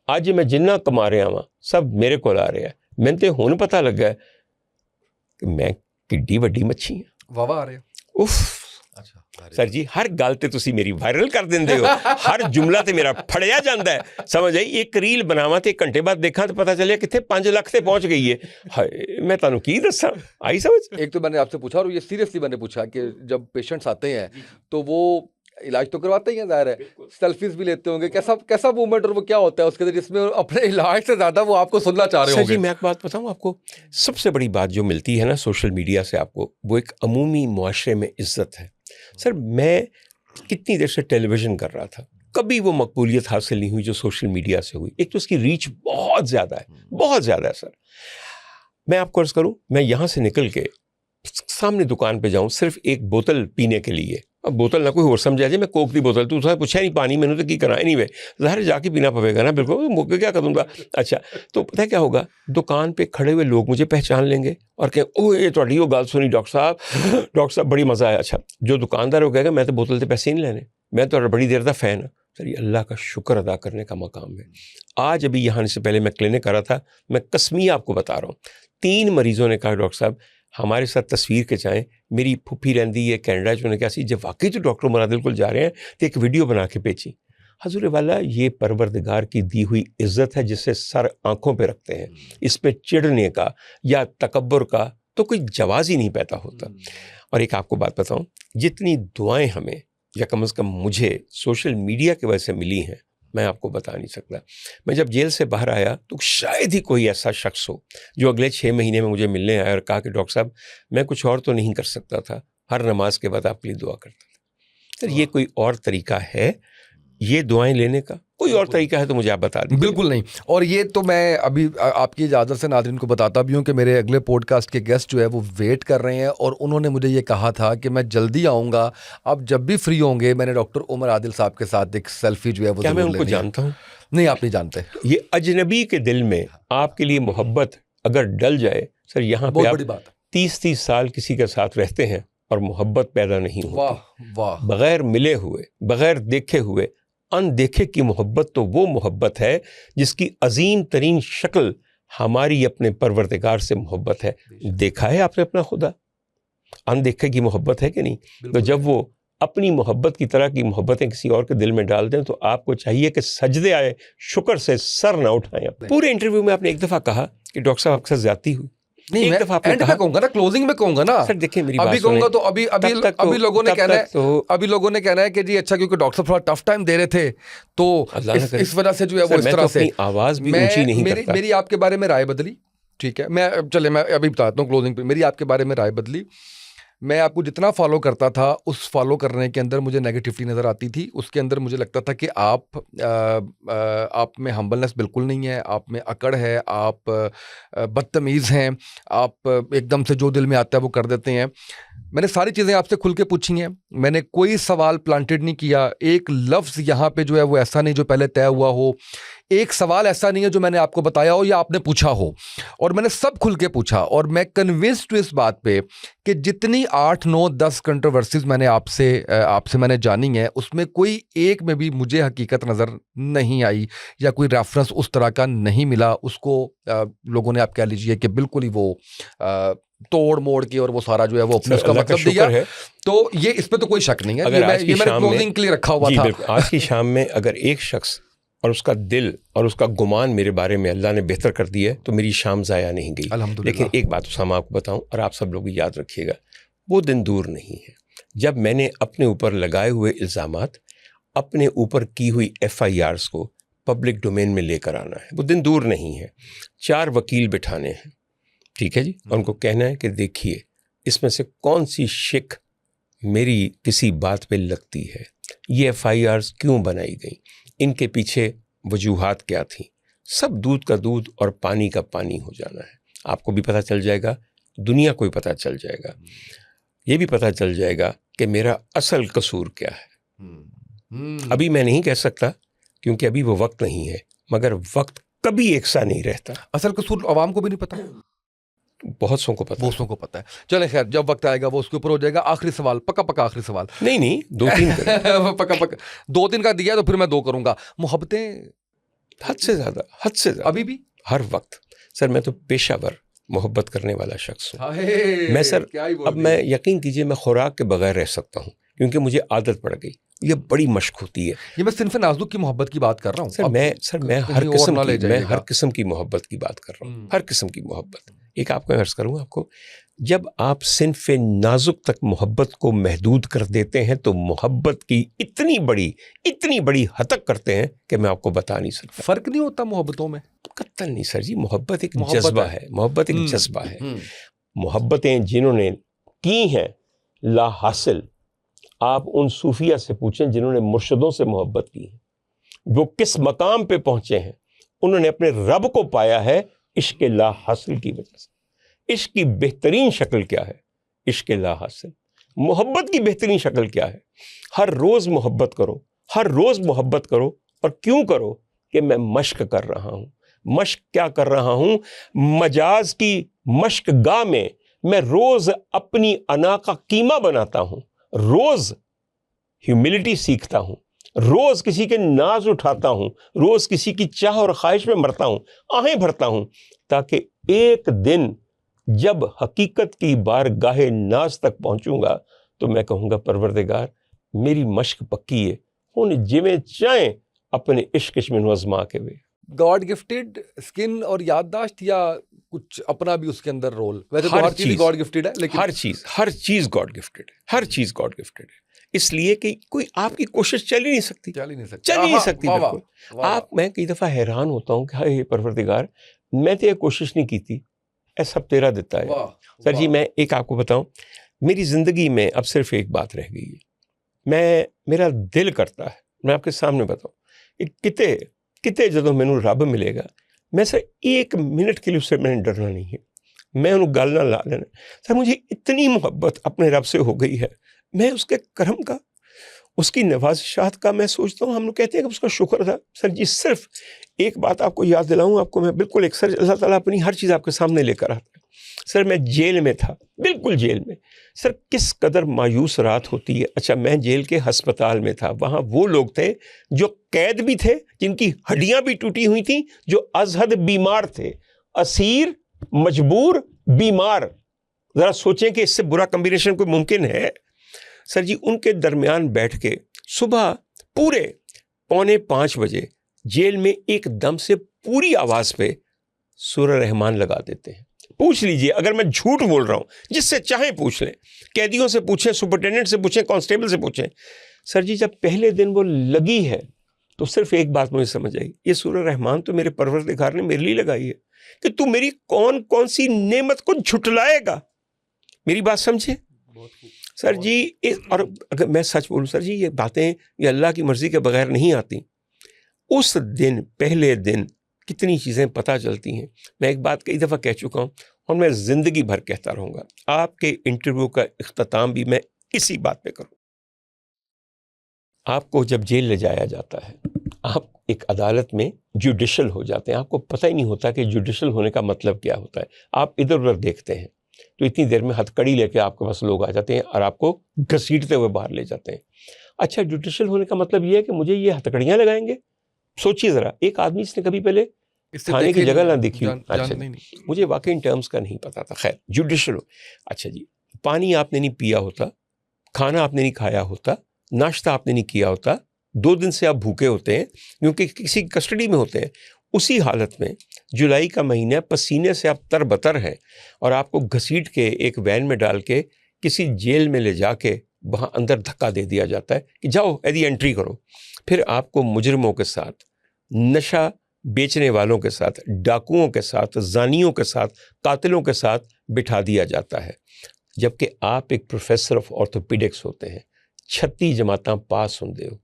अज मैं जिन्ना कमा रहा वहाँ सब मेरे को आ रहा है। मैंने तो हुण पता लगा कि मैं किड्डी वड्डी मच्छी हाँ। वाह आ रहे उफ सर जी हर गल ते तुसी मेरी वायरल कर देंदे हो, हर जुमला ते मेरा फड़िया जाता है। समझ आई? एक रील बनावा ते घंटे बाद देखा तो पता चलिया कितने 5 लाख से पहुंच गई है। हाय मैं तुहानू की दस्सां? आई समझ? एक तो मैंने आपसे पूछा, और ये सीरियसली मैंने पूछा कि जब पेशेंट्स आते हैं तो वो इलाज तो करवाते ही हैं, ज़ाहिर है, सेल्फीज भी लेते होंगे। कैसा मूवमेंट और वो क्या होता है उसके अंदर जिसमें अपने इलाज से ज़्यादा वो आपको सुनना चाह रहे होंगे? सर जी मैं एक बात बताऊँ आपको, सबसे बड़ी बात जो मिलती है ना सोशल मीडिया से आपको, वो एक अमूमी मुआशरे में इज्जत है। सर मैं कितनी देर से टेलीविज़न कर रहा था, कभी वो मकबूलियत हासिल नहीं हुई जो सोशल मीडिया से हुई। एक तो उसकी रीच बहुत ज़्यादा है, बहुत ज़्यादा है सर। मैं आपको अर्ज़ करूँ, मैं यहाँ से निकल के सामने दुकान पे जाऊँ सिर्फ एक बोतल पीने के लिए, अब बोतल ना कोई और समझा जाए, मैं कोक दी बोतल, तो उसने पूछा नहीं पानी मैंने तो की करा नहीं वे ज़ाहिर जाके पीना पड़ेगा ना, बिल्कुल मुझे क्या करूँगा। अच्छा तो पता है क्या होगा, दुकान पे खड़े हुए लोग मुझे पहचान लेंगे और कहें ओ ये थोड़ी वो गाल सुनी डॉक्टर साहब बड़ी मज़ा आया। अच्छा जो दुकानदार हो कहेगा मैं तो बोतल से पैसे ही नहीं लेने, मैं तो बड़ी देर का फ़ैन है। सर ये अल्लाह का शुक्र अदा करने का मकाम है। आज अभी यहाँ से पहले मैं क्लिनिक कर रहा था, मैं कसमिया आपको बता रहा हूँ, 3 मरीज़ों ने कहा डॉक्टर साहब हमारे साथ तस्वीर खिंचाएं, मेरी फुफी रहती है कैनेडा च, उन्होंने कहा सी जब वाकई तो डॉक्टर उमर आदिल को जा रहे हैं तो एक वीडियो बना के भेजी। हजूर वाला ये परवरदिगार की दी हुई इज़्ज़त है जिससे सर आंखों पे रखते हैं, इस पे चिढ़ने का या तकब्बुर का तो कोई जवाज़ ही नहीं पैदा होता। और एक आपको बात बताऊं, जितनी दुआएं हमें या कम से कम मुझे सोशल मीडिया की वजह से मिली हैं मैं आपको बता नहीं सकता। मैं जब जेल से बाहर आया तो शायद ही कोई ऐसा शख्स हो जो अगले 6 महीने में मुझे मिलने आया और कहा कि डॉक्टर साहब मैं कुछ और तो नहीं कर सकता था, हर नमाज के बाद आपके लिए दुआ करता था। सर ये कोई और तरीका है ये दुआएं लेने का? कोई और तरीका है तो मुझे आप बता दीजिए। बिल्कुल नहीं। और ये तो मैं अभी आपकी इजाज़त से नाज़रीन को बताता भी हूँ कि मेरे अगले पॉडकास्ट के गेस्ट जो है वो वेट कर रहे हैं और उन्होंने मुझे ये कहा था कि मैं जल्दी आऊँगा, आप जब भी फ्री होंगे मैंने डॉक्टर उमर आदिल साहब के साथ एक सेल्फी जो है वो क्या मैं ज़रूर उनको लेनी है। जानता हूँ? नहीं आप नहीं जानते। ये अजनबी के दिल में आपके लिए मोहब्बत अगर डल जाए, सर यहाँ पे बहुत आप बड़ी बात है। 30-30 साल किसी के साथ रहते हैं और मोहब्बत पैदा नहीं होती। वाह वाह। बगैर मिले हुए, बगैर देखे हुए, अनदेखे की मोहब्बत तो वो मोहब्बत है जिसकी अजीम तरीन शक्ल हमारी अपने परवरदिगार से मोहब्बत है। देखा है आपने अपना खुदा? अनदेखे की मोहब्बत है कि नहीं? तो जब वो अपनी मोहब्बत की तरह की मोहब्बतें किसी और के दिल में डाल दें तो आपको चाहिए कि सजदे आए, शुक्र से सर ना उठाएं। पूरे इंटरव्यू में आपने एक दफ़ा कहा कि डॉक्टर साहब आपके साथ ज्यादती हुई। नहीं एक मैं दफा आपने एंड पे कहा, कहूंगा ना, क्लोजिंग में कहूंगा ना। सर देखिए मेरी बात अभी कहूंगा तो अभी लोगों ने कहना है, अभी लोगों ने कहना है कि जी अच्छा क्योंकि डॉक्टर साहब थोड़ा टफ टाइम दे रहे थे तो इस वजह से जो है वो इस तरह से आवाज भी ऊंची नहीं करता। मेरी आपके बारे में राय बदली, ठीक है, मैं अभी बताता हूँ क्लोजिंग पे। मेरी आपके बारे में राय बदली। मैं आपको जितना फॉलो करता था उस फॉलो करने के अंदर मुझे नेगेटिविटी नज़र आती थी। उसके अंदर मुझे लगता था कि आप में हम्बलनेस बिल्कुल नहीं है, आप में अकड़ है, आप बदतमीज़ हैं, आप एकदम से जो दिल में आता है वो कर देते हैं। मैंने सारी चीज़ें आपसे खुल के पूछी हैं, मैंने कोई सवाल प्लांटेड नहीं किया। एक लफ्ज़ यहाँ पे जो है वो ऐसा नहीं जो पहले तय हुआ हो, एक सवाल ऐसा नहीं है जो मैंने आपको बताया हो या आपने पूछा हो, और मैंने सब खुल के पूछा। और मैं कन्विंस्ड हूँ इस बात पे कि जितनी 8, 9, 10 कंट्रोवर्सीज मैंने आपसे मैंने जानी है उसमें कोई एक में भी मुझे हकीकत नज़र नहीं आई या कोई रेफरेंस उस तरह का नहीं मिला। उसको लोगों ने आप कह लीजिए कि बिल्कुल ही वो तोड़ मोड़ के और वो सारा जो है वो अपने उसका मतलब दिया है। तो ये इस पे तो कोई शक नहीं है। अगर ये मैंने क्लोजिंग के लिए रखा हुआ था। आज की शाम में अगर एक शख्स और उसका दिल और उसका गुमान मेरे बारे में अल्लाह ने बेहतर कर दिया है तो मेरी शाम ज़ाया नहीं गई। अल्हम्दुलिल्लाह। लेकिन एक बात उसामा आपको बताऊं और आप सब लोग याद रखिएगा, वो दिन दूर नहीं है जब मैंने अपने ऊपर लगाए हुए इल्ज़ामात, अपने ऊपर की हुई FIRs को पब्लिक डोमेन में लेकर आना है। वो दिन दूर नहीं है। 4 वकील बिठाने हैं, ठीक है जी, और उनको कहना है कि देखिए इसमें से कौन सी शिक मेरी किसी बात पे लगती है, ये FIRs क्यों बनाई गई, इनके पीछे वजूहात क्या थी। सब दूध का दूध और पानी का पानी हो जाना है। आपको भी पता चल जाएगा, दुनिया को भी पता चल जाएगा, ये भी पता चल जाएगा कि मेरा असल कसूर क्या है। अभी मैं नहीं कह सकता क्योंकि अभी वो वक्त नहीं है, मगर वक्त कभी एक सा नहीं रहता। असल कसूर आवाम को भी नहीं पता, बहुत सौ को पता है। चले खैर, जब वक्त आएगा वो उसके ऊपर हो जाएगा। आखिरी सवाल, पक्का आखिरी सवाल। नहीं 2-3 पक्का 2-3 का दिया तो फिर मैं 2 करूंगा। मोहब्बतें हद से ज़्यादा अभी भी हर वक्त। सर मैं तो पेशावर मोहब्बत करने वाला शख्स हूँ। मैं सर अब मैं यकीन कीजिए मैं खुराक के बगैर रह सकता हूँ क्योंकि मुझे आदत पड़ गई। ये बड़ी मश्क होती है। ये मैं सिर्फ नाजुक की मोहब्बत की बात कर रहा हूँ। मैं हर किस्म की मोहब्बत की बात कर रहा हूँ, हर किस्म की मोहब्बत। एक आपको अर्ज करूँ, आपको जब आप सिन्फ़े नाजुक तक मोहब्बत को महदूद कर देते हैं तो मोहब्बत की इतनी बड़ी हद तक करते हैं कि मैं आपको बता नहीं सकता। फ़र्क नहीं होता मोहब्बतों में? कत्तल नहीं सर जी, मोहब्बत एक जज्बा है। मोहब्बत एक जज्बा है। मोहब्बतें जिन्होंने की हैं ला हासिल, आप उन सूफिया से पूछें जिन्होंने मुर्शिदों से मोहब्बत की है, वो किस मकाम पे पहुंचे हैं। उन्होंने अपने रब को पाया है इश्क ला हासिल की वजह से। इश्क की बेहतरीन शक्ल क्या है? इश्क ला हासिल। मोहब्बत की बेहतरीन शक्ल क्या है? हर रोज मोहब्बत करो, हर रोज मोहब्बत करो। और क्यों करो? कि मैं मश्क कर रहा हूं। मश्क क्या कर रहा हूं? मजाज की मश्क गाह में मैं रोज अपनी अना का कीमा बनाता हूं, रोज ह्यूमिलिटी सीखता हूं, रोज किसी के नाज उठाता हूं, रोज किसी की चाह और ख्वाहिश में मरता हूं, आहें भरता हूं, ताकि एक दिन जब हकीकत की बारगाहे नाज तक पहुंचूंगा तो मैं कहूंगा परवरदिगार मेरी मश्क पक्की है, हुन जिवें चाहें अपने इश्क में आजमा के वे। गॉड गिफ्टेड स्किन और याददाश्त, या कुछ अपना भी उसके अंदर रोल? वैसे तो हर हर चीज चीज गॉड गिफ्टेड है, लेकिन हर चीज गॉड गिफ्टेड है, हर चीज गॉड गिफ्टेड है। इसलिए कि कोई आपकी कोशिश चल ही नहीं सकती, चल ही नहीं सकती, चल ही नहीं सकती वाह, वाह, बिल्कुल। वाह, आप, मैं कई दफा हैरान होता हूं कि हाय परवरदिगार मैं तो ये कोशिश नहीं की थी, ऐ सब तेरा देता है। वाह, सर जी वाह। मैं एक आपको बताऊं, मेरी जिंदगी में अब सिर्फ एक बात रह गई है। मेरा दिल करता है, मैं आपके सामने बताऊं, किते किते ਜਦੋਂ ਮੈਨੂੰ ਰੱਬ ਮਿਲੇਗਾ, मैं सर एक मिनट के लिए उससे मैंने डरना नहीं है, मैं उन्हें गल ना ला लेना। सर मुझे इतनी मोहब्बत अपने रब से हो गई है, मैं उसके करम का, उसकी नवाज़िशात का मैं सोचता हूँ, हम लोग कहते हैं कि उसका शुक्र था। सर जी सिर्फ एक बात आपको याद दिलाऊँ, आपको मैं बिल्कुल एक, सर अल्लाह ताला अपनी हर चीज़ आपके सामने लेकर आता है। सर मैं जेल में था, बिल्कुल जेल में। सर किस कदर मायूस रात होती है। अच्छा मैं जेल के हस्पताल में था, वहाँ वो लोग थे जो कैद भी थे, जिनकी हड्डियाँ भी टूटी हुई थी, जो अजहद बीमार थे, असीर मजबूर बीमार। ज़रा सोचें कि इससे बुरा कम्बिनेशन कोई मुमकिन है? सर जी उनके दरमियान बैठ के सुबह पूरे 4:45 बजे जेल में एकदम से पूरी आवाज़ पे सूरह रहमान लगा देते हैं। पूछ लीजिए, अगर मैं झूठ बोल रहा हूँ, जिससे चाहे पूछ लें, कैदियों से पूछें, सुपरिटेंडेंट से पूछें, कांस्टेबल से पूछें। सर जी जब पहले दिन वो लगी है तो सिर्फ एक बात मुझे समझ आई, ये सूरह रहमान तो मेरे परवरदिगार ने मेरे लिए लगाई है कि तू मेरी कौन कौन सी नेमत को झुटलाएगा। मेरी बात समझे सर जी। और अगर मैं सच बोलूँ सर जी, ये बातें ये अल्लाह की मर्जी के बगैर नहीं आती। उस दिन, पहले दिन कितनी चीज़ें पता चलती हैं। मैं एक बात कई दफ़ा कह चुका हूँ और मैं ज़िंदगी भर कहता रहूँगा, आपके इंटरव्यू का इख्तिताम भी मैं इसी बात पे करूँ। आपको जब जेल ले जाया जाता है, आप एक अदालत में जुडिशल हो जाते हैं, आपको पता ही नहीं होता कि जुडिशल होने का मतलब क्या होता है। आप इधर उधर देखते हैं तो इतनी देर में हथकड़ी लेके आपके पास लोग आ जाते हैं और आपको घसीटते हुए बाहर ले जाते हैं। अच्छा जुडिशल होने का मतलब ये है कि मुझे ये हथकड़ियाँ लगाएंगे? सोचिए ज़रा, एक आदमी इसने कभी पहले खाने की जगह ना देखी। अच्छा नहीं, मुझे वाकई इन टर्म्स का नहीं पता था। खैर जुडिशल हो, अच्छा जी, पानी आपने नहीं पिया होता, खाना आपने नहीं खाया होता, नाश्ता आपने नहीं किया होता, 2 दिन से आप भूखे होते हैं क्योंकि किसी कस्टडी में होते हैं। उसी हालत में जुलाई का महीना, पसीने से आप तरबतर हैं और आपको घसीट के एक वैन में डाल के किसी जेल में ले जाके वहाँ अंदर धक्का दे दिया जाता है कि जाओ यदि एंट्री करो। फिर आपको मुजरिमों के साथ, नशा बेचने वालों के साथ, डाकुओं के साथ, जानियों के साथ, कातिलों के साथ बिठा दिया जाता है। जबकि आप एक प्रोफेसर ऑफ ऑर्थोपीडिक्स होते हैं, 36 जमातां पास होंदे हो।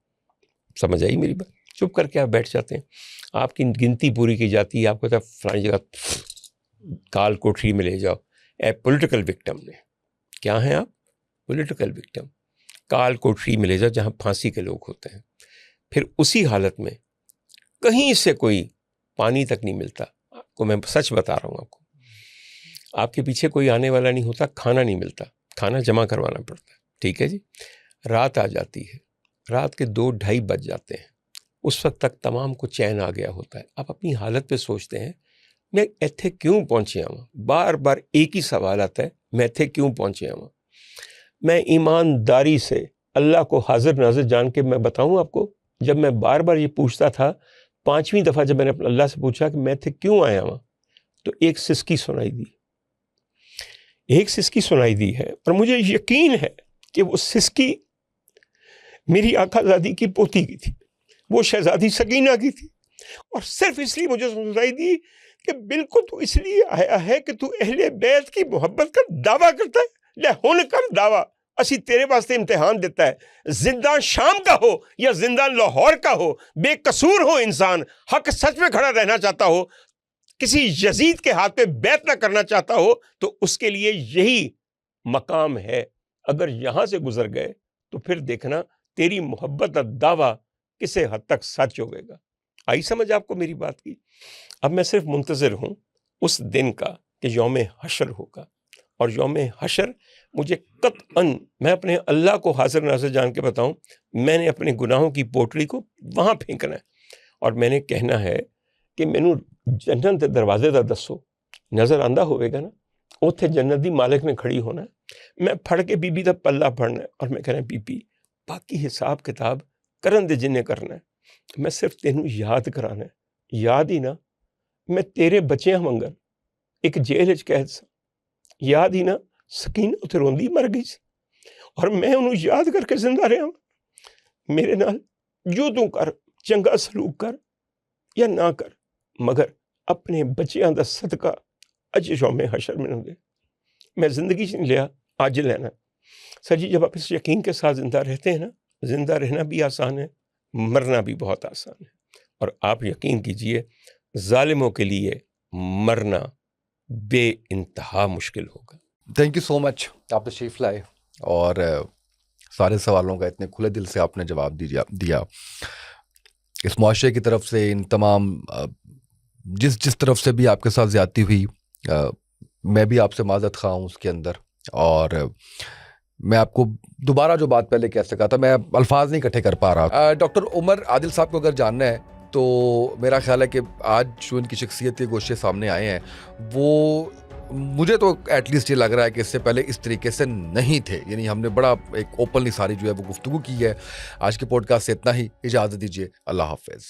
समझ आई मेरी बात? चुप करके आप बैठ जाते हैं, आपकी गिनती पूरी की जाती है, आपको कहता है फलानी जगह काल कोठरी में ले जाओ। ए पॉलिटिकल विक्टिम ने, क्या हैं आप? Political victim. काल कोठरी में ले जाओ जहाँ फांसी के लोग होते हैं। फिर उसी हालत में कहीं से कोई पानी तक नहीं मिलता आपको, मैं सच बता रहा हूँ आपको। आपके पीछे कोई आने वाला नहीं होता, खाना नहीं मिलता, खाना जमा करवाना पड़ता है। ठीक है जी, रात आ जाती है, रात के 2-2:30 बज जाते हैं। उस वक्त तक तमाम को चैन आ गया होता है। आप अपनी हालत पे सोचते हैं मैं इत्थे क्यों पहुँचे हूँ। बार बार एक ही सवाल आता है, मैं इत्थे क्यों पहुँचे हूँ। मैं ईमानदारी से अल्लाह को हाजिर नाजिर जान के मैं बताऊँ आपको, जब मैं बार बार ये पूछता था, 5वीं दफ़ा जब मैंने अल्लाह से पूछा कि मैं इत्थे क्यों आया हूँ, तो एक सिसकी सुनाई दी, एक सिसकी सुनाई दी है। और मुझे यकीन है कि वो सिसकी मेरी आकाज़ादी की पोती की थी, वो शहजादी सकीना की थी। और सिर्फ इसलिए मुझे सुनाई दी कि बिल्कुल तू इसलिए आया है कि तू अहले बैत की मोहब्बत का दावा करता है। ले हुन कर दावा, असी तेरे वास्ते इम्तिहान दिता है, जिंदा शाम का हो या जिंदा लाहौर का हो, बेकसूर हो इंसान, हक सच में खड़ा रहना चाहता हो, किसी यजीद के हाथ पे बैत ना करना चाहता हो, तो उसके लिए यही मकाम है। अगर यहां से गुजर गए तो फिर देखना तेरी मोहब्बत का दावा किसे हद तक सच होगा। आई समझ आपको मेरी बात की? अब मैं सिर्फ मुंतज़िर हूं उस दिन का कि यौम हशर होगा, और यौम हशर मुझे कतअन, मैं अपने अल्लाह को हाजिर नाज़िर जान के बताऊं, मैंने अपने गुनाहों की पोटली को वहां फेंकना है और मैंने कहना है कि मैनू जन्नत के दरवाजे का दसो, नज़र आंदा होगा ना, उत्थे जन्नत दी मालिक ने खड़ी होना है, मैं फड़ के बीबी का पल्ला फड़ना है और मैं कहना बीबी बाकी हिसाब किताब करन दे जिन्ने करना है, मैं सिर्फ तेनू याद कराना है। याद ही ना, मैं तेरे बच्चियां मंगन एक जेल च कैद सा, याद ही ना सकीना उत्थे रोंदी मर गई सी और मैं उन्होंने याद करके जिंदा रहा। मेरे नाल जो तू कर, चंगा सलूक कर या ना कर, मगर अपने बच्चियां दा सदका अज यौम हशर मैनू दे। मैं जिंदगी नहीं लिया, आज लेना। सर जी, जब आप इस यकीन के साथ जिंदा रहते हैं ना, जिंदा रहना भी आसान है, मरना भी बहुत आसान है। और आप यकीन कीजिए, जालिमों के लिए मरना बे इंतहा मुश्किल होगा। थैंक यू सो मच, आप तशरीफ़ लाए और सारे सवालों का इतने खुले दिल से आपने जवाब दिया। इस मुआशरे की तरफ से इन तमाम जिस तरफ से भी आपके साथ ज़्यादती हुई, मैं भी आपसे माज़रत ख़्वाह हूँ उसके अंदर। और मैं आपको दोबारा जो बात पहले कह सका था, मैं अल्फाज नहीं इकट्ठे कर पा रहा। डॉक्टर उमर आदिल साहब को अगर जानना है तो मेरा ख्याल है कि आज जो इनकी शख्सियत के गोशे सामने आए हैं, वो मुझे तो एटलीस्ट ये लग रहा है कि इससे पहले इस तरीके से नहीं थे। यानी हमने बड़ा एक ओपनली सारी जो है वो गुफ्तगू की है। आज के पॉडकास्ट से इतना ही, इजाज़त दीजिए, अल्लाह हाफ़िज़।